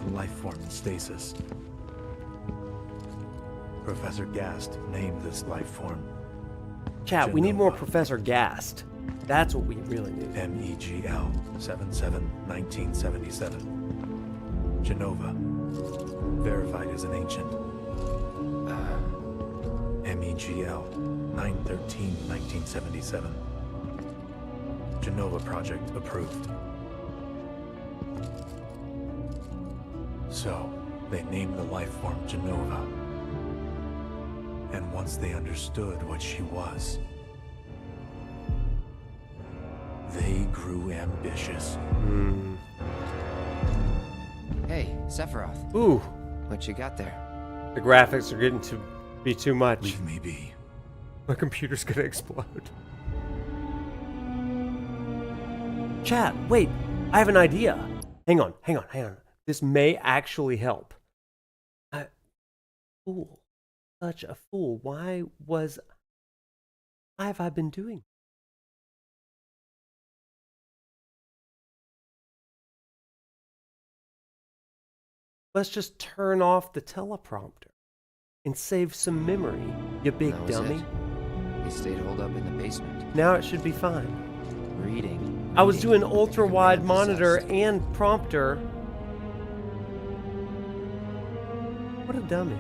a life form in stasis. Professor Gast named this life form. Chat, we need more Professor Gast. That's what we really need. MEGL 77-1977. Genova. Verified as an ancient. MEGL 9/13/1977. Genova project approved. So, they named the life form Genova. And once they understood what she was, they grew ambitious. Hey, Sephiroth. Ooh. What you got there? The graphics are getting to be too much. Leave me be. My computer's gonna explode. Chat, wait. I have an idea. Hang on. This may actually help. Fool. Such a fool. Why have I been doing? Let's just turn off the teleprompter and save some memory, you big dummy. He stayed holed up in the basement. Now it should be fine. Reading. I was doing ultra-wide monitor and prompter. What a dummy.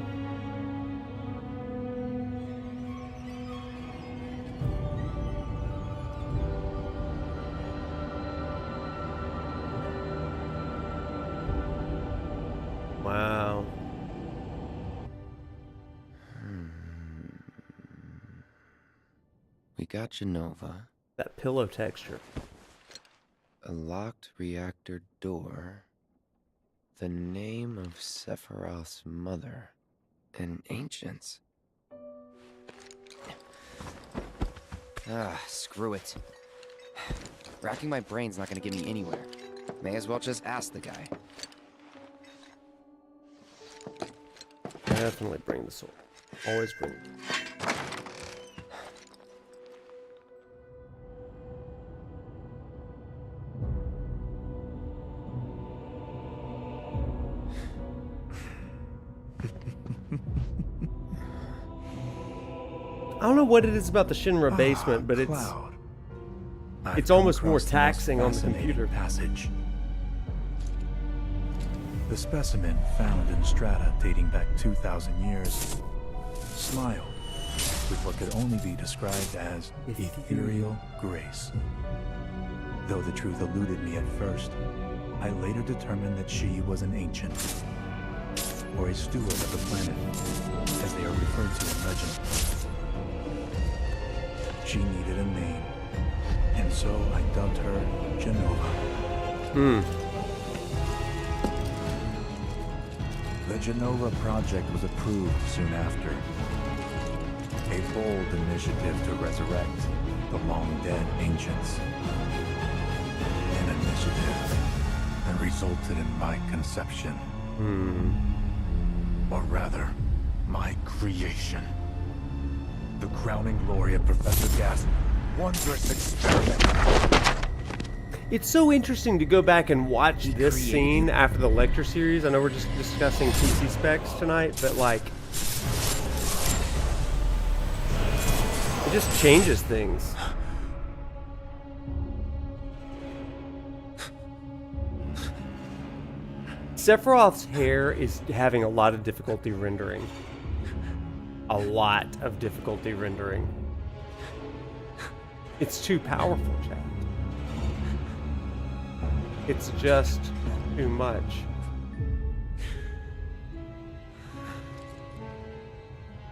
Wow. We got Genova. That pillow texture. A locked reactor door. The name of Sephiroth's mother. And ancients. Screw it. Racking my brain's not gonna get me anywhere. May as well just ask the guy. Definitely bring the sword. Always bring it. don't know what it is about the Shinra basement, but it's almost more taxing on the computer. Passage. The specimen found in strata dating back 2,000 years smiled with what could only be described as ethereal grace. Though the truth eluded me at first, I later determined that she was an ancient, or a steward of the planet, as they are referred to in legend. She needed a name, and so I dubbed her Genova. The Genova project was approved soon after. A bold initiative to resurrect the long-dead ancients. An initiative that resulted in my conception. Or rather, my creation. The crowning glory of Professor Gas' wondrous experiment. It's so interesting to go back and watch this scene after the lecture series. I know we're just discussing PC specs tonight, but like, it just changes things. Sephiroth's hair is having a lot of difficulty rendering. A lot of difficulty rendering. It's too powerful, chat. It's just too much.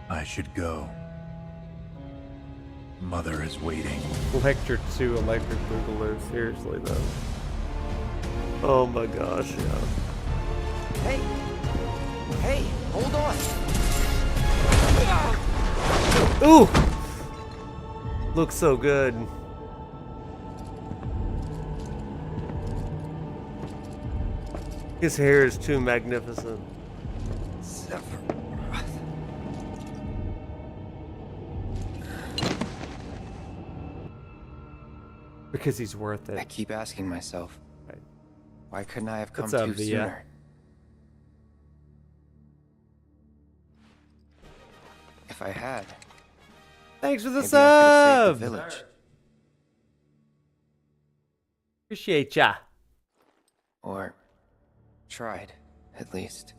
I should go. Mother is waiting. Lecture 2 Electric Boogaloo. Seriously, though. Oh my gosh, yeah. Hey, hold on. Ooh! Looks so good. His hair is too magnificent. Because he's worth it. I keep asking myself, why couldn't I have come What's up, to Via? sooner? If I had. Thanks for the maybe sub! I could have saved the village. Appreciate ya. Or tried, at least.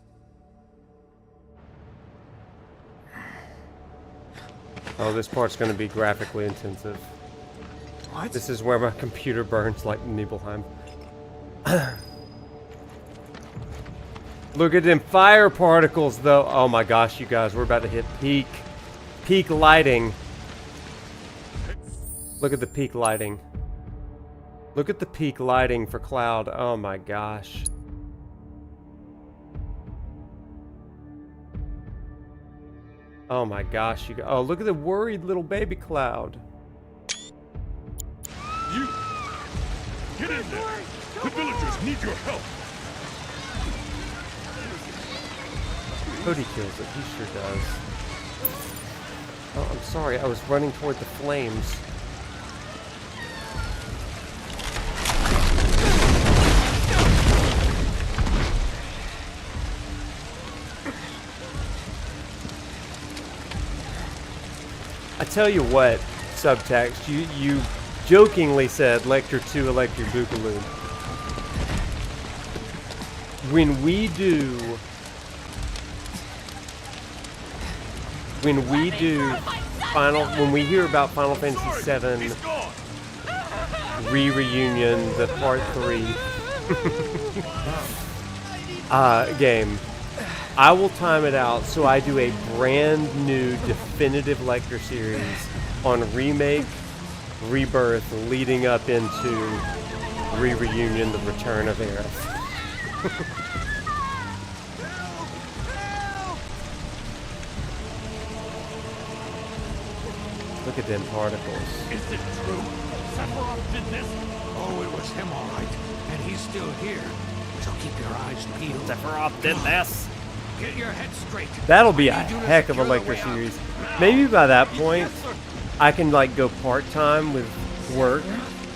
Oh, this part's going to be graphically intensive. What? This is where my computer burns like Nibelheim. Look at them fire particles, though. Oh my gosh, you guys, we're about to hit peak lighting. Look at the peak lighting. Look at the peak lighting for Cloud. Oh my gosh. Oh my gosh, you guys. Oh, look at the worried little baby Cloud. You! Get in there! The villagers need your help! Cody kills it, he sure does. Oh, I'm sorry, I was running toward the flames. I tell you what, subtext, you jokingly said Lecture 2 Electric Boogaloo. When we hear about Final Fantasy 7 re-reunion, the part 3 game, I will time it out so I do a brand new definitive lecture series on Remake, Rebirth, leading up into re-reunion, the Return of Aerith. Look at them particles. Is it true? Sephiroth did this? Oh, it was him all right. And he's still here. So keep your eyes peeled. Sephiroth did this. Get your head straight. That'll be a heck of a lecture series. Maybe by that point, I can like go part-time with work,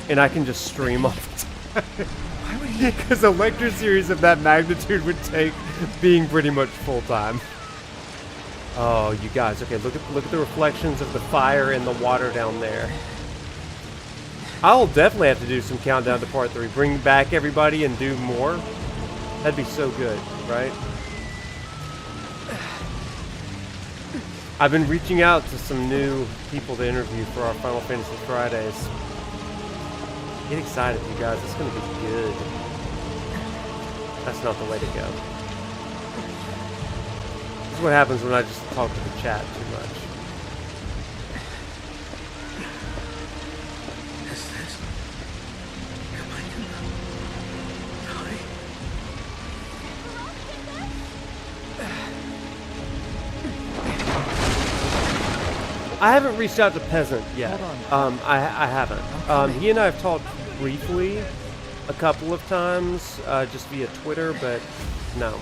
and I can just stream all the time. Because a lecture series of that magnitude would take being pretty much full-time. Oh, you guys, okay, look at the reflections of the fire in the water down there. I'll definitely have to do some countdown to part 3. Bring back everybody and do more. That'd be so good, right? I've been reaching out to some new people to interview for our Final Fantasy Fridays. Get excited, you guys. It's going to be good. That's not the way to go. This is what happens when I just talk to the chat too much. I haven't reached out to Peasant yet. I haven't. He and I have talked briefly a couple of times, just via Twitter, but no.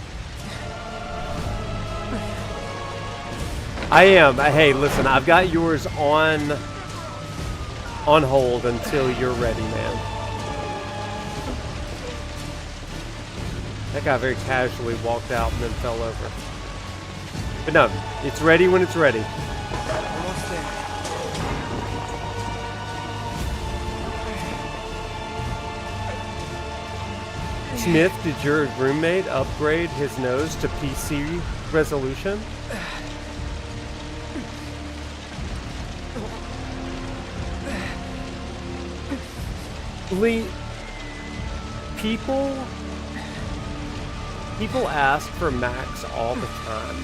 I am. Hey, listen, I've got yours on hold until you're ready, man. That guy very casually walked out and then fell over. But no, it's ready when it's ready. Smith, did your roommate upgrade his nose to PC resolution? Lee, people ask for Max all the time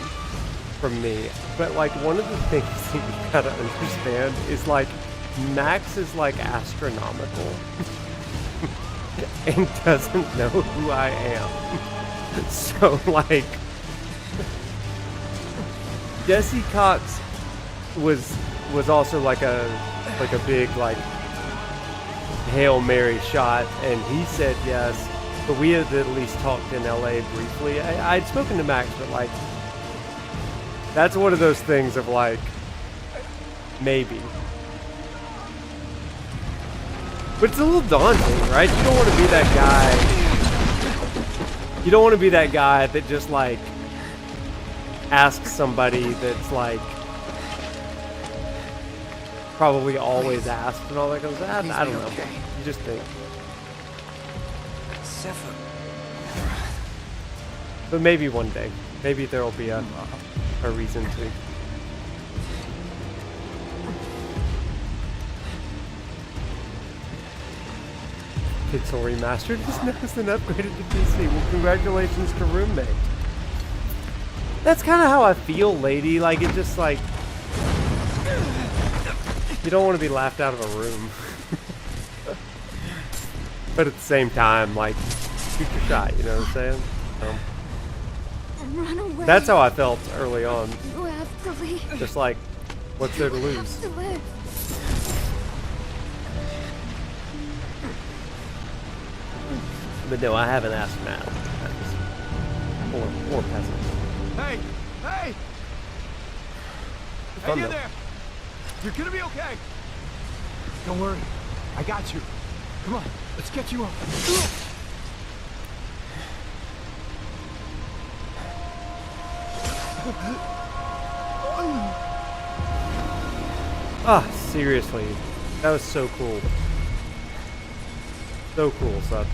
from me, but like one of the things that you gotta understand is like Max is like astronomical. And doesn't know who I am. So like Jesse Cox was also like a big like Hail Mary shot, and he said yes, but we had at least talked in LA briefly. I'd spoken to Max, but like that's one of those things of like maybe. But it's a little daunting, right? You don't want to be that guy. You don't want to be that guy that just like asks somebody that's like probably always asked and all that kind of stuff. I don't know. You just think. But maybe one day. Maybe there will be a reason to. Pixel Remastered is next and upgraded to PC. Well, congratulations to roommate. That's kind of how I feel, lady. Like, it just like... You don't want to be laughed out of a room. But at the same time, like, shoot your shot, you know what I'm saying? Run away. That's how I felt early on. You have to leave. Just like, what's there to lose? Have to live. But no, I haven't asked Matt. Or Peasant. Hey! Hey! It's Hey, fun, you though. there! You're gonna be okay! Don't worry. I got you. Come on, let's get you up. Ah, seriously. That was so cool. So cool, son.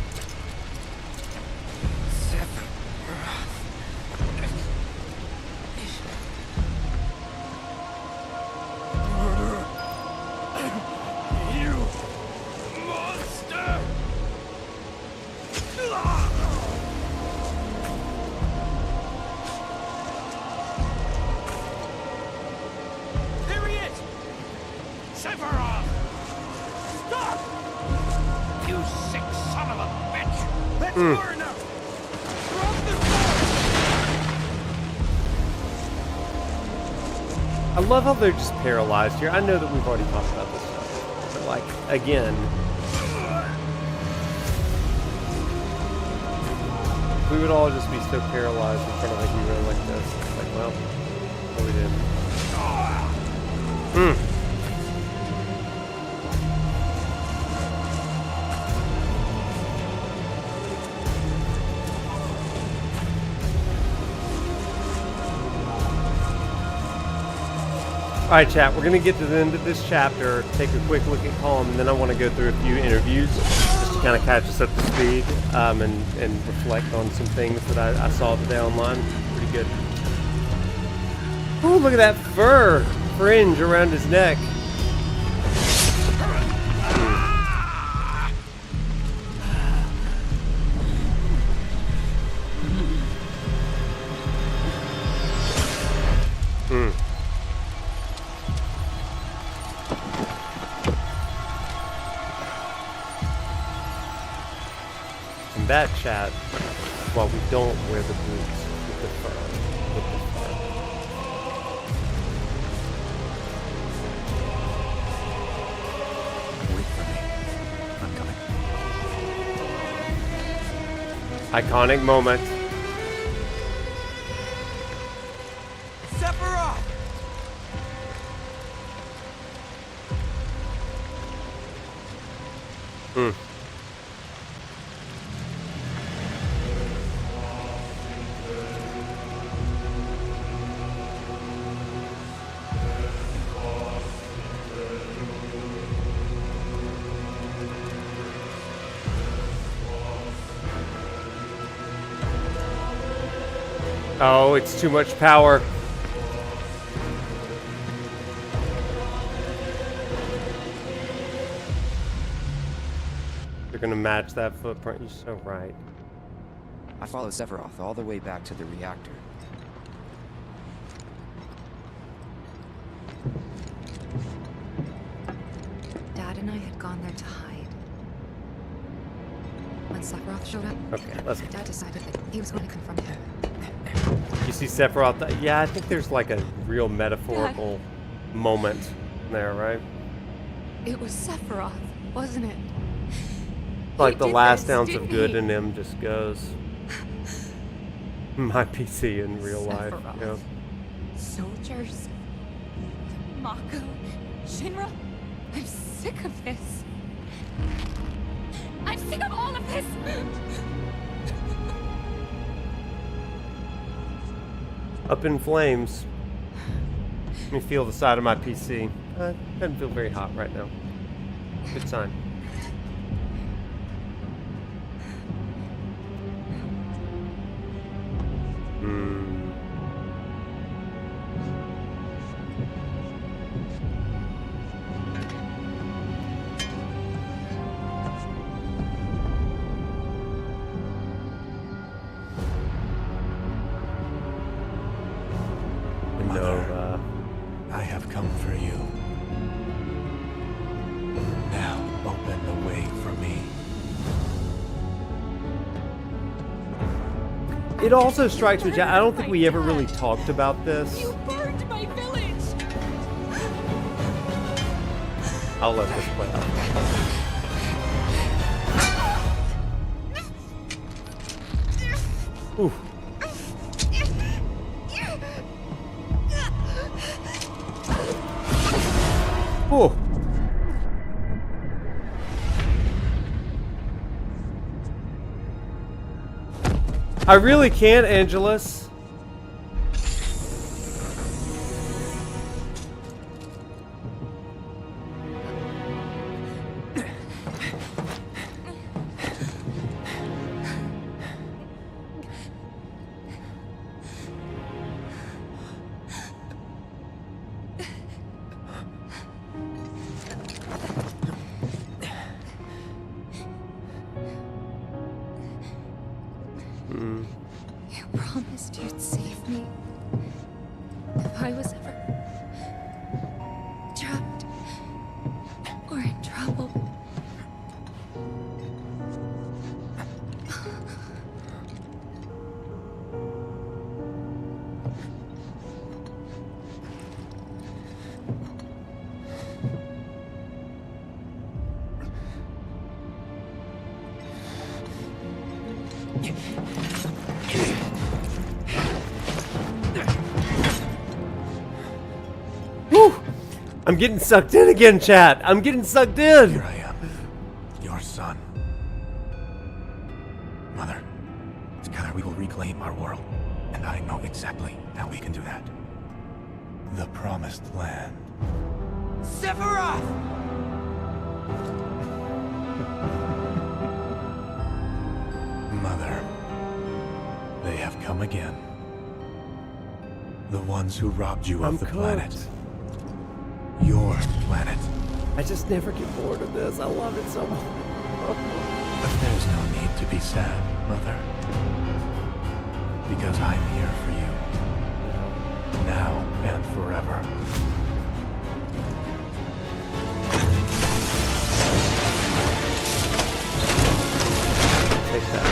I love how they're just paralyzed here. I know that we've already talked about this stuff, but like, again, we would all just be so paralyzed in front of a hero like this. It's like, well, what we did. Alright, chat, we're going to get to the end of this chapter, take a quick look at Calm, and then I want to go through a few interviews just to kind of catch us up to speed and reflect on some things that I saw today online. Pretty good. Oh, look at that fur fringe around his neck. And that, chat, while we don't wear the boots with the fur. Wait for me. I'm coming. Iconic moment. Sephiroth! Oh, it's too much power. You're gonna match that footprint. You're so right. I followed Sephiroth all the way back to the reactor. Dad and I had gone there to hide. When Sephiroth showed up, Okay, let's go. Dad decided that he was going to confront him. You see Sephiroth? Yeah, I think there's like a real metaphorical moment there, right? It was Sephiroth, wasn't it? Like He the did last this, ounce of didn't good he? in him just goes. My PC in real life. Sephiroth. Yeah. Soldiers. Mako. Shinra. I'm sick of this. I'm sick of all of this! Up in flames. Let me feel the side of my PC. Doesn't feel very hot right now. Good sign. Mother, I have come for you. Now open the way for me. It also strikes me, I don't think we ever really talked about this. You burned my village! I'll let this play out. Ooh. Oh. I really can't, Angelus. You promised you'd save me. If I was ever trapped or in trouble. Whew. I'm getting sucked in again, chat. I'm getting sucked in. Here I am, your son. Mother, together we will reclaim our world, and I know exactly how we can do that. The Promised Land. Sephiroth! Mother, they have come again. The ones who robbed you of the planet. Your planet. I just never get bored of this. I love it so much. But there's no need to be sad, Mother. Because I'm here for you. Now and forever. Take that.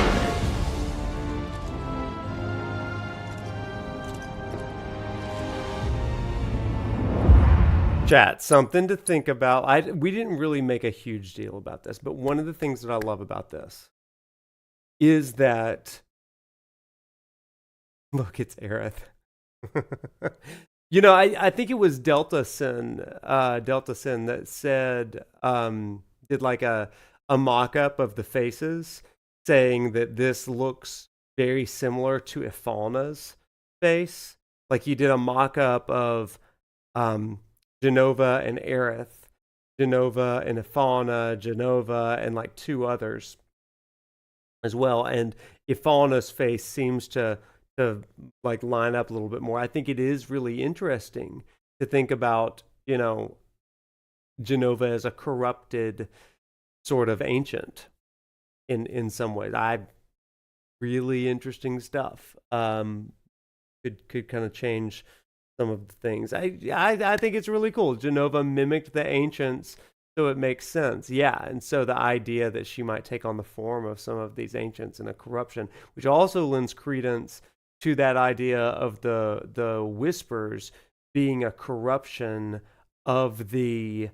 Chat, something to think about. We didn't really make a huge deal about this, but one of the things that I love about this is that, look, it's Aerith. You know, I think it was Delta Sin that said, did like a mock-up of the faces, saying that this looks very similar to Ifalna's face. Like he did a mock-up of Jenova and Aerith, Jenova and Ifalna, Jenova and like two others as well. And Ifalna's face seems to like line up a little bit more. I think it is really interesting to think about, you know, Jenova as a corrupted sort of ancient in some ways. Really interesting stuff. Could kind of change some of the things. I think it's really cool. Jenova mimicked the ancients, so it makes sense. Yeah, and so the idea that she might take on the form of some of these ancients in a corruption, which also lends credence to that idea of the whispers being a corruption of the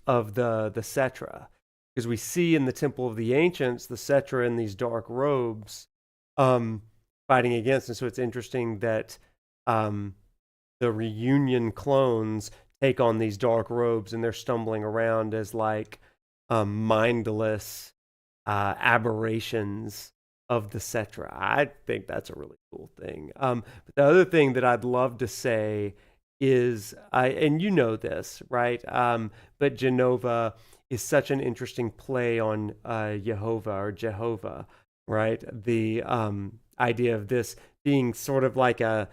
Cetra. Because we see in the Temple of the Ancients the Cetra in these dark robes fighting against. And so it's interesting that the reunion clones take on these dark robes and they're stumbling around as like mindless aberrations of the Cetra. I think that's a really cool thing. But the other thing that I'd love to say is, and you know this, right? But Jenova is such an interesting play on Jehovah, right? The idea of this being sort of like a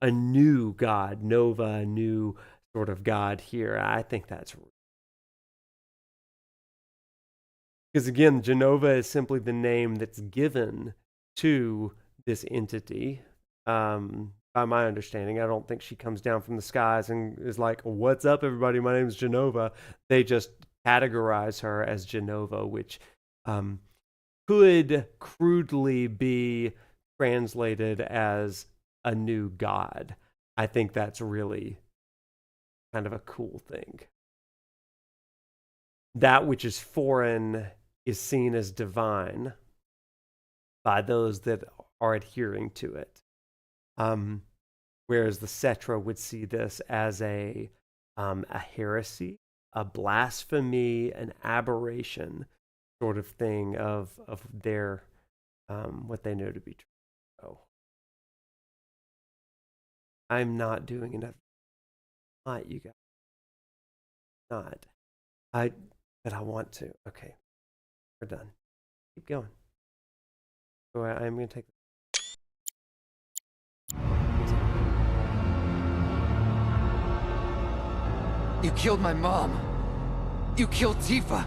new god, Nova, a new sort of god here. I think that's, because again, Jenova is simply the name that's given to this entity. By my understanding, I don't think she comes down from the skies and is like, "What's up, everybody? My name is Jenova." They just categorize her as Jenova, which could crudely be translated as a new god. I think that's really kind of a cool thing. That which is foreign is seen as divine by those that are adhering to it. Whereas the Cetra would see this as a heresy, a blasphemy, an aberration sort of thing of their what they know to be true. So I'm not doing enough. Not you guys. Not. But I want to. Okay. We're done. Keep going. So I'm going to take. You killed my mom. You killed Tifa.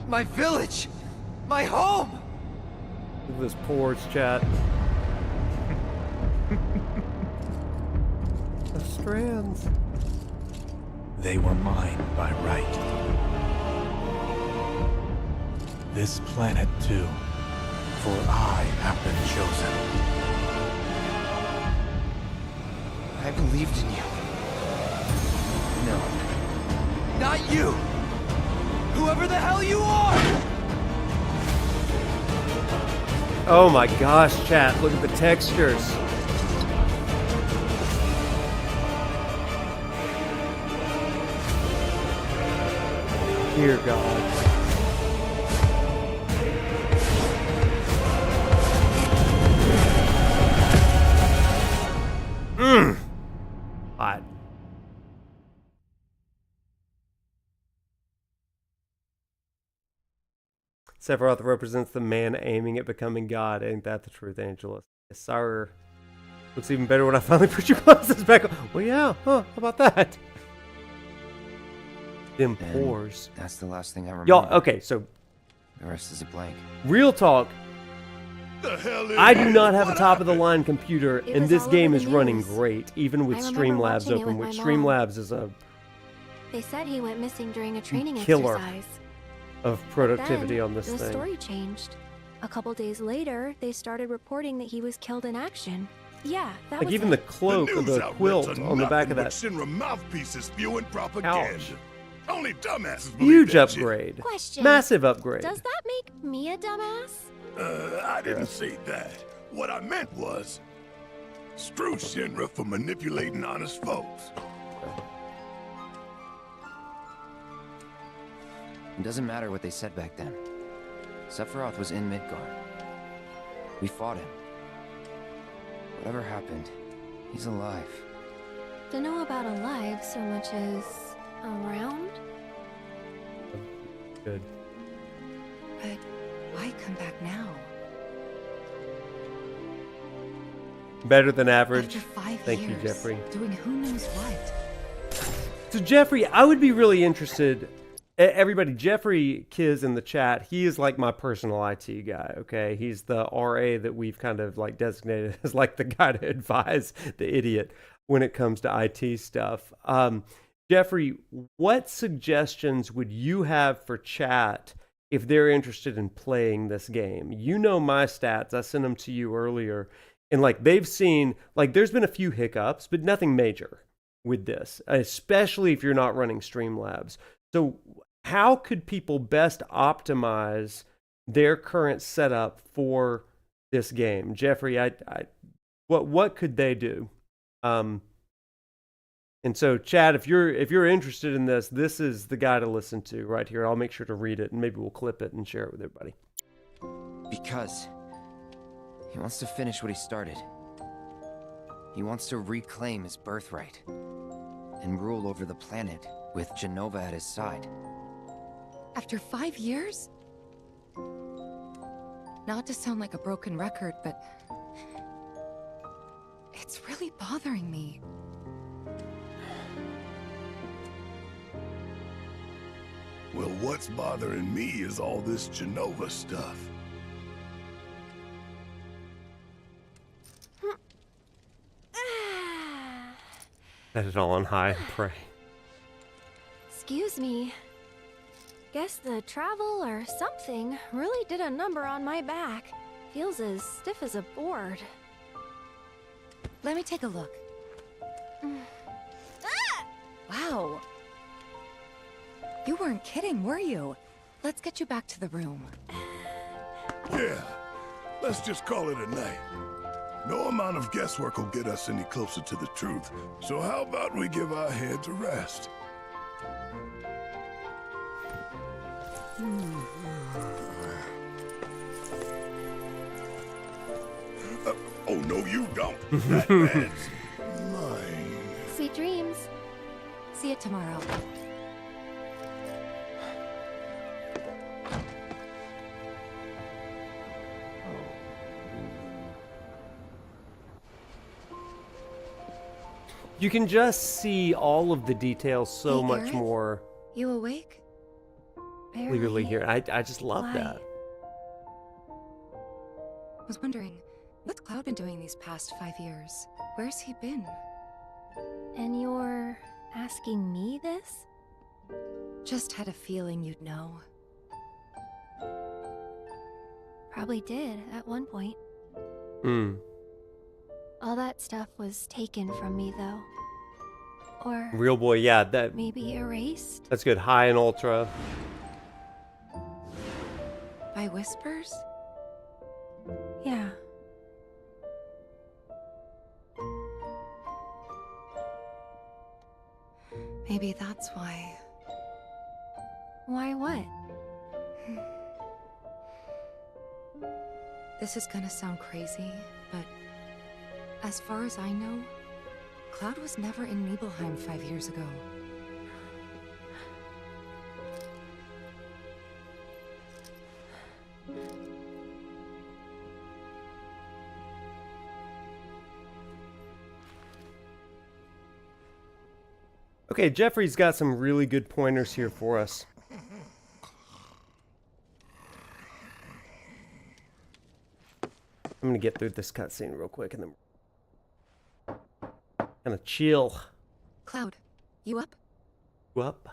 My village. My home. Look at this porch, chat. The strands. They were mine by right. This planet too, for I have been chosen. I believed in you. No. Not you! Whoever the hell you are! Oh my gosh, chat, look at the textures. Dear God. Hot. Sephiroth represents the man aiming at becoming God. Ain't that the truth, Angelus? Yes, sir. Looks even better when I finally put your glasses back on. Well, yeah, huh? How about that? Them pores. That's the last thing I remember. Y'all, okay, so the rest is a blank. Real talk. The hell is I do this? not have a What top-of-the-line computer, It and was this all game over is the running news. great, even with I remember Streamlabs watching it open, with which my mom. Streamlabs is a They said he went missing during a training killer exercise. of productivity on this the thing. story changed. A couple days later, they started reporting that he was killed in action. Yeah, that Like was even it. the cloak or news the outlets quilt are on the back nothing of but that. Shinra mouthpieces spewing propaganda. Ouch. Only dumbasses believe Huge that shit. upgrade. Question. Massive upgrade. Does that make me a dumbass? I didn't say that. What I meant was, screw Shinra for manipulating honest folks. It doesn't matter what they said back then. Sephiroth was in Midgard. We fought him. Whatever happened, he's alive. Don't know about alive so much as around? Good. But why come back now? Better than average. After 5 Thank years, you, Jeffrey. doing who knows what. So Jeffrey, I would be really interested. Everybody, Jeffrey Kiz in the chat, he is like my personal IT guy, okay? He's the RA that we've kind of like designated as like the guy to advise the idiot when it comes to IT stuff. Jeffrey, what suggestions would you have for chat if they're interested in playing this game? You know my stats. I sent them to you earlier. And like they've seen, like there's been a few hiccups, but nothing major with this, especially if you're not running Streamlabs. So how could people best optimize their current setup for this game? Jeffrey, what could they do? And so Chad, if you're interested in this, this is the guy to listen to right here. I'll make sure to read it and maybe we'll clip it and share it with everybody. Because he wants to finish what he started. He wants to reclaim his birthright and rule over the planet with Genova at his side. After 5 years? Not to sound like a broken record, but it's really bothering me. Well, what's bothering me is all this Genova stuff. Set it all on high and pray. Excuse me. Guess the travel or something really did a number on my back. Feels as stiff as a board. Let me take a look. Wow. You weren't kidding, were you? Let's get you back to the room. Yeah, let's just call it a night. No amount of guesswork will get us any closer to the truth. So how about we give our heads a rest? Oh, no, you don't. That man's mine. Sweet dreams. See you tomorrow. You can just see all of the details so Hey, much Garrett? more You awake? clearly here. I just love Why? that. Was wondering, what's Cloud been doing these past 5 years? Where's he been? And you're asking me this? Just had a feeling you'd know. Probably did at one point. Hmm. All that stuff was taken from me, though. Or Real boy, yeah, that maybe erased? that's good. High and ultra. By whispers? Yeah. Maybe that's why. Why what? This is gonna sound crazy, but as far as I know, Cloud was never in Nibelheim 5 years ago. Okay, Jeffrey's got some really good pointers here for us. I'm gonna get through this cutscene real quick and then kind of chill. Cloud, you up? You up?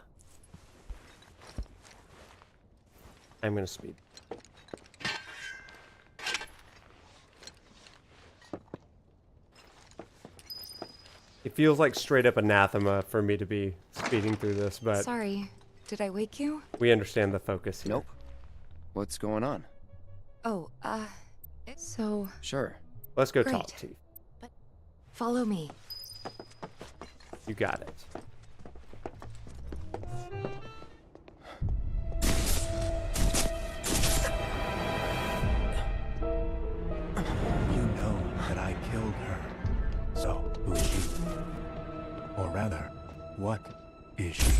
I'm gonna speed. It feels like straight up anathema for me to be speeding through this, but Sorry, did I wake you? we understand the focus here. Nope. What's going on? Oh, so... Sure. Let's go Great. talk to you. But follow me. You got it. You know that I killed her. So, who is she? Or rather, what is she?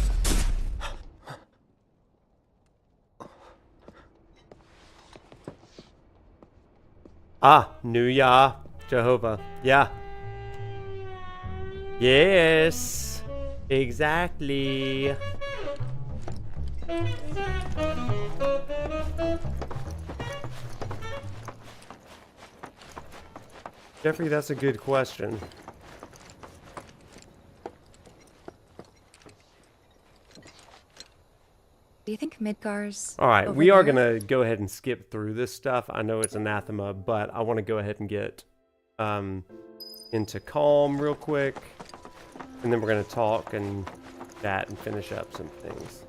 Ah, Nuya Jehovah. Yeah. Yes. Exactly. Jeffrey, that's a good question. Do you think Midgar's All right, over we are there? going to go ahead and skip through this stuff. I know it's anathema, but I want to go ahead and get into calm real quick. And then we're going to talk and chat and finish up some things.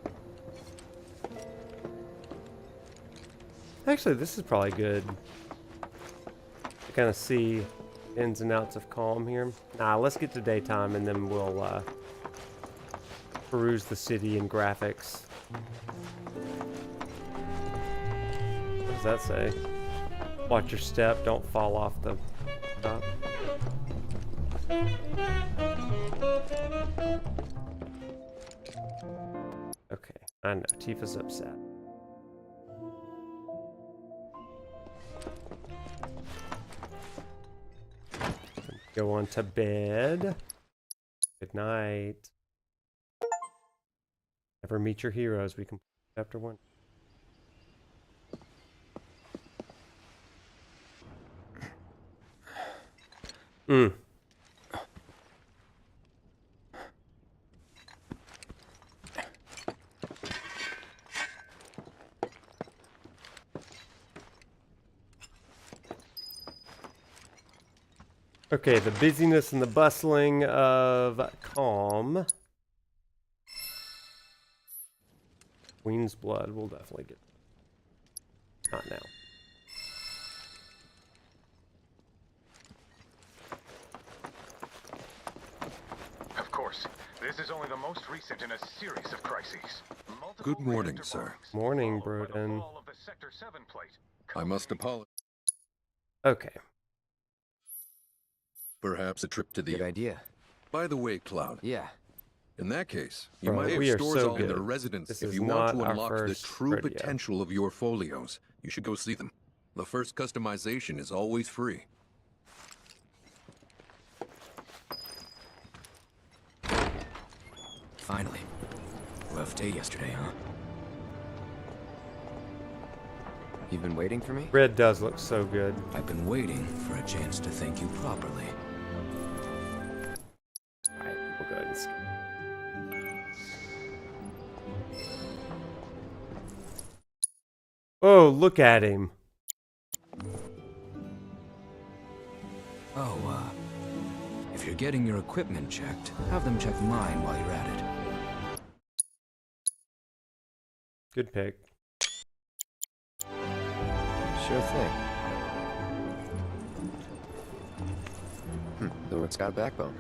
Actually, this is probably good to kind of see ins and outs of calm here. Nah, let's get to daytime and then we'll peruse the city and graphics. What does that say? Watch your step, don't fall off the top. Okay, I know, Tifa's upset. Go on to bed. Good night. Never meet your heroes. We complete chapter 1. Okay, the busyness and the bustling of calm. Queen's blood, we'll definitely get. Not now. Of course, this is only the most recent in a series of crises. Good morning, sir. Morning, Broden. I must apologize. Okay. Perhaps a trip to the... Good idea. By the way, Cloud. Yeah. In that case, you Bro, might we have are stores so all in good. their residence. This If is you want to not our unlock the first true rodeo. potential of your folios, you should go see them. The first customization is always free. Finally. Rough day yesterday, huh? You've been waiting for me? Red does look so good. I've been waiting for a chance to thank you properly. Alright, we'll go ahead and skip. Oh, look at him. Oh, if you're getting your equipment checked, have them check mine while you're at it. Good pick. Sure thing. Though it's got a backbone.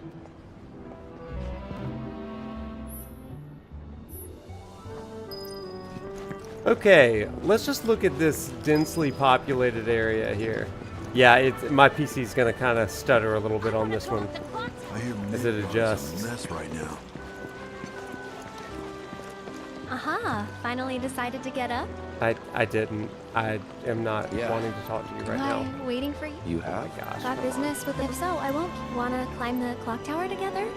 Okay, let's just look at this densely populated area here. Yeah, my PC's gonna kind of stutter a little bit on this one as it adjusts. A mess right now. Aha, finally decided to get up? I didn't. I am not wanting to talk to you right now. Am I waiting for you? You have? Oh my gosh. Got business with it. If so, I won't. Wanna climb the clock tower together?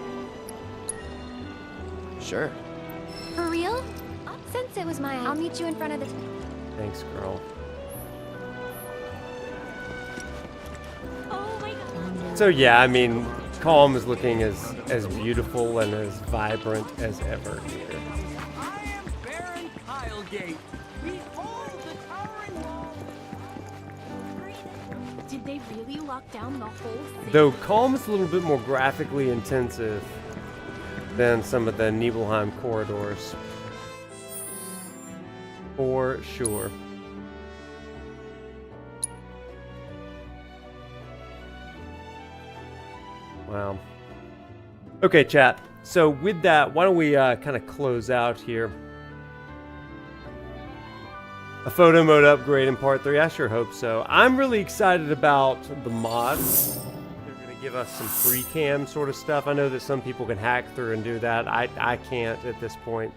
Sure. For real? Since it was my... I'll meet you in front of the... Thanks, girl. Oh my god. So yeah, I mean, Calm is looking as beautiful and as vibrant as ever here. I am Baron Kylegate. Behold the towering wall. Did they really lock down the whole thing? Though Calm is a little bit more graphically intensive than some of the Nibelheim corridors. For sure. Wow. Okay, chat. So with that, why don't we kind of close out here? A photo mode upgrade in part 3? I sure hope so. I'm really excited about the mods. They're going to give us some free cam sort of stuff. I know that some people can hack through and do that. I can't at this point.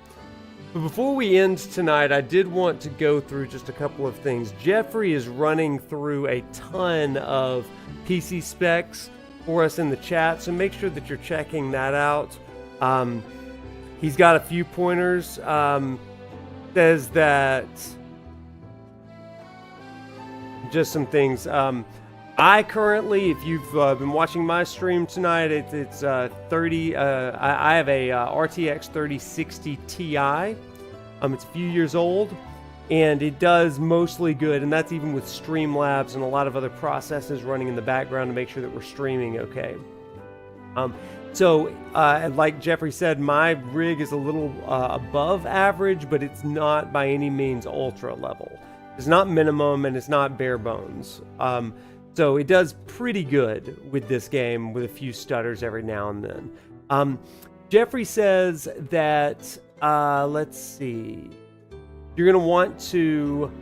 But before we end tonight, I did want to go through just a couple of things. Jeffrey is running through a ton of PC specs for us in the chat, so make sure that you're checking that out. He's got a few pointers. Says that just some things. I currently, if you've been watching my stream tonight, it's 30. I have a RTX 3060 Ti. It's a few years old, and it does mostly good, and that's even with Streamlabs and a lot of other processes running in the background to make sure that we're streaming okay. So, like Jeffrey said, my rig is a little above average, but it's not by any means ultra level. It's not minimum, and it's not bare bones. So it does pretty good with this game, with a few stutters every now and then. Jeffrey says that, let's see, you're going to want to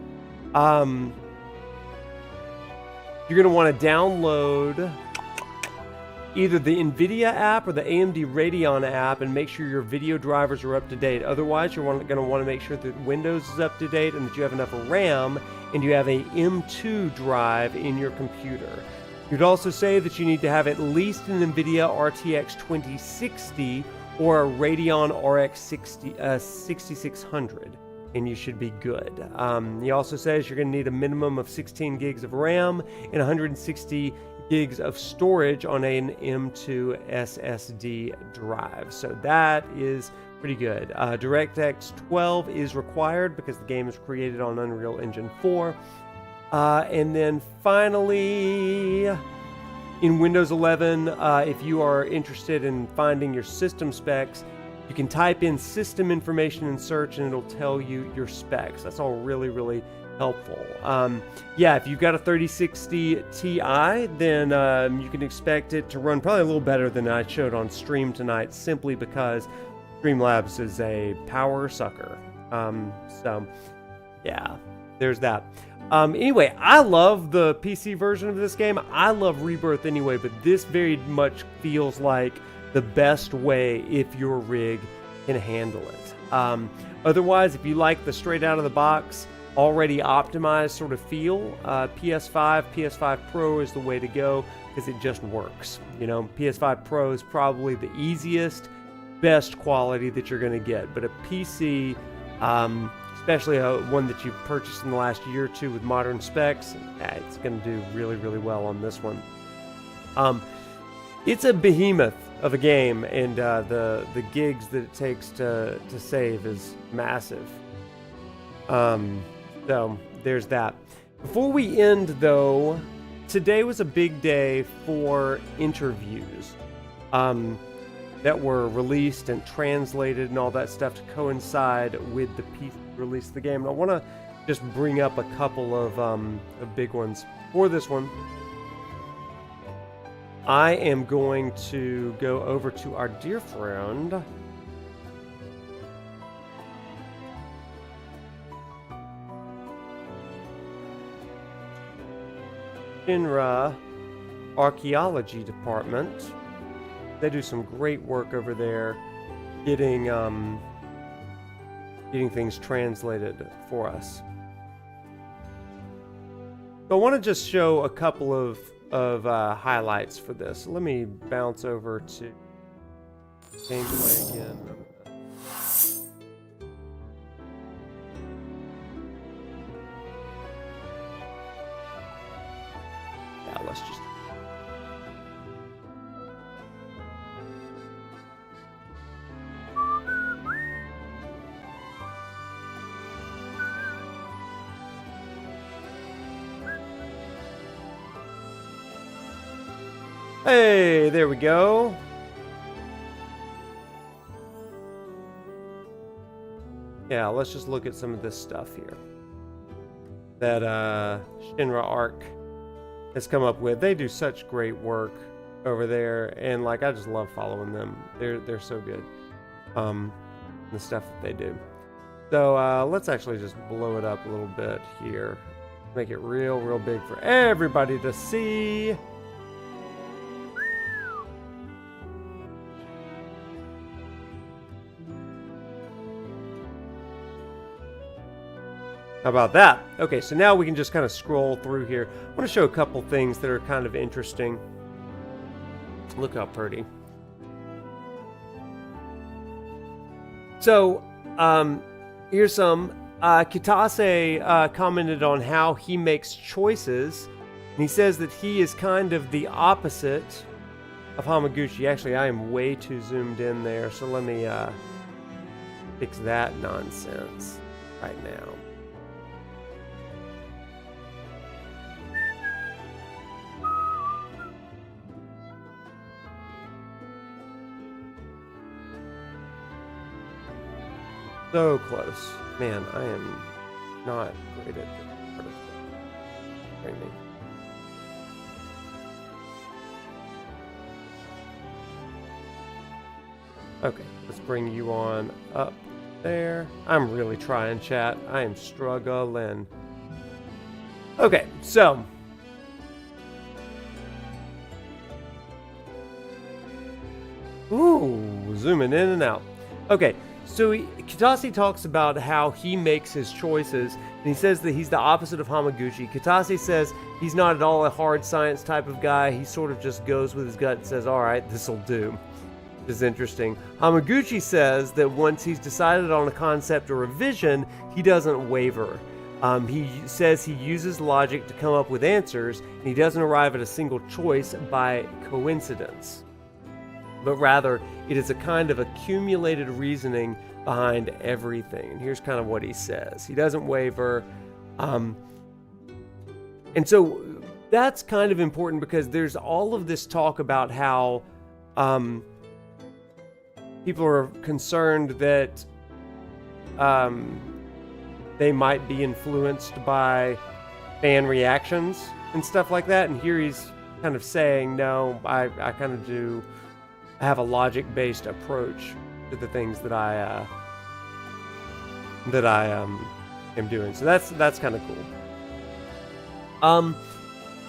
download either the NVIDIA app or the AMD Radeon app and make sure your video drivers are up to date. Otherwise, you're going to want to make sure that Windows is up to date and that you have enough RAM and you have a M2 drive in your computer. You'd also say that you need to have at least an NVIDIA RTX 2060 or a Radeon RX 6600, and you should be good. He also says you're going to need a minimum of 16 gigs of RAM and 160 gigs of storage on an M2 SSD drive. So that is pretty good. DirectX 12 is required because the game is created on Unreal Engine 4. And then finally, in Windows 11, if you are interested in finding your system specs, you can type in system information in search and it'll tell you your specs. That's all really, really helpful. Yeah, if you've got a 3060 Ti, then you can expect it to run probably a little better than I showed on stream tonight, simply because Streamlabs is a power sucker. So, yeah, there's that. Anyway, I love the PC version of this game. I love Rebirth anyway, but this very much feels like the best way if your rig can handle it. Otherwise, if you like the straight out of the box, already optimized sort of feel, PS5 Pro is the way to go because it just works. You know, PS5 Pro is probably the easiest, best quality that you're going to get, but a PC, especially one that you've purchased in the last year or two with modern specs, it's going to do really, really well on this one. It's a behemoth of a game, and the gigs that it takes to save is massive. So there's that. Before we end, though, today was a big day for interviews that were released and translated and all that stuff to coincide with the piece release of the game. And I want to just bring up a couple of big ones for this one. I am going to go over to our dear friend Shinra Archaeology Department. They do some great work over there getting things translated for us. So I want to just show a couple of highlights for this. Let me bounce over to gameplay again. Hey, there we go. Yeah, let's just look at some of this stuff here that Shinra Arc has come up with. They do such great work over there, and like I just love following them. They're so good. The stuff that they do. So let's actually just blow it up a little bit here. Make it real big for everybody to see. How about that? Okay, so now we can just kind of scroll through here. I want to show a couple things that are kind of interesting. Look how pretty. So, here's some. Kitase commented on how he makes choices, and he says that he is kind of the opposite of Hamaguchi. Actually, I am way too zoomed in there, so let me fix that nonsense right now. So close. Man, I am not great at this part of training. Okay, let's bring you on up there. I'm really trying, chat. I am struggling. Okay, so. Ooh, zooming in and out. Okay. So Kitase talks about how he makes his choices, and he says that he's the opposite of Hamaguchi. Kitase says he's not at all a hard science type of guy. He sort of just goes with his gut and says, all right, this'll do. This is interesting. Hamaguchi says that once he's decided on a concept or a vision, he doesn't waver. He says he uses logic to come up with answers, and he doesn't arrive at a single choice by coincidence. But rather, it is a kind of accumulated reasoning behind everything. And here's kind of what he says. He doesn't waver. And so that's kind of important because there's all of this talk about how people are concerned that they might be influenced by fan reactions and stuff like that. And here he's kind of saying, no, I kind of do... I have a logic-based approach to the things that I am doing. So that's kind of cool.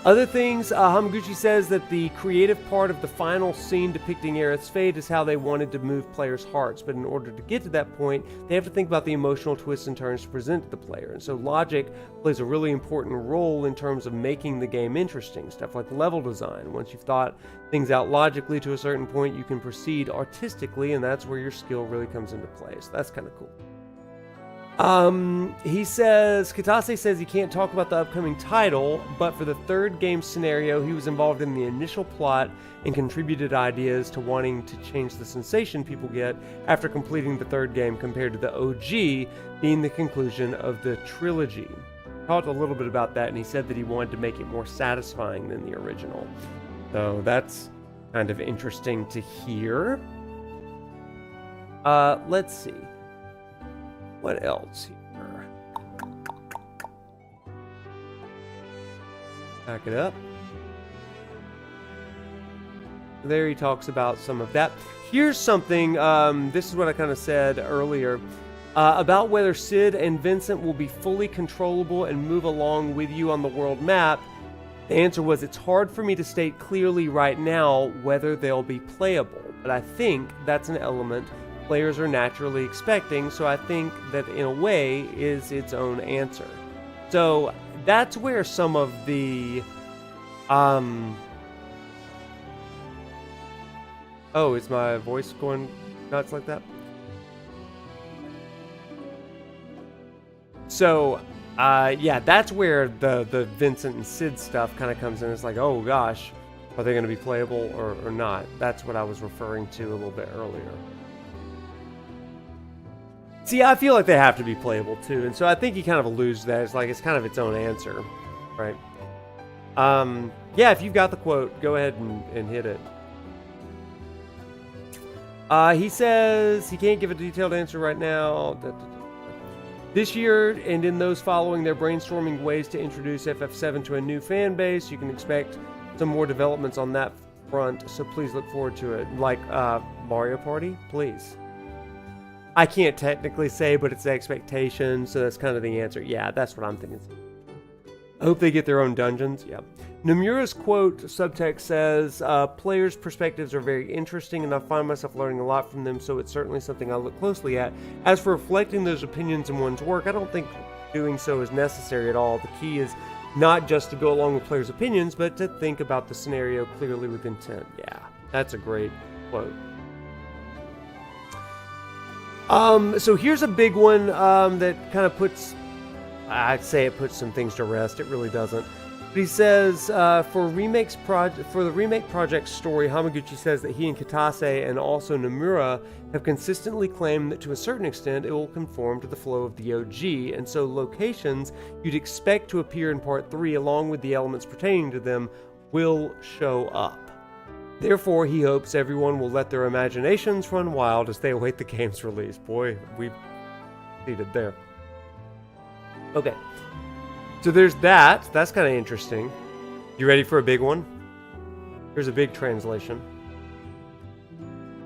Other things, Hamaguchi says that the creative part of the final scene depicting Aerith's fate is how they wanted to move players' hearts, but in order to get to that point, they have to think about the emotional twists and turns to present to the player. And so logic plays a really important role in terms of making the game interesting. Stuff like level design. Once you've thought things out logically to a certain point, you can proceed artistically, and that's where your skill really comes into play. So that's kind of cool. Kitase says he can't talk about the upcoming title, but for the third game scenario, he was involved in the initial plot and contributed ideas to wanting to change the sensation people get after completing the third game compared to the OG being the conclusion of the trilogy. Talked a little bit about that, and he said that he wanted to make it more satisfying than the original. So that's kind of interesting to hear. Let's see. What else here? Back it up. There he talks about some of that. Here's something, this is what I kind of said earlier, about whether Sid and Vincent will be fully controllable and move along with you on the world map. The answer was, it's hard for me to state clearly right now whether they'll be playable, but I think that's an element players are naturally expecting, so I think that in a way is its own answer. So that's where some of the oh, is my voice going nuts like that? So yeah, that's where the Vincent and Sid stuff kind of comes in. It's like, oh gosh, are they going to be playable or not? That's what I was referring to a little bit earlier. See, I feel like they have to be playable too, and so I think he kind of alludes to that. It's like it's kind of its own answer, right? Yeah, if you've got the quote, go ahead and hit it. He says he can't give a detailed answer right now. This year, and in those following, they're brainstorming ways to introduce FF7 to a new fan base. You can expect some more developments on that front, so please look forward to it. Like Mario Party, please. I can't technically say, but it's the expectation, so that's kind of the answer. Yeah, that's what I'm thinking. I hope they get their own dungeons. Yeah. Nomura's quote subtext says, players' perspectives are very interesting and I find myself learning a lot from them, so it's certainly something I look closely at. As for reflecting those opinions in one's work, I don't think doing so is necessary at all. The key is not just to go along with players' opinions, but to think about the scenario clearly with intent. Yeah, that's a great quote. So here's a big one that kind of puts, I'd say it puts some things to rest. It really doesn't. But he says, for the remake project story, Hamaguchi says that he and Kitase and also Nomura have consistently claimed that to a certain extent it will conform to the flow of the OG, and so locations you'd expect to appear in Part 3 along with the elements pertaining to them will show up. Therefore, he hopes everyone will let their imaginations run wild as they await the game's release. Boy, we've succeeded there. Okay. So there's that. That's kind of interesting. You ready for a big one? Here's a big translation.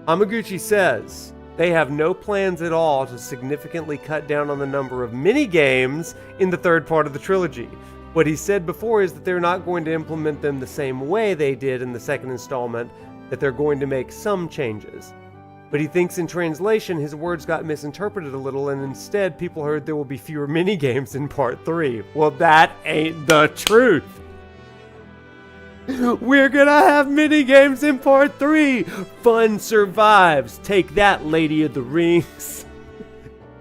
Hamaguchi says they have no plans at all to significantly cut down on the number of mini-games in the third part of the trilogy. What he said before is that they're not going to implement them the same way they did in the second installment, that they're going to make some changes. But he thinks in translation his words got misinterpreted a little, and instead people heard there will be fewer minigames in Part 3. Well, that ain't the truth. We're gonna have minigames in Part 3. Fun survives. Take that, Lady of the Rings.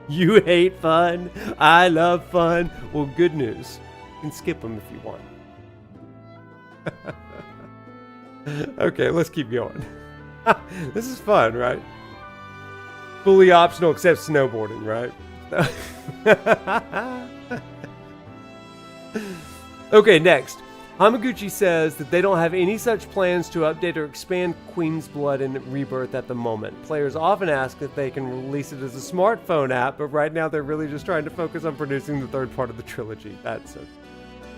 You hate fun. I love fun. Well, good news. You can skip them if you want. Okay, let's keep going. This is fun, right? Fully optional except snowboarding, right? Okay, next. Hamaguchi says that they don't have any such plans to update or expand Queen's Blood in Rebirth at the moment. Players often ask if they can release it as a smartphone app, but right now they're really just trying to focus on producing the third part of the trilogy. That's it.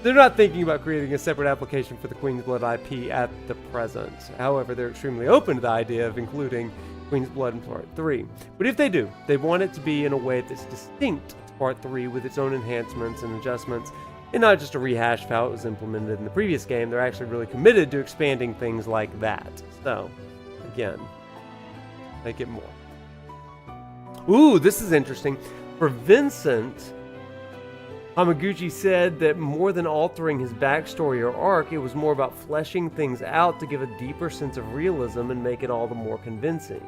They're not thinking about creating a separate application for the Queen's Blood IP at the present. However, they're extremely open to the idea of including Queen's Blood in Part 3. But if they do, they want it to be in a way that's distinct to Part 3 with its own enhancements and adjustments, and not just a rehash of how it was implemented in the previous game. They're actually really committed to expanding things like that. So, again, make it more. Ooh, this is interesting. For Vincent, Hamaguchi said that more than altering his backstory or arc, it was more about fleshing things out to give a deeper sense of realism and make it all the more convincing.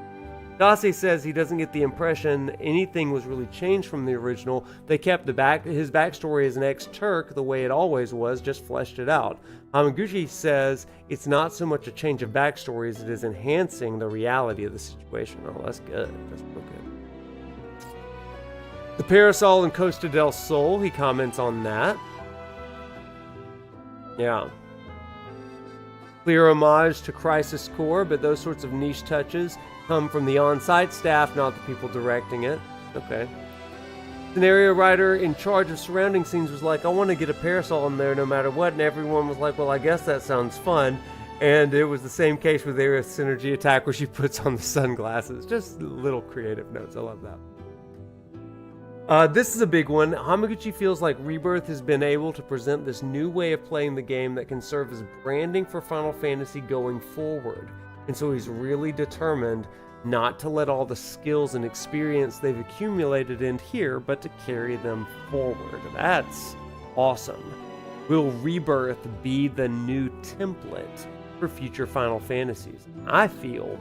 Dase says he doesn't get the impression anything was really changed from the original. They kept his backstory as an ex-Turk the way it always was, just fleshed it out. Hamaguchi says it's not so much a change of backstory as it is enhancing the reality of the situation. Oh, that's good. That's real good. The Parasol and Costa del Sol, he comments on that. Yeah. Clear homage to Crisis Core, but those sorts of niche touches come from the on-site staff, not the people directing it. Okay. Scenario writer in charge of surrounding scenes was like, I want to get a parasol in there no matter what, and everyone was like, well, I guess that sounds fun. And it was the same case with Aerith Synergy Attack where she puts on the sunglasses. Just little creative notes. I love that. This is a big one. Hamaguchi feels like Rebirth has been able to present this new way of playing the game that can serve as branding for Final Fantasy going forward. And so he's really determined not to let all the skills and experience they've accumulated in here, but to carry them forward. That's awesome. Will Rebirth be the new template for future Final Fantasies? I feel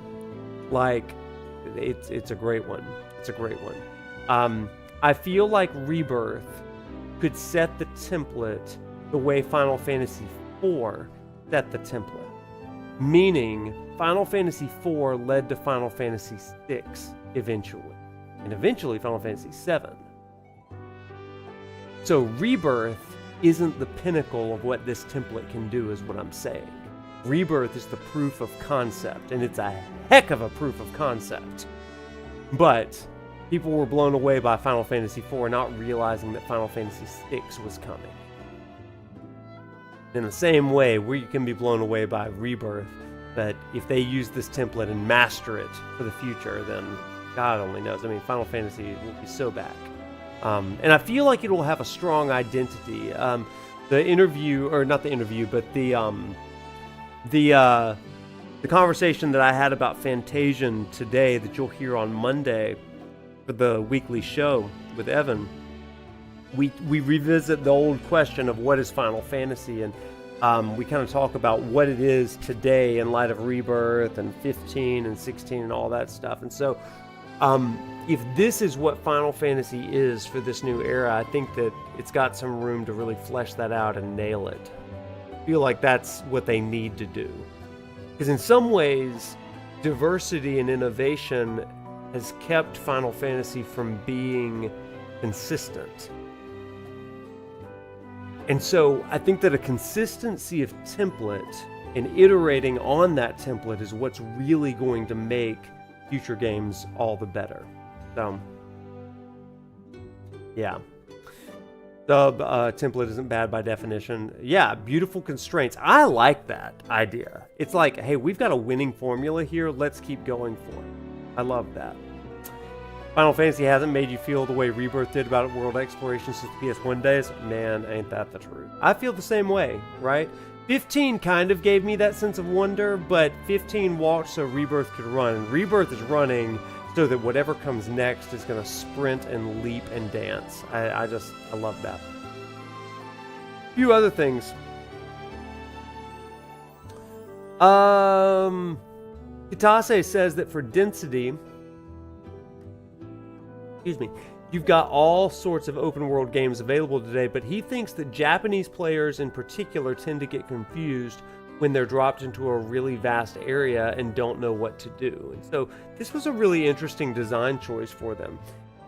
like it's a great one. It's a great one. I feel like Rebirth could set the template the way Final Fantasy IV set the template. Meaning, Final Fantasy IV led to Final Fantasy VI eventually. And eventually Final Fantasy VII. So Rebirth isn't the pinnacle of what this template can do, is what I'm saying. Rebirth is the proof of concept, and it's a heck of a proof of concept. But people were blown away by Final Fantasy IV, not realizing that Final Fantasy VI was coming. In the same way, we can be blown away by Rebirth, but if they use this template and master it for the future, then God only knows. I mean, Final Fantasy will be so back. And I feel like it will have a strong identity. The interview, or not the interview, but the conversation that I had about Fantasian today that you'll hear on Monday for the weekly show with Evan, we revisit the old question of what is Final Fantasy, and we kind of talk about what it is today in light of Rebirth and 15 and 16 and all that stuff. And so if this is what Final Fantasy is for this new era, I think that it's got some room to really flesh that out and nail it. I feel like that's what they need to do. Because in some ways, diversity and innovation has kept Final Fantasy from being consistent. And so I think that a consistency of template and iterating on that template is what's really going to make future games all the better. So, yeah. The template isn't bad by definition. Yeah, beautiful constraints. I like that idea. It's like, hey, we've got a winning formula here. Let's keep going for it. I love that. Final Fantasy hasn't made you feel the way Rebirth did about world exploration since the PS1 days. Man, ain't that the truth. I feel the same way, right? 15 kind of gave me that sense of wonder, but 15 walked so Rebirth could run. And Rebirth is running so that whatever comes next is going to sprint and leap and dance. I love that. A few other things. Kitase says that for density, you've got all sorts of open world games available today, but he thinks that Japanese players in particular tend to get confused when they're dropped into a really vast area and don't know what to do. And so this was a really interesting design choice for them.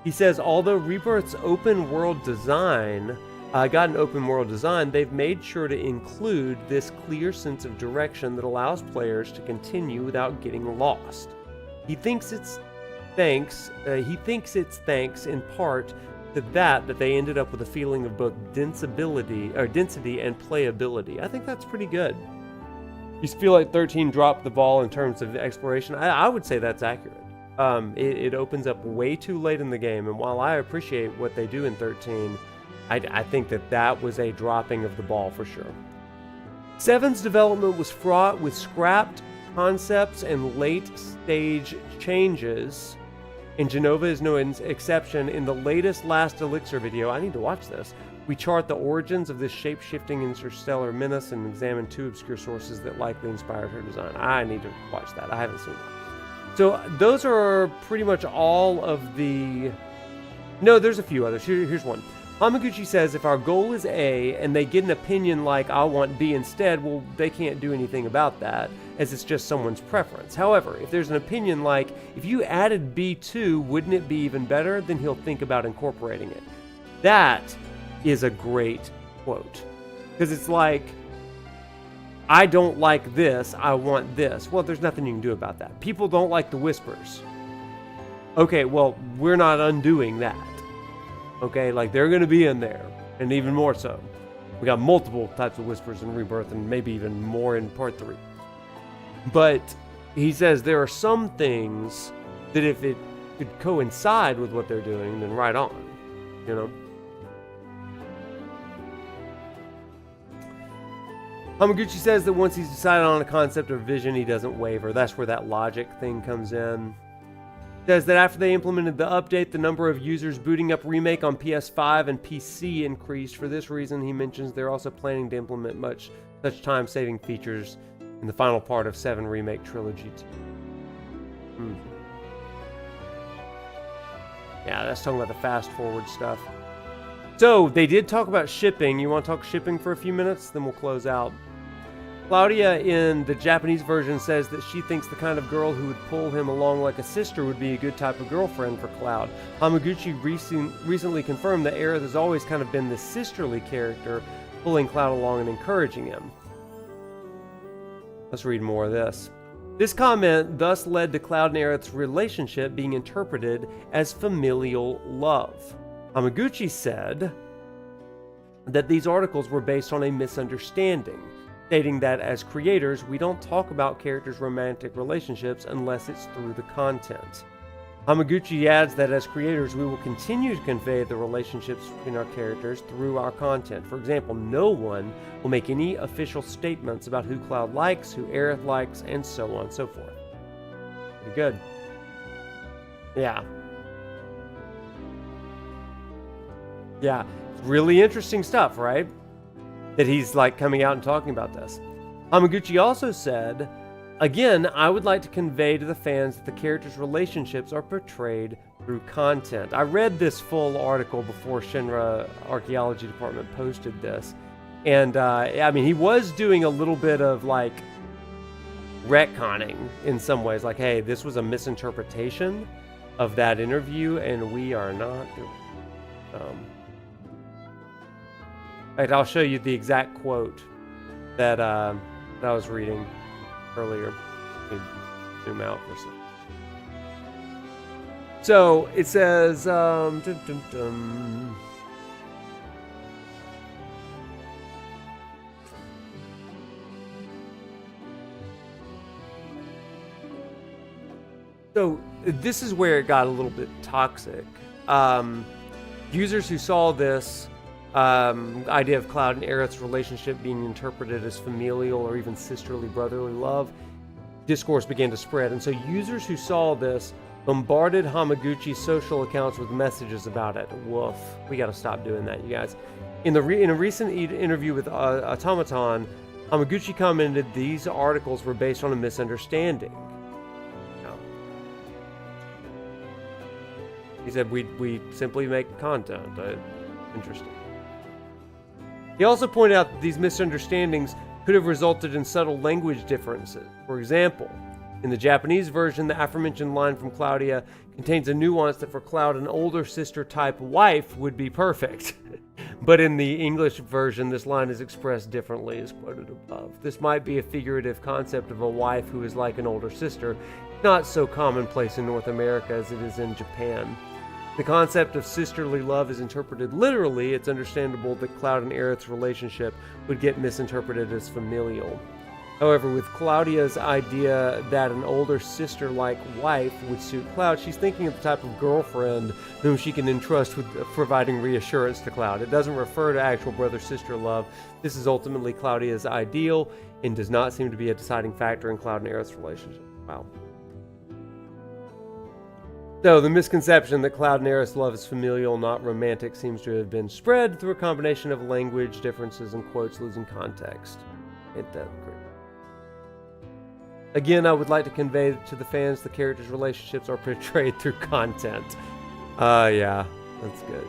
He says, although Rebirth's open world design got an open world design, they've made sure to include this clear sense of direction that allows players to continue without getting lost. He thinks it's thanks in part to that they ended up with a feeling of both density and playability. I think that's pretty good. You feel like 13 dropped the ball in terms of exploration. I would say that's accurate. It opens up way too late in the game, and while I appreciate what they do in 13, I think that was a dropping of the ball for sure. 7's development was fraught with scrapped concepts and late-stage changes, and Genova is no exception. In the latest Last Elixir video, I need to watch this, we chart the origins of this shape-shifting interstellar menace and examine 2 obscure sources that likely inspired her design. I need to watch that. I haven't seen that. So those are pretty much all of the... No, there's a few others. Here's one. Hamaguchi says, if our goal is A and they get an opinion like, I want B instead, well, they can't do anything about that, as it's just someone's preference. However, if there's an opinion like, if you added B2, wouldn't it be even better? Then he'll think about incorporating it. That is a great quote. Because it's like, I don't like this, I want this. Well, there's nothing you can do about that. People don't like the whispers. Okay, well, we're not undoing that. Okay, like they're going to be in there, and even more so. We got multiple types of whispers in Rebirth, and maybe even more in Part 3. But he says there are some things that if it could coincide with what they're doing, then right on, you know? Hamaguchi says that once he's decided on a concept or vision, he doesn't waver. That's where that logic thing comes in. Says that after they implemented the update, the number of users booting up Remake on PS5 and PC increased. For this reason, he mentions they're also planning to implement such time-saving features in the final part of 7 Remake Trilogy 2. Yeah, that's talking about the fast-forward stuff. So, they did talk about shipping. You want to talk shipping for a few minutes? Then we'll close out. Claudia in the Japanese version says that she thinks the kind of girl who would pull him along like a sister would be a good type of girlfriend for Cloud. Hamaguchi recently confirmed that Aerith has always kind of been this sisterly character, pulling Cloud along and encouraging him. Let's read more of this. This comment thus led to Cloud and Aerith's relationship being interpreted as familial love. Hamaguchi said that these articles were based on a misunderstanding, stating that as creators, we don't talk about characters' romantic relationships unless it's through the content. Hamaguchi adds that as creators, we will continue to convey the relationships between our characters through our content. For example, no one will make any official statements about who Cloud likes, who Aerith likes, and so on and so forth. Pretty good. Yeah. Yeah. It's really interesting stuff, right? That he's like coming out and talking about this. Hamaguchi also said, again, I would like to convey to the fans that the characters' relationships are portrayed through content. I read this full article before Shinra Archaeology Department posted this. And, I mean, he was doing a little bit of, like, retconning in some ways. Like, hey, this was a misinterpretation of that interview, and we are not doing it. In fact, I'll show you the exact quote that I was reading earlier. Let me zoom out for a second. So it says, So this is where it got a little bit toxic. Users who saw this idea of Cloud and Aerith's relationship being interpreted as familial or even sisterly brotherly love, discourse began to spread. And so users who saw this bombarded Hamaguchi's social accounts with messages about it. Woof. We got to stop doing that, you guys. In a recent interview with Automaton, Hamaguchi commented these articles were based on a misunderstanding. He said, we simply make content. Interesting. He also pointed out that these misunderstandings could have resulted in subtle language differences. For example, in the Japanese version, the aforementioned line from Claudia contains a nuance that for Cloud, an older sister-type wife would be perfect. But in the English version, this line is expressed differently, as quoted above. This might be a figurative concept of a wife who is like an older sister, not so commonplace in North America as it is in Japan. The concept of sisterly love is interpreted literally. It's understandable that Cloud and Aerith's relationship would get misinterpreted as familial. However, with Claudia's idea that an older sister-like wife would suit Cloud, she's thinking of the type of girlfriend whom she can entrust with providing reassurance to Cloud. It doesn't refer to actual brother-sister love. This is ultimately Claudia's ideal and does not seem to be a deciding factor in Cloud and Aerith's relationship. Wow. So, the misconception that Cloud and Aerith's love is familial, not romantic, seems to have been spread through a combination of language differences and quotes losing context. Ain't that great? Again, I would like to convey to the fans the characters' relationships are portrayed through content. Yeah, that's good.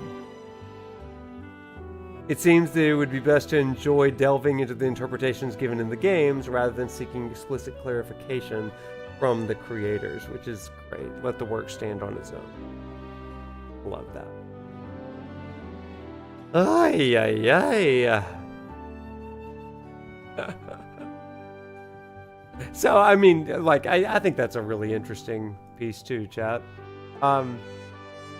It seems that it would be best to enjoy delving into the interpretations given in the games rather than seeking explicit clarification from the creators, which is great. Let the work stand on its own. Love that. Ay, ay, ay. So, I mean, like, I think that's a really interesting piece too, chat.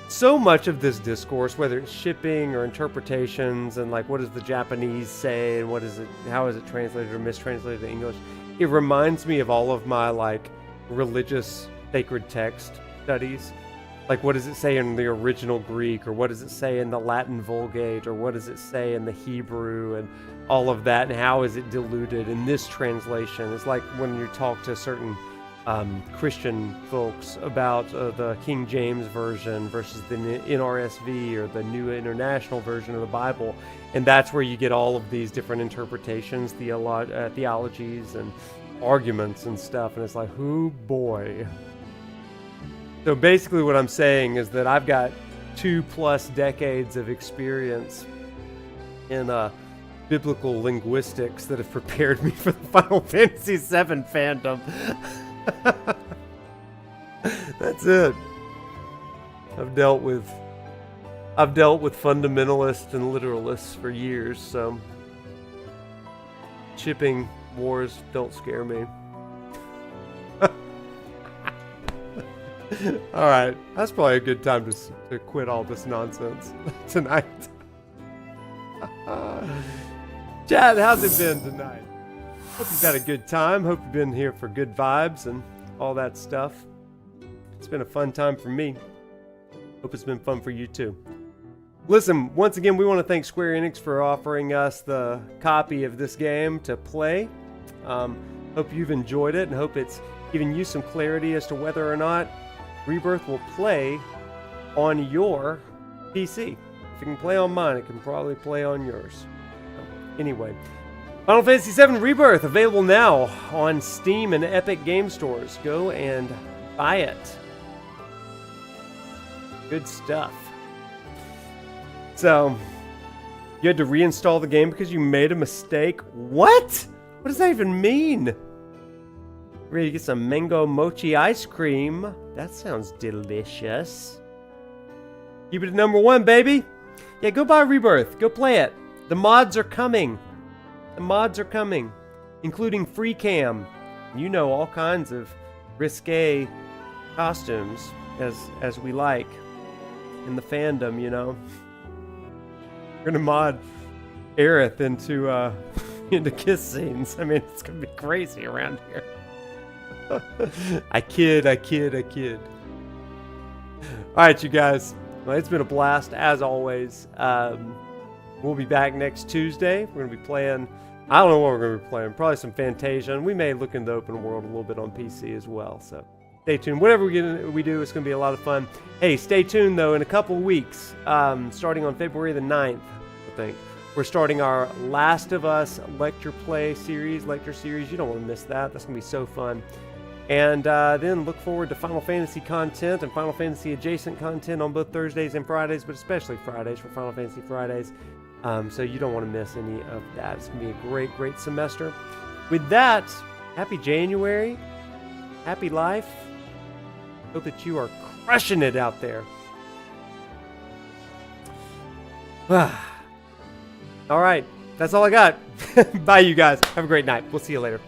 So much of this discourse, whether it's shipping or interpretations and like what does the Japanese say and what is it, how is it translated or mistranslated to English, it reminds me of all of my like religious sacred text studies. Like, what does it say in the original Greek, or what does it say in the Latin Vulgate, or what does it say in the Hebrew, and all of that, and how is it diluted in this translation? It's like when you talk to certain Christian folks about the King James Version versus the NRSV or the New International Version of the Bible, and that's where you get all of these different interpretations, theologies, and arguments and stuff, and it's like, oh boy. So basically what I'm saying is that I've got 2+ decades of experience in biblical linguistics that have prepared me for the Final Fantasy VII fandom. That's it. I've dealt with fundamentalists and literalists for years, so Shipping wars don't scare me. Alright, that's probably a good time to quit all this nonsense tonight. Chad, how's it been tonight? Hope you've had a good time. Hope you've been here for good vibes and all that stuff. It's been a fun time for me. Hope it's been fun for you too. Listen, once again, we want to thank Square Enix for offering us the copy of this game to play. Hope you've enjoyed it and hope it's given you some clarity as to whether or not Rebirth will play on your PC. If it can play on mine, it can probably play on yours. Anyway, Final Fantasy VII Rebirth available now on Steam and Epic Game Stores. Go and buy it. Good stuff. So, you had to reinstall the game because you made a mistake? What? What does that even mean? Ready to get some mango mochi ice cream? That sounds delicious. Keep it at #1, baby. Yeah, go buy Rebirth. Go play it. The mods are coming. The mods are coming, including free cam. You know, all kinds of risque costumes as we like in the fandom, you know. We're gonna mod Aerith into kiss scenes. I mean, it's gonna be crazy around here. I kid. Alright, you guys. Well, it's been a blast, as always. We'll be back next Tuesday. We're going to be playing, I don't know what we're going to be playing. Probably some Fantasian. We may look into the open world a little bit on PC as well. So stay tuned. Whatever we do, it's going to be a lot of fun. Hey, stay tuned, though. In a couple weeks, starting on February the 9th, I think, we're starting our Last of Us lecture series. You don't want to miss that. That's going to be so fun. And then look forward to Final Fantasy content and Final Fantasy adjacent content on both Thursdays and Fridays, but especially Fridays for Final Fantasy Fridays. So you don't want to miss any of that. It's going to be a great, great semester. With that, happy January. Happy life. Hope that you are crushing it out there. All right. That's all I got. Bye, you guys. Have a great night. We'll see you later.